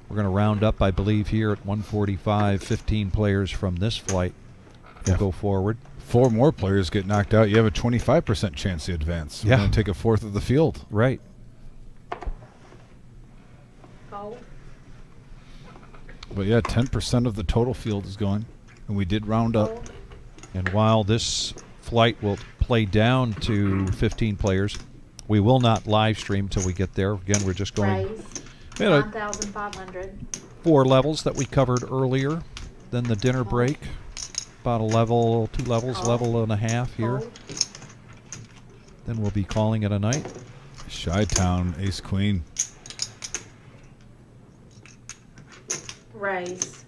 We're going to round up, I believe, here at 145, 15 players from this flight to go forward. 4 more players get knocked out. You have a 25% chance to advance. Yeah. We're going to take a fourth of the field. Right. Fold. But yeah, 10% of the total field is going. And we did round up. Fold. And while this flight will play down to 15 players, we will not live stream till we get there. Again, we're just going. Raise. We had 9,500. 4 levels that we covered earlier. Then the dinner break. About a level, 2 levels, level and a half here. Fold. Then we'll be calling it a night. Chi-Town, ace queen. Raise.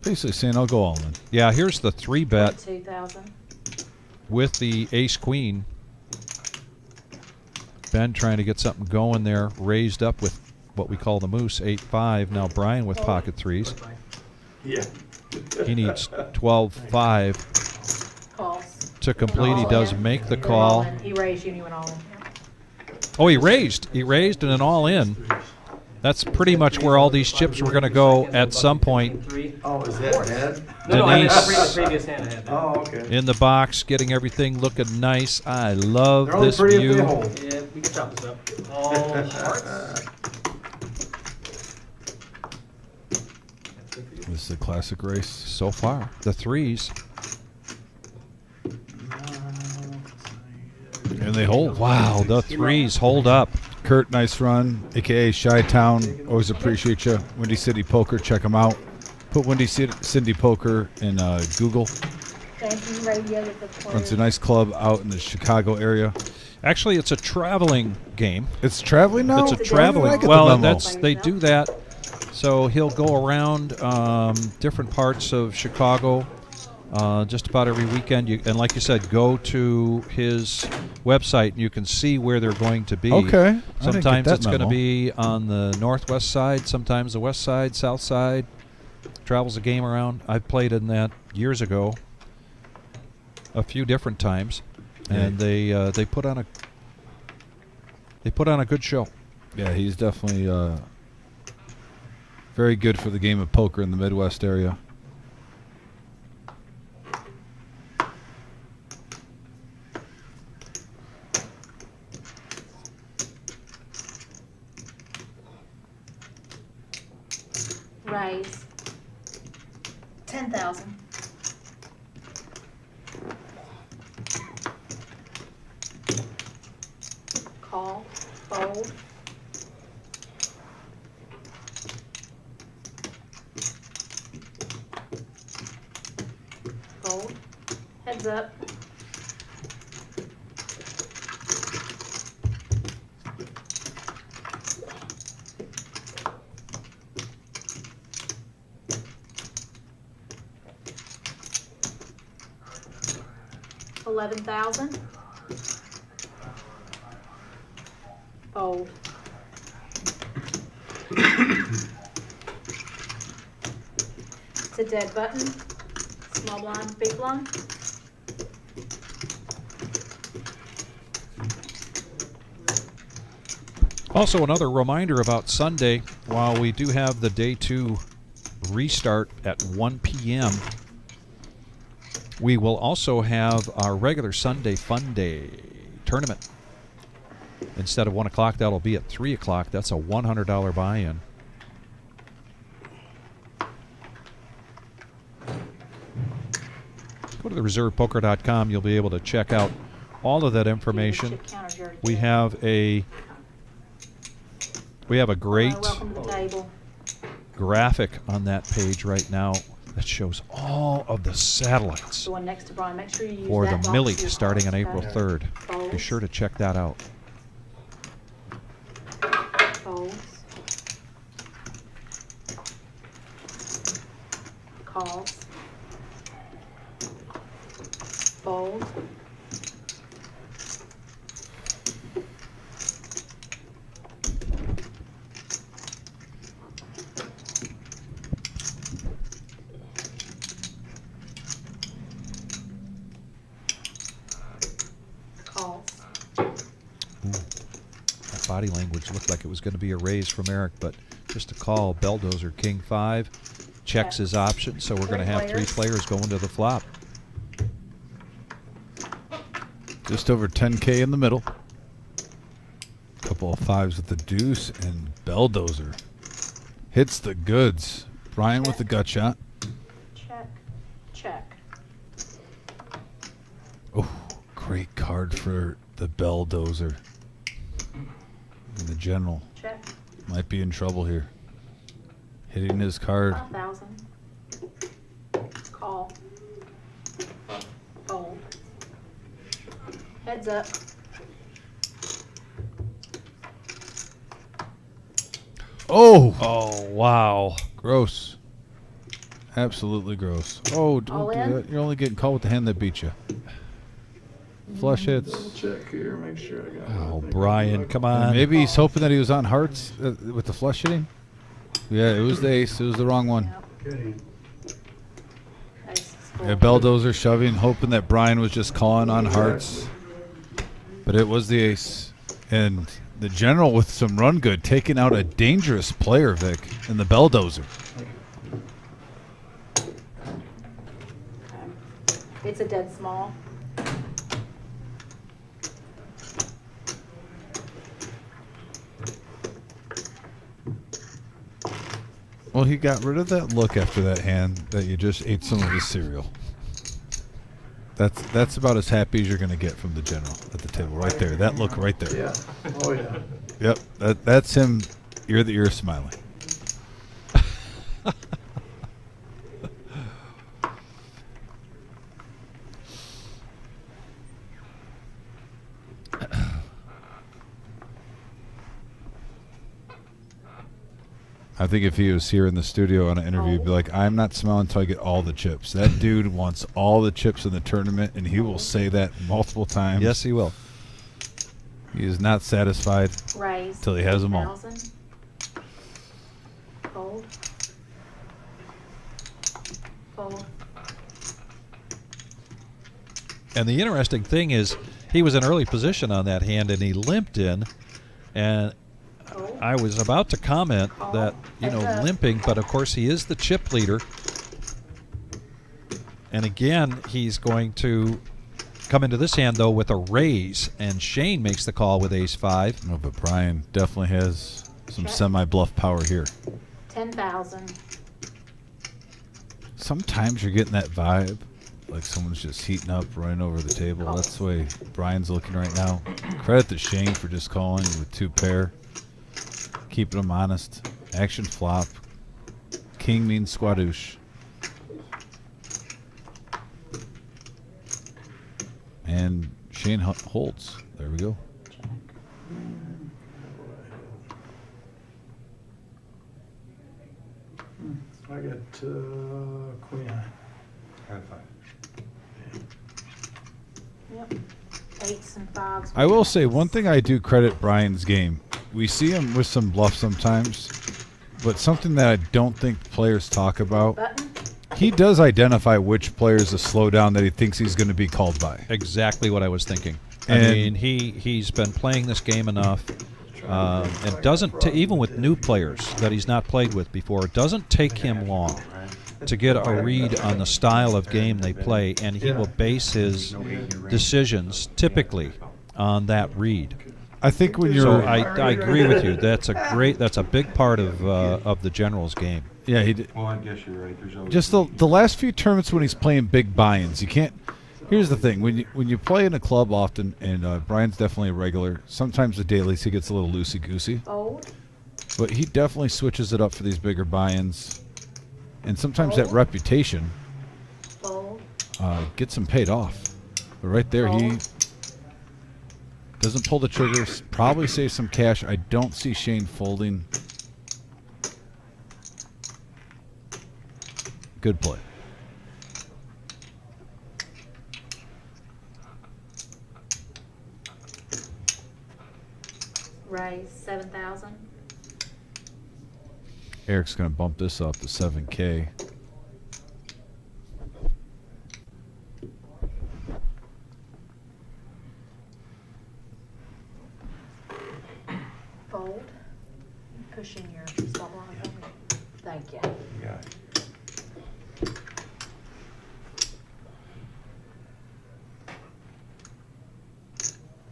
Basically saying I'll go all in. Yeah, here's the 3 bet 2,000. with the ace queen. Ben trying to get something going there. Raised up with what we call the moose, 8-5. Now Brian with pocket threes. Yeah. He needs 12-5 Calls. to complete. He All does in. make the You're call. all in. He raised you and you went all in. Oh, he raised. He raised and an all in. That's pretty much where all these chips were going to go at some point. Oh, is that dead? No, I mean, Denise. the previous hand I had that. Oh, okay. In the box, getting everything looking nice. I love They're only this pretty if view. they hold. Yeah, we can chop this up. All hearts. This is a classic race. So far, the threes. And they hold. Wow, the threes hold up. Kurt, nice run, a.k.a. Chi-Town. Always appreciate you. Windy City Poker, check them out. Put Windy City Poker in Google. Thank you, radio with the Runs a nice club out in the Chicago area. Actually, it's a traveling game. It's traveling now? It's a Where did I traveling. get the Well, memo? that's they do that. So he'll go around different parts of Chicago just about every weekend. And like you said, go to his website and you can see where they're going to be. Okay. I didn't get Sometimes that it's going to memo. be on the northwest side, sometimes the west side, south side. Travels the game around. I've played in that years ago, a few different times, and they put on a good show. Yeah, he's definitely very good for the game of poker in the Midwest area. Raise. 10,000. Call. Fold. Fold. Heads up. $11,000. Fold. It's a dead button. Small blind, big blind. Also, another reminder about Sunday, while we do have the day 2 restart at 1 p.m., We will also have our regular Sunday Fun Day tournament. Instead of 1 o'clock, that'll be at 3 o'clock. That's a $100 buy-in. Go to the reservepoker.com. You'll be able to check out all of that information. We have a great Welcome to the table. graphic on that page right now that shows all of the satellites The one next to Brian. Make sure you use for the that box Millie for your starting on cards, April okay? 3rd. Be Folds. sure to check that out. Folds. Calls. Fold. Calls. That body language looked like it was going to be a raise from Eric, but just a call. Belldozer King 5 checks his option, so we're going to have 3 players going to the flop. Just over 10K in the middle. Couple of 5s with the deuce, and Belldozer hits the goods. Brian with the gut shot. Check. Check. Oh, great card for the Belldozer. And the general Check. might be in trouble here. Hitting his card. 5,000. Call. Fold. Heads up. Oh! Oh, wow. Gross. Absolutely gross. Oh, All don't do in? that. You're only getting caught with the hand that beat you. Flush hits. Check here, make sure I got Oh, everything. Brian, come And on. maybe he's hoping that he was on hearts with the flush hitting. Yeah, it was the ace. It was the wrong one. Yep. Good hand. Ace is full. Yeah, Belldozer shoving, hoping that Brian was just calling on hearts. But it was the ace. And the general with some run good, taking out a dangerous player, Vic, in the Belldozer. It's a dead small. Well, he got rid of that look after that hand that you just ate some of his cereal. That's about as happy as you're going to get from the general at the table, right there. That look right there. Yeah. Oh, yeah. Yep, that's him ear to ear smiling. I think if he was here in the studio on an interview, he'd be like, I'm not smiling until I get all the chips. That dude wants all the chips in the tournament, and he will say that multiple times. Yes, he will. He is not satisfied Raise. till he has them all. 1,000. Fold. Fold. And the interesting thing is he was in early position on that hand, and he limped in. And Fold. I was about to comment that, limping, but of course he is the chip leader. And again, he's going to come into this hand, though, with a raise. And Shane makes the call with ace-5. No, but Brian definitely has some Check. semi-bluff power here. 10,000. Sometimes you're getting that vibe, like someone's just heating up, running over the table. That's the way Brian's looking right now. Credit to Shane for just calling with 2 pair. Keeping him honest. Action flop. King means squadoosh. And Shane holds. There we go. I got queen high. Yep. 8s and 5s. I will say one thing I do credit Brian's game. We see him with some bluff sometimes, but something that I don't think players talk about. Button. He does identify which players to slow down that he thinks he's going to be called by. Exactly what I was thinking. I And- mean, he's been playing this game enough. It doesn't, even with new players that he's not played with before, it doesn't take him long to get a read on the style of game they play, and he will base his decisions typically on that read. I think when So you're, I agree with you. That's a big part of the General's game. yeah, he did. Well, I guess you're right. There's always Just the last few tournaments when he's playing big buy-ins, you can't. Here's the thing: when you play in a club often, and Brian's definitely a regular. Sometimes the dailies he gets a little loosey goosey, Fold. but he definitely switches it up for these bigger buy-ins, and sometimes that reputation Fold. gets him paid off. But right there, he doesn't pull the trigger. Probably saves some cash. I don't see Shane folding. Good play. Raise 7,000. Eric's going to bump this up to 7K. Fold. Pushing your stop line on me. Thank you. Yeah.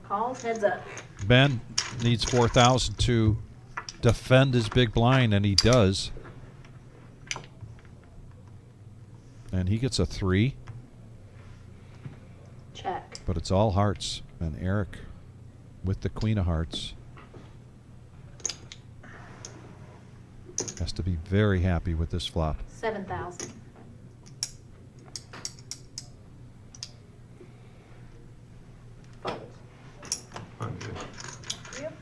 Calls, heads up. Ben needs 4,000 to defend his big blind, and he does. And he gets a 3, Check. but it's all hearts. And Eric with the Queen of Hearts has to be very happy with this flop. 7,000. Fold. Yep.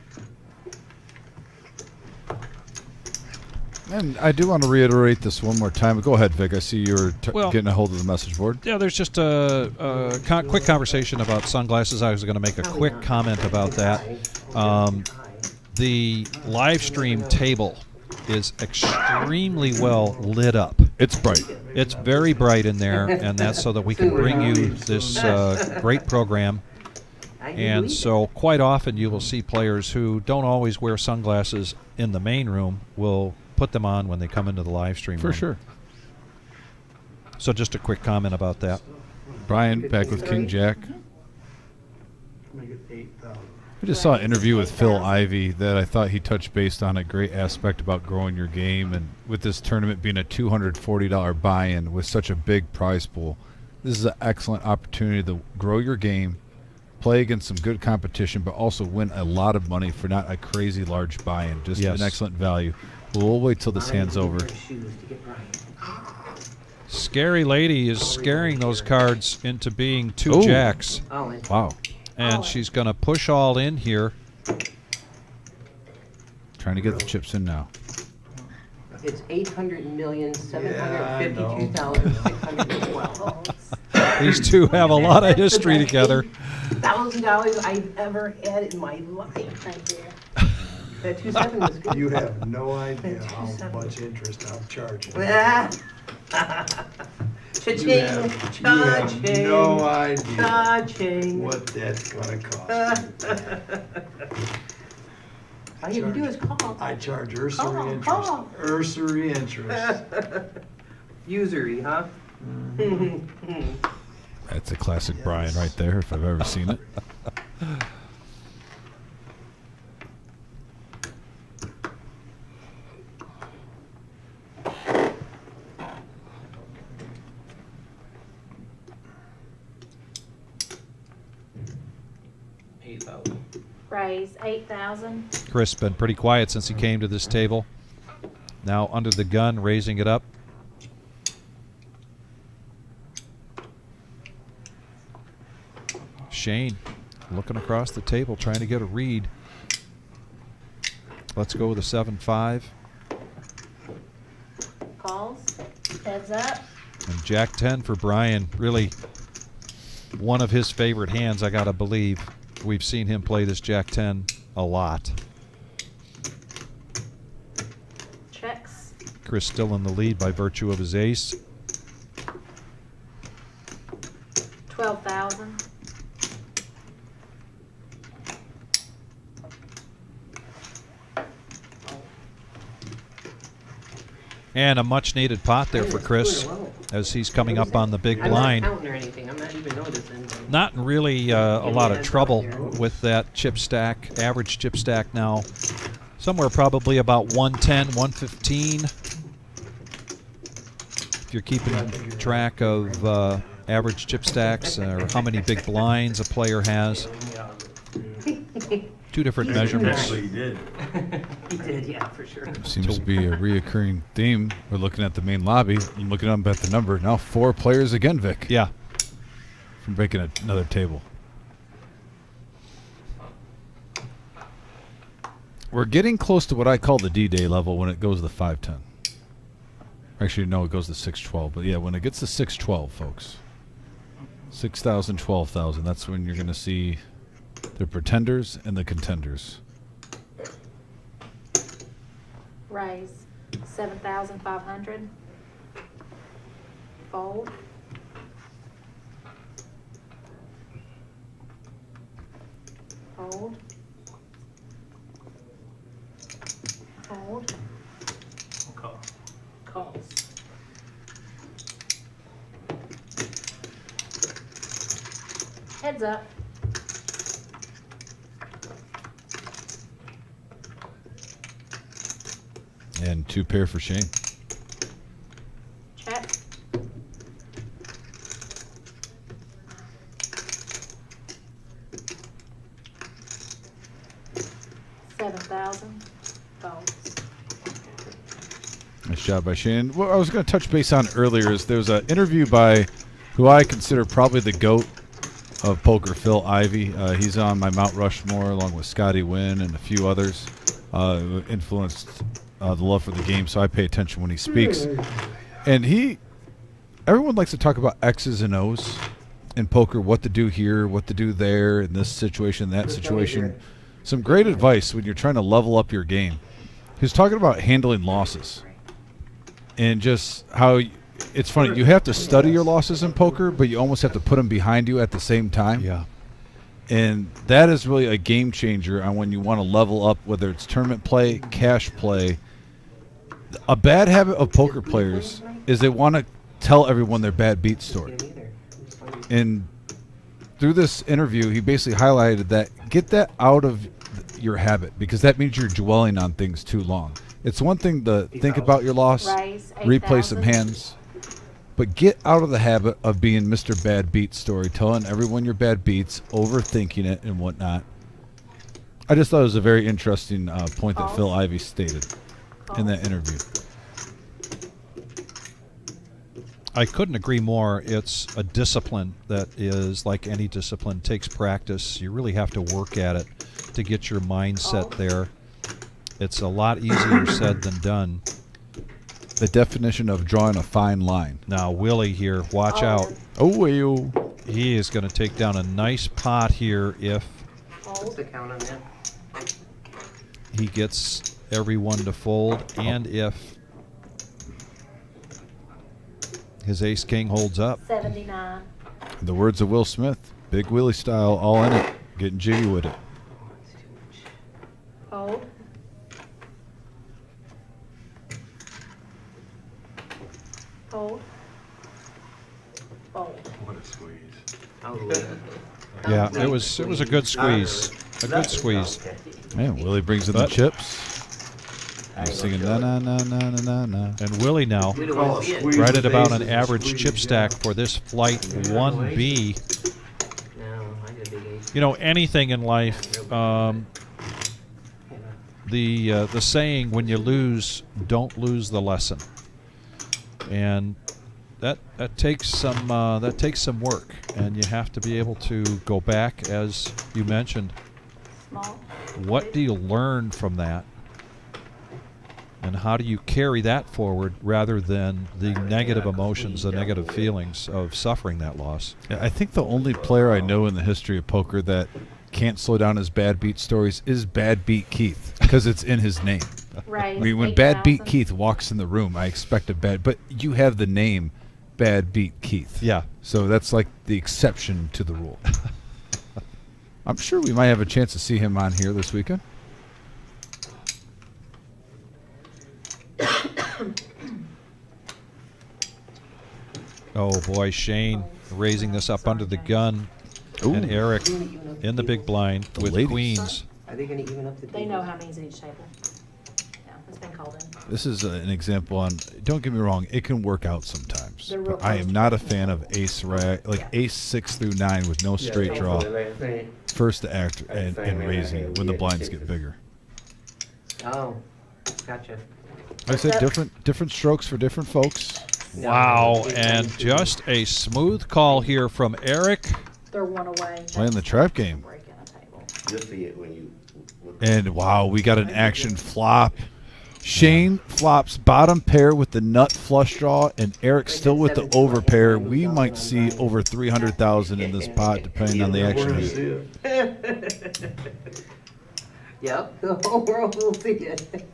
And I do want to reiterate this one more time. Go ahead, Vic. I see you're Well- getting a hold of the message board. Yeah, there's just a quick conversation about sunglasses. I was going to make a quick comment about that. The live stream table is extremely well lit up. It's bright. It's very bright in there, and that's so that we can bring you this great program. And so quite often you will see players who don't always wear sunglasses in the main room will put them on when they come into the live stream For room. sure. So just a quick comment about that. Brian back with King Jack. Make it 8,000. We just saw an interview with Phil Ivey that I thought he touched based on a great aspect about growing your game, and with this tournament being a $240 buy-in with such a big prize pool, this is an excellent opportunity to grow your game, play against some good competition, but also win a lot of money for not a crazy large buy-in. Just Yes. an excellent value. We'll wait till this hand's over. Scary Lady is scaring those cards into being two Ooh. jacks. Wow. And she's going to push all in here. Trying to get the chips in now. It's 800,752,612. These two have a lot of history together. $1,000 I've ever had in my life. Thank you. That 2.7 is good. You have no idea how much interest I'm charging. Cha-ching, You have cha-ching, no idea cha-ching. what that's gonna cost. All you have to do is call. I charge Call, usury interest. call. Usury interest. Usury, huh? That's a classic Brian right there, if I've ever seen it. Raise 8,000. Chris been pretty quiet since he came to this table. Now under the gun, raising it up. Shane looking across the table, trying to get a read. Let's go with a 7-5. Calls, heads up. And Jack 10 for Brian. Really one of his favorite hands, I gotta believe. We've seen him play this Jack 10 a lot. Checks. Chris still in the lead by virtue of his ace. 12,000. And a much-needed pot there for Chris as he's coming up on the big blind. I'm not counting or anything. I'm not even noticing. Not really a lot of trouble with that chip stack, average chip stack now. Somewhere probably about 110, 115. If you're keeping track of average chip stacks or how many big blinds a player has. Two different measurements. He did. He did, yeah, for sure. Seems to be a reoccurring theme. We're looking at the main lobby. I'm looking up at the number. Now 4 players again, Vic. Yeah. From breaking another table. We're getting close to what I call the D-Day level when it goes to the 510. Actually, no, it goes to 612. But yeah, when it gets to 612, folks. 6,000, 12,000. That's when you're going to see the pretenders and the contenders. Raise 7,500. Fold. Fold. Fold. Call. Calls. Heads up. And 2 pair for Shane. Check. $7,000. Folds. Nice job by Shane. What I was going to touch base on earlier is there was an interview by who I consider probably the GOAT of poker, Phil Ivey. He's on my Mount Rushmore along with Scotty Wynn and a few others who influenced the love for the game, so I pay attention when he speaks. And everyone likes to talk about X's and O's in poker, what to do here, what to do there, in this situation, that situation. Some great advice when you're trying to level up your game. He's talking about handling losses and just how it's funny. You have to study your losses in poker, but you almost have to put them behind you at the same time. Yeah. And that is really a game changer on when you want to level up, whether it's tournament play, cash play. A bad habit of poker players is they want to tell everyone their bad beat story. And through this interview, he basically highlighted that get that out of your habit, because that means you're dwelling on things too long. It's one thing to think about your loss, Raise replay some 8,000. hands, but get out of the habit of being Mr. Bad Beat story, telling everyone your bad beats, overthinking it and whatnot. I just thought it was a very interesting point that Phil Ivey stated in that interview. I couldn't agree more. It's a discipline that is, like any discipline, takes practice. You really have to work at it to get your mindset there. It's a lot easier said than done. The definition of drawing a fine line. Now, Willie here, watch out. Oh, you. He is going to take down a nice pot here if What's the count on that? he gets everyone to fold, and if his ace-king holds up. 79. In the words of Will Smith, Big Willie style, all in it, getting jiggy with it. Fold. Fold. Fold. What a squeeze. Yeah, it was a good squeeze. A good squeeze. Man, Willie brings in the chips. He's singing na na na na na na na. And Willie now, right at about an average chip stack for this flight 1B. You know, anything in life, the saying, when you lose, don't lose the lesson. And that takes some work, and you have to be able to go back, as you mentioned. Small. What do you learn from that? And how do you carry that forward rather than the negative emotions, the negative feelings of suffering that loss? Yeah, I think the only player I know in the history of poker that can't slow down his bad beat stories is Bad Beat Keith, because it's in his name. Right. I mean, when Bad Beat Keith walks in the room, I expect a bad, but you have the name Bad Beat Keith. Yeah. So that's like the exception to the rule. I'm sure we might have a chance to see him on here this weekend. Oh boy, Shane raising this up under the gun. Ooh. And Eric in the big blind The with ladies. queens. Are they gonna even up the They know tables? how many's at each table. Yeah, it's been called in. This is an example on. Don't get me wrong; it can work out sometimes. They're real But I am close. not a fan of ace like ace 6 through 9 with no straight draw. First to act and raising when the blinds get bigger. Oh, gotcha. Like I said, different strokes for different folks. Wow, and just a smooth call here from Eric. They're one away. Playing the trap game. Breaking a table. You'll see it when you. And wow, we got an action flop. Shane flops bottom pair with the nut flush draw, and Eric still with the over pair. We might see over 300,000 in this pot, depending on the action. Yep, the whole world will see it.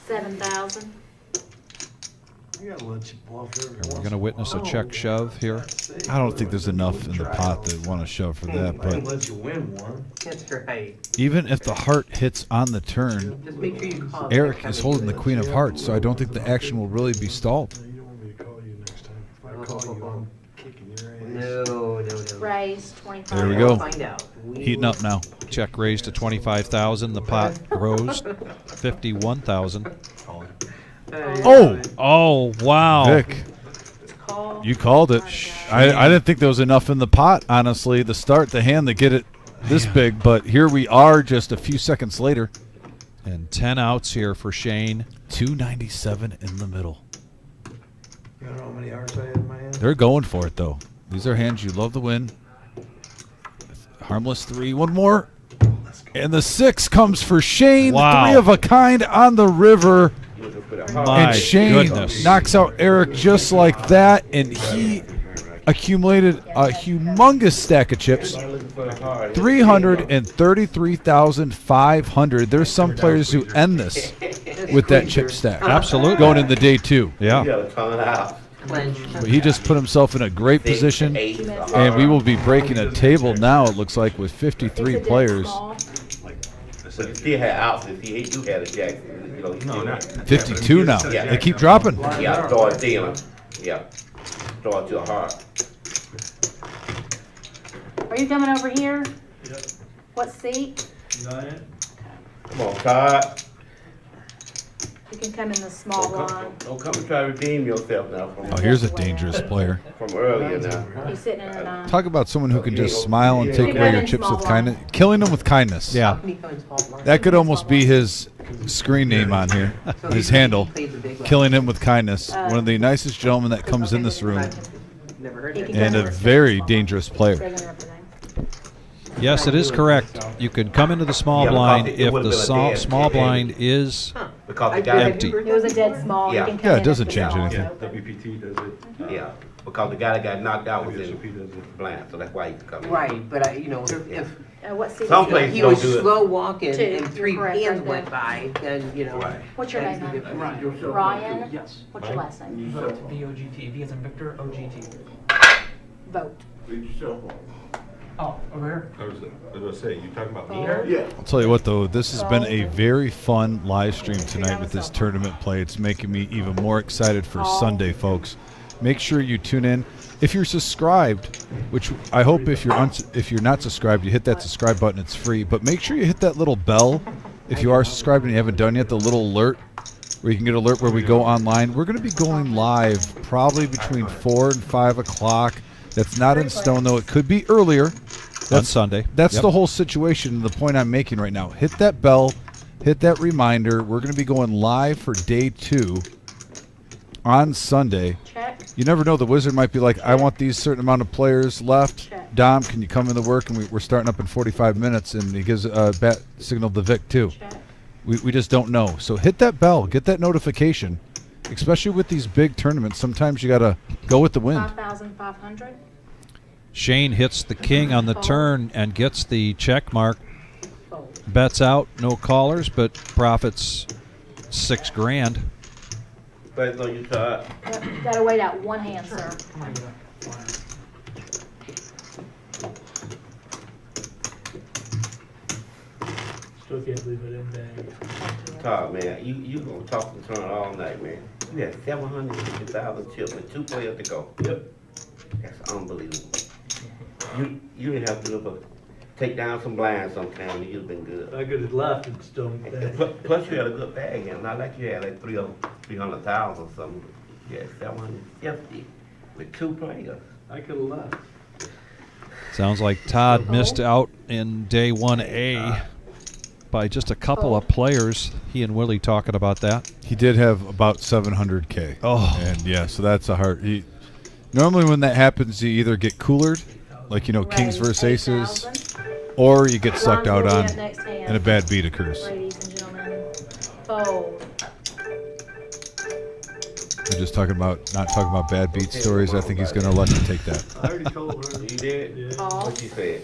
7,000. I gotta let you bluff every And we're once going to in a witness a while. check shove here. I don't think there's enough in the pot that want to shove for that, I can but let you win one. That's right. even if the heart hits on the turn, Just make sure you call. Eric is holding the queen of hearts, so I don't think the action will really be stalled. No, you don't want me to call you next time. If I call you, I'm kicking your ass. No. Raise 25. There we go. Find out. Heating up now. Check raised to 25,000. The pot rose 51,000. Oh, wow. Vic, Call. you called it. I didn't think there was enough in the pot, honestly, to start the hand to get it this big, but here we are just a few seconds later. And 10 outs here for Shane. 297 in the middle. You don't know how many hearts I had in my hand? They're going for it, though. These are hands you love to win. Harmless 3, one more. And the 6 comes for Shane. Wow. 3 of a kind on the river. My And Shane goodness. knocks out Eric just like that, and he accumulated a humongous stack of chips. 333,500. There's some players who end this with that chip stack. Absolutely. Going into day 2. Yeah. You gotta ton it out. But he just put himself in a great position, and we will be breaking a table now, it looks like, with 53 players. But you still had outs if you do have a jack. You know, you still 52 now. Yeah. They keep dropping. Yeah, start dealing. Yeah. Start to a heart. Are you coming over here? What seat? Come on, Todd. You can come in the small one. Don't come and try to redeem yourself now Oh, here's a dangerous player. from earlier now. He's sitting in a 9. Talk about someone who can just smile and take away your chips with kindness. Killing them with kindness. Yeah. That could almost be his screen name on here, his handle. Killing him with kindness. One of the nicest gentlemen that comes in this room, Never heard He that. can and a very dangerous player. Yes, it is correct. You can come into the small Yeah, because blind it if would've the been a dead small end. blind is Because the I guy, empty. It was a dead small. Yeah. You can come Yeah, it in doesn't at the change small. anything. WPT does it. yeah, because the guy that got knocked out was in WSOP does it. blind, so that's why he could come in. Right, but if What seat? Some is places it? he don't was do it. slow walking Two, and you're 3 correct, hands right went there. by, then, What's your that's name, the hon? difference. Ryan? Yes. What's your last name? Vote, V-O-G-T, V as in Victor, O-G-T. Vote. Oh, over here? I was gonna say, you talking about me? Yeah. I'll tell you what, though, this has been a very fun live stream tonight with this tournament play. It's making me even more excited for Sunday, folks. Make sure you tune in. If you're subscribed, which I hope if you're not subscribed, you hit that subscribe button. It's free. But make sure you hit that little bell if you are subscribed and you haven't done yet, the little alert where you can get alert where we go online. We're going to be going live probably between 4 and 5 o'clock. That's not in stone, though. It could be earlier. On Sunday. That's Yep. the whole situation, the point I'm making right now. Hit that bell, hit that reminder. We're going to be going live for day 2 on Sunday. Check. You never know. The wizard might be like, I want these certain amount of players left. Check. Dom, can you come into work? And we're starting up in 45 minutes, and he gives a bat signal to Vic, too. Check. We just don't know. So hit that bell. Get that notification. Especially with these big tournaments, sometimes you got to go with the wind. 5,500. Shane hits the king on the turn and gets the check mark. Fold. Bets out, no callers, but profits $6 grand. But no, you Todd. Yep, gotta wait out one hand, sir. Come on, get up. Still can't believe it in bag. Todd, man, you gonna talk and turn all night, man. You had 750,000 chips with 2 players to go. Yep. That's unbelievable. You didn't have to do but take down some blinds sometime, and you'd have been good. I could have left and still. Plus, you had a good bag, and not like you had like 300,000 or something. You had 750 with 2 players. I could have left. Sounds like Todd missed out in day 1A by just a couple of players. He and Willie talking about that. He did have about 700K. Oh. And yeah, so that's a hard. Normally when that happens, you either get coolered, like, kings versus aces, or you get sucked out on, and a bad beat occurs. Ladies and gentlemen, fold. We're just not talking about bad beat stories. I think he's going to let you take that. I already told her. You did? Yeah. What you said?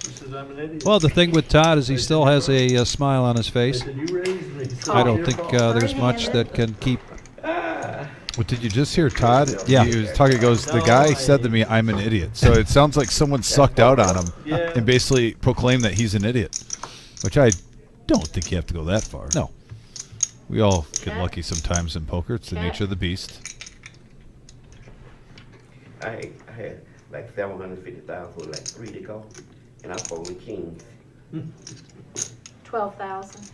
She says I'm an idiot. Well, the thing with Todd is he still has a smile on his I face. said, you raised me. So I it's don't your think fault. there's much that can keep. What did you just hear, Todd? Yeah. He was talking. He goes, the guy said to me, "I'm an idiot." So it sounds like someone sucked out on him and basically proclaimed that he's an idiot, which I don't think you have to go that far. No. We all get lucky sometimes in poker. It's the nature of the beast. I had like 750,000 with like 3 to go, and I folded kings. 12,000.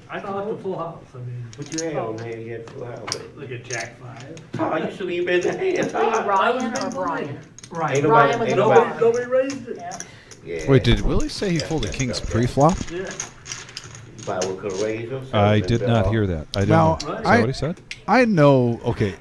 I thought the full house. I mean, What you had on hand? You had full house with it. look at Jack 5. Todd, you shouldn't even been in the hand, Are you Todd. Ryan or Brian? Ain't nobody, Ryan with ain't the nobody. Ryan. Nobody raised it. Yeah. Yeah. Wait, did Willie say he folded kings pre-flop? Yeah. Probably could have raised them. I did not hear that. I don't Now, know. Is that what he said? I know. Okay,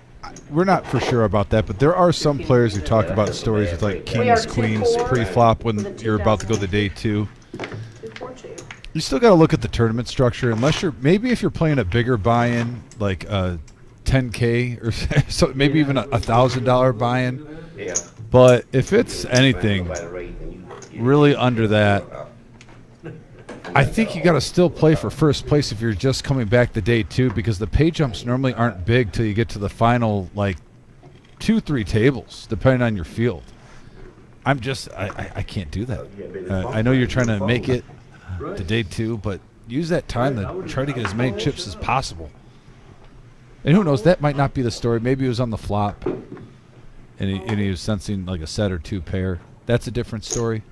we're not for sure about that, but there are some players who talk about stories with like We are kings, queens 2-4 pre-flop when with a you're about to go to 2000. day 2. 242. You still got to look at the tournament structure, unless you're if you're playing a bigger buy-in, like a 10K or so, maybe even a $1,000 buy-in. Yeah. But if it's anything Nobody raising you. really under that, I think you got to still play for first place if you're just coming back to day 2, because the pay jumps normally aren't big till you get to the final like 2-3 tables, depending on your field. I can't do that. I know you're trying to make it to day 2, but use that time to try to get as many chips as possible. And who knows, that might not be the story. Maybe he was on the flop and he was sensing like a set or 2 pair. That's a different story.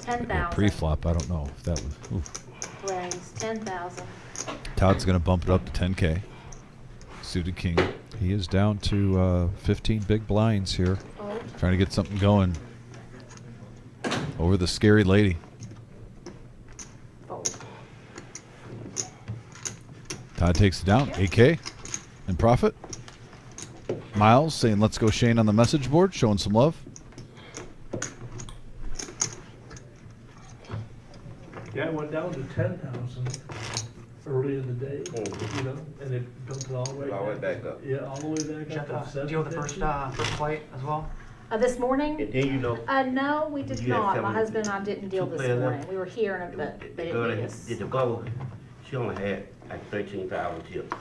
10,000. Pre-flop, I don't know if that was. Oof. Raise 10,000. Todd's going to bump it up to 10K. Suited king. He is down to 15 big blinds here. Fold. Trying to get something going over the scary lady. Fold. Todd takes it down. 8K in profit. Miles saying, "Let's go Shane" on the message board, showing some love. Yeah, it went down to 10,000 early in the day, you know, and it dumped it all the way All the way back up. Yeah, all the way back up. Did you have the first flight as well? This morning? And then you know, No, we did You had not. My 7 husband and I didn't deal two this players morning. left. We were here, and but the they girl didn't that meet us. did the bubble, she only had like 13,000 chips.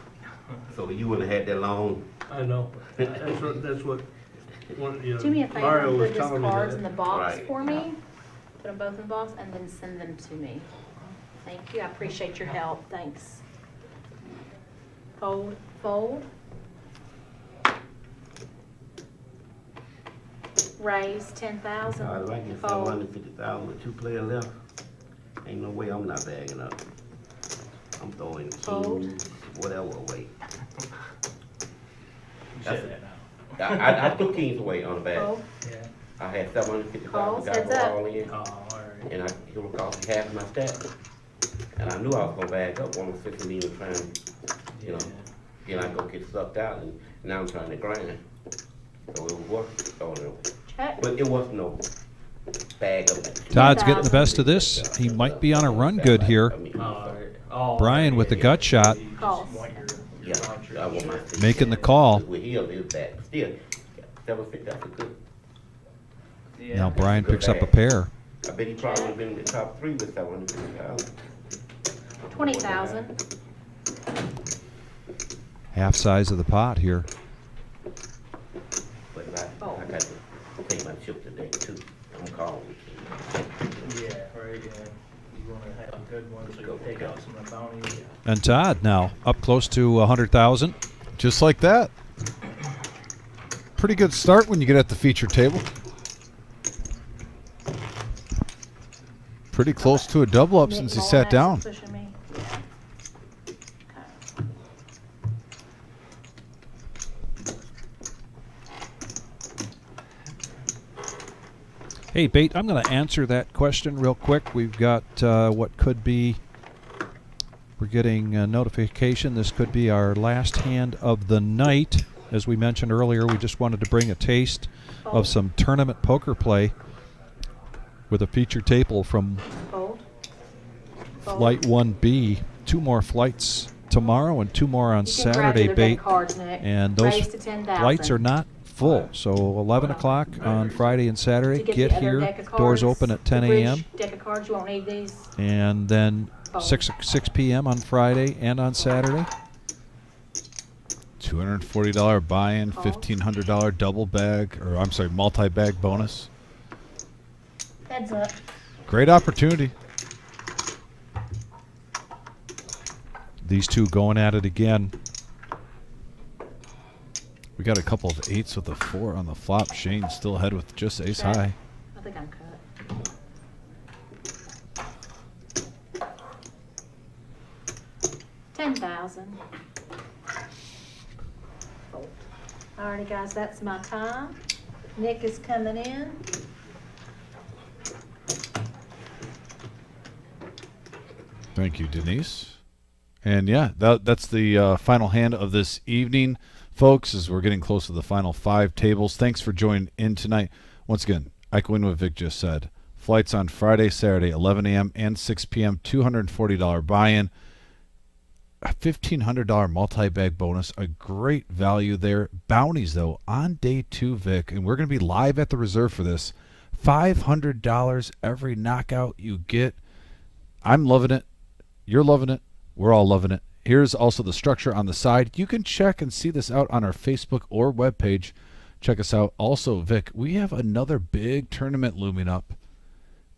So you wouldn't have had that long. I know. That's what, you know, Do me a favor, Mario was put his telling me cards that. in the box Right. for me. Put them both in the box, and then send them to me. Thank you. I appreciate your help. Thanks. Fold, fold. Raise 10,000. If I get Fold. 750,000 with 2 players left, ain't no way I'm not bagging up. I'm throwing Fold. kings, whatever away. You That's said it. that now. I took kings away on the bag. Fold. Yeah. I had 750,000, Calls, got heads go up. all in, Oh, all right. and it would cost me half my stack. And I knew I was gonna bag up 150 even trying, you know, then I go get sucked out, and now I'm trying to grind. So it was worth throwing it away. Check. But it was no bag up. Todd's getting the best of this. He might be on a run good here. Brian with the gut shot. Calls. Yeah, I want my Making the call. With him is that still 750. That's a good. Now Brian picks up a pair. I bet he probably would have been in the top 3 with 750,000. 20,000. Half size of the pot here. But I got to take my chip today too. I'm calling. Yeah, right, yeah. You wanna have a good one, so you'll take out some of the bounty. And Todd now up close to 100,000. Just like that. Pretty good start when you get at the feature table. Pretty close to a double up since he sat down. Pushing me. Hey, Bait, I'm going to answer that question real quick. We've got what could be, we're getting a notification. This could be our last hand of the night. As we mentioned earlier, we just wanted to bring a taste of some tournament poker play with a feature table from Flight 1B. 2 more flights tomorrow and 2 more on Saturday, Bait. And those flights are not full. So 11 o'clock on Friday and Saturday. Get here. Doors open at 10 a.m. Deck of cards, you won't need these. And then 6 p.m. on Friday and on Saturday. $240 buy-in, $1,500 double bag, or I'm sorry, multi-bag bonus. Heads up. Great opportunity. These two going at it again. We got a couple of 8s with a 4 on the flop. Shane still ahead with just ace high. I think I'm cut. $10,000. Alrighty, guys, that's my time. Nick is coming in. Thank you, Denise. And yeah, that's the final hand of this evening, folks, as we're getting close to the final 5 tables. Thanks for joining in tonight. Once again, echoing what Vic just said, flights on Friday, Saturday, 11 a.m. and 6 p.m., $240 buy-in, a $1,500 multi-bag bonus, a great value there. Bounties, though, on day 2, Vic, and we're going to be live at the reserve for this. $500 every knockout you get. I'm loving it. You're loving it. We're all loving it. Here's also the structure on the side. You can check and see this out on our Facebook or webpage. Check us out. Also, Vic, we have another big tournament looming up.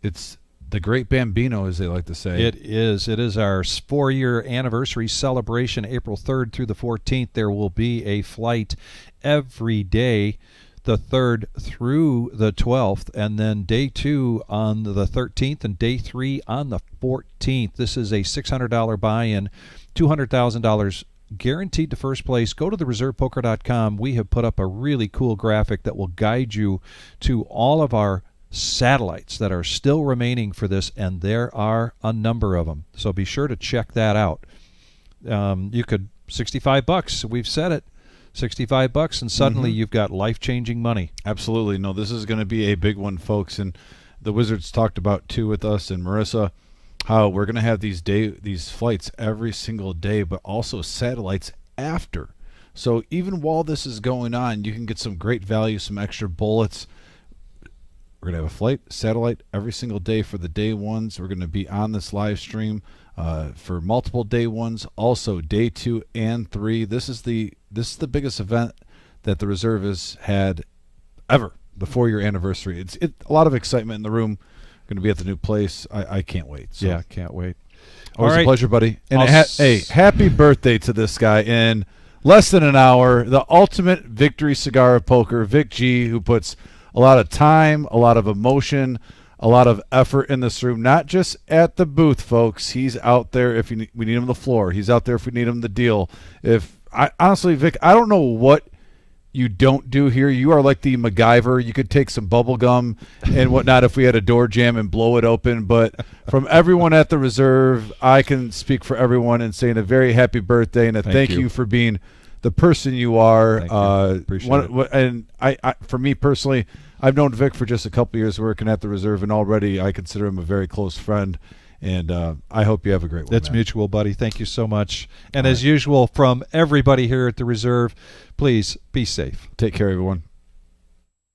It's the Great Bambino, as they like to say. It is. It is our 4-year anniversary celebration, April 3rd through the 14th. There will be a flight every day, the 3rd through the 12th, and then day 2 on the 13th and day 3 on the 14th. This is a $600 buy-in, $200,000 guaranteed to first place. Go to thereservepoker.com. We have put up a really cool graphic that will guide you to all of our satellites that are still remaining for this, and there are a number of them. So be sure to check that out. You could, $65, we've said it. $65 and suddenly you've got life-changing money. Absolutely. No, this is going to be a big one, folks. And the Wizards talked about too with us and Marissa how we're going to have these flights every single day, but also satellites after. So even while this is going on, you can get some great value, some extra bullets. We're going to have a flight, satellite every single day for the day ones. We're going to be on this live stream for multiple day ones, also day 2 and 3. This is the biggest event that the Reserve has had ever, the 4-year anniversary. It's a lot of excitement in the room. Going to be at the new place. I can't wait. So. Yeah, can't wait. Always All right. a pleasure, buddy. And hey, happy birthday to this guy in less than an hour. The ultimate victory cigar of poker, Vic G, who puts a lot of time, a lot of emotion, a lot of effort in this room, not just at the booth, folks. He's out there if we need him on the floor. He's out there if we need him the deal. Honestly, Vic, I don't know what you don't do here. You are like the MacGyver. You could take some bubble gum and whatnot if we had a door jam and blow it open. But from everyone at the Reserve, I can speak for everyone in saying a very happy birthday and a thank you for being the person you are. Thank you. Appreciate it. And I, for me personally, I've known Vic for just a couple years working at the Reserve, and already I consider him a very close friend. And I hope you have a great one. That's mutual, buddy. Thank you so much. And as usual, from everybody here at the Reserve, please be safe. Take care, everyone.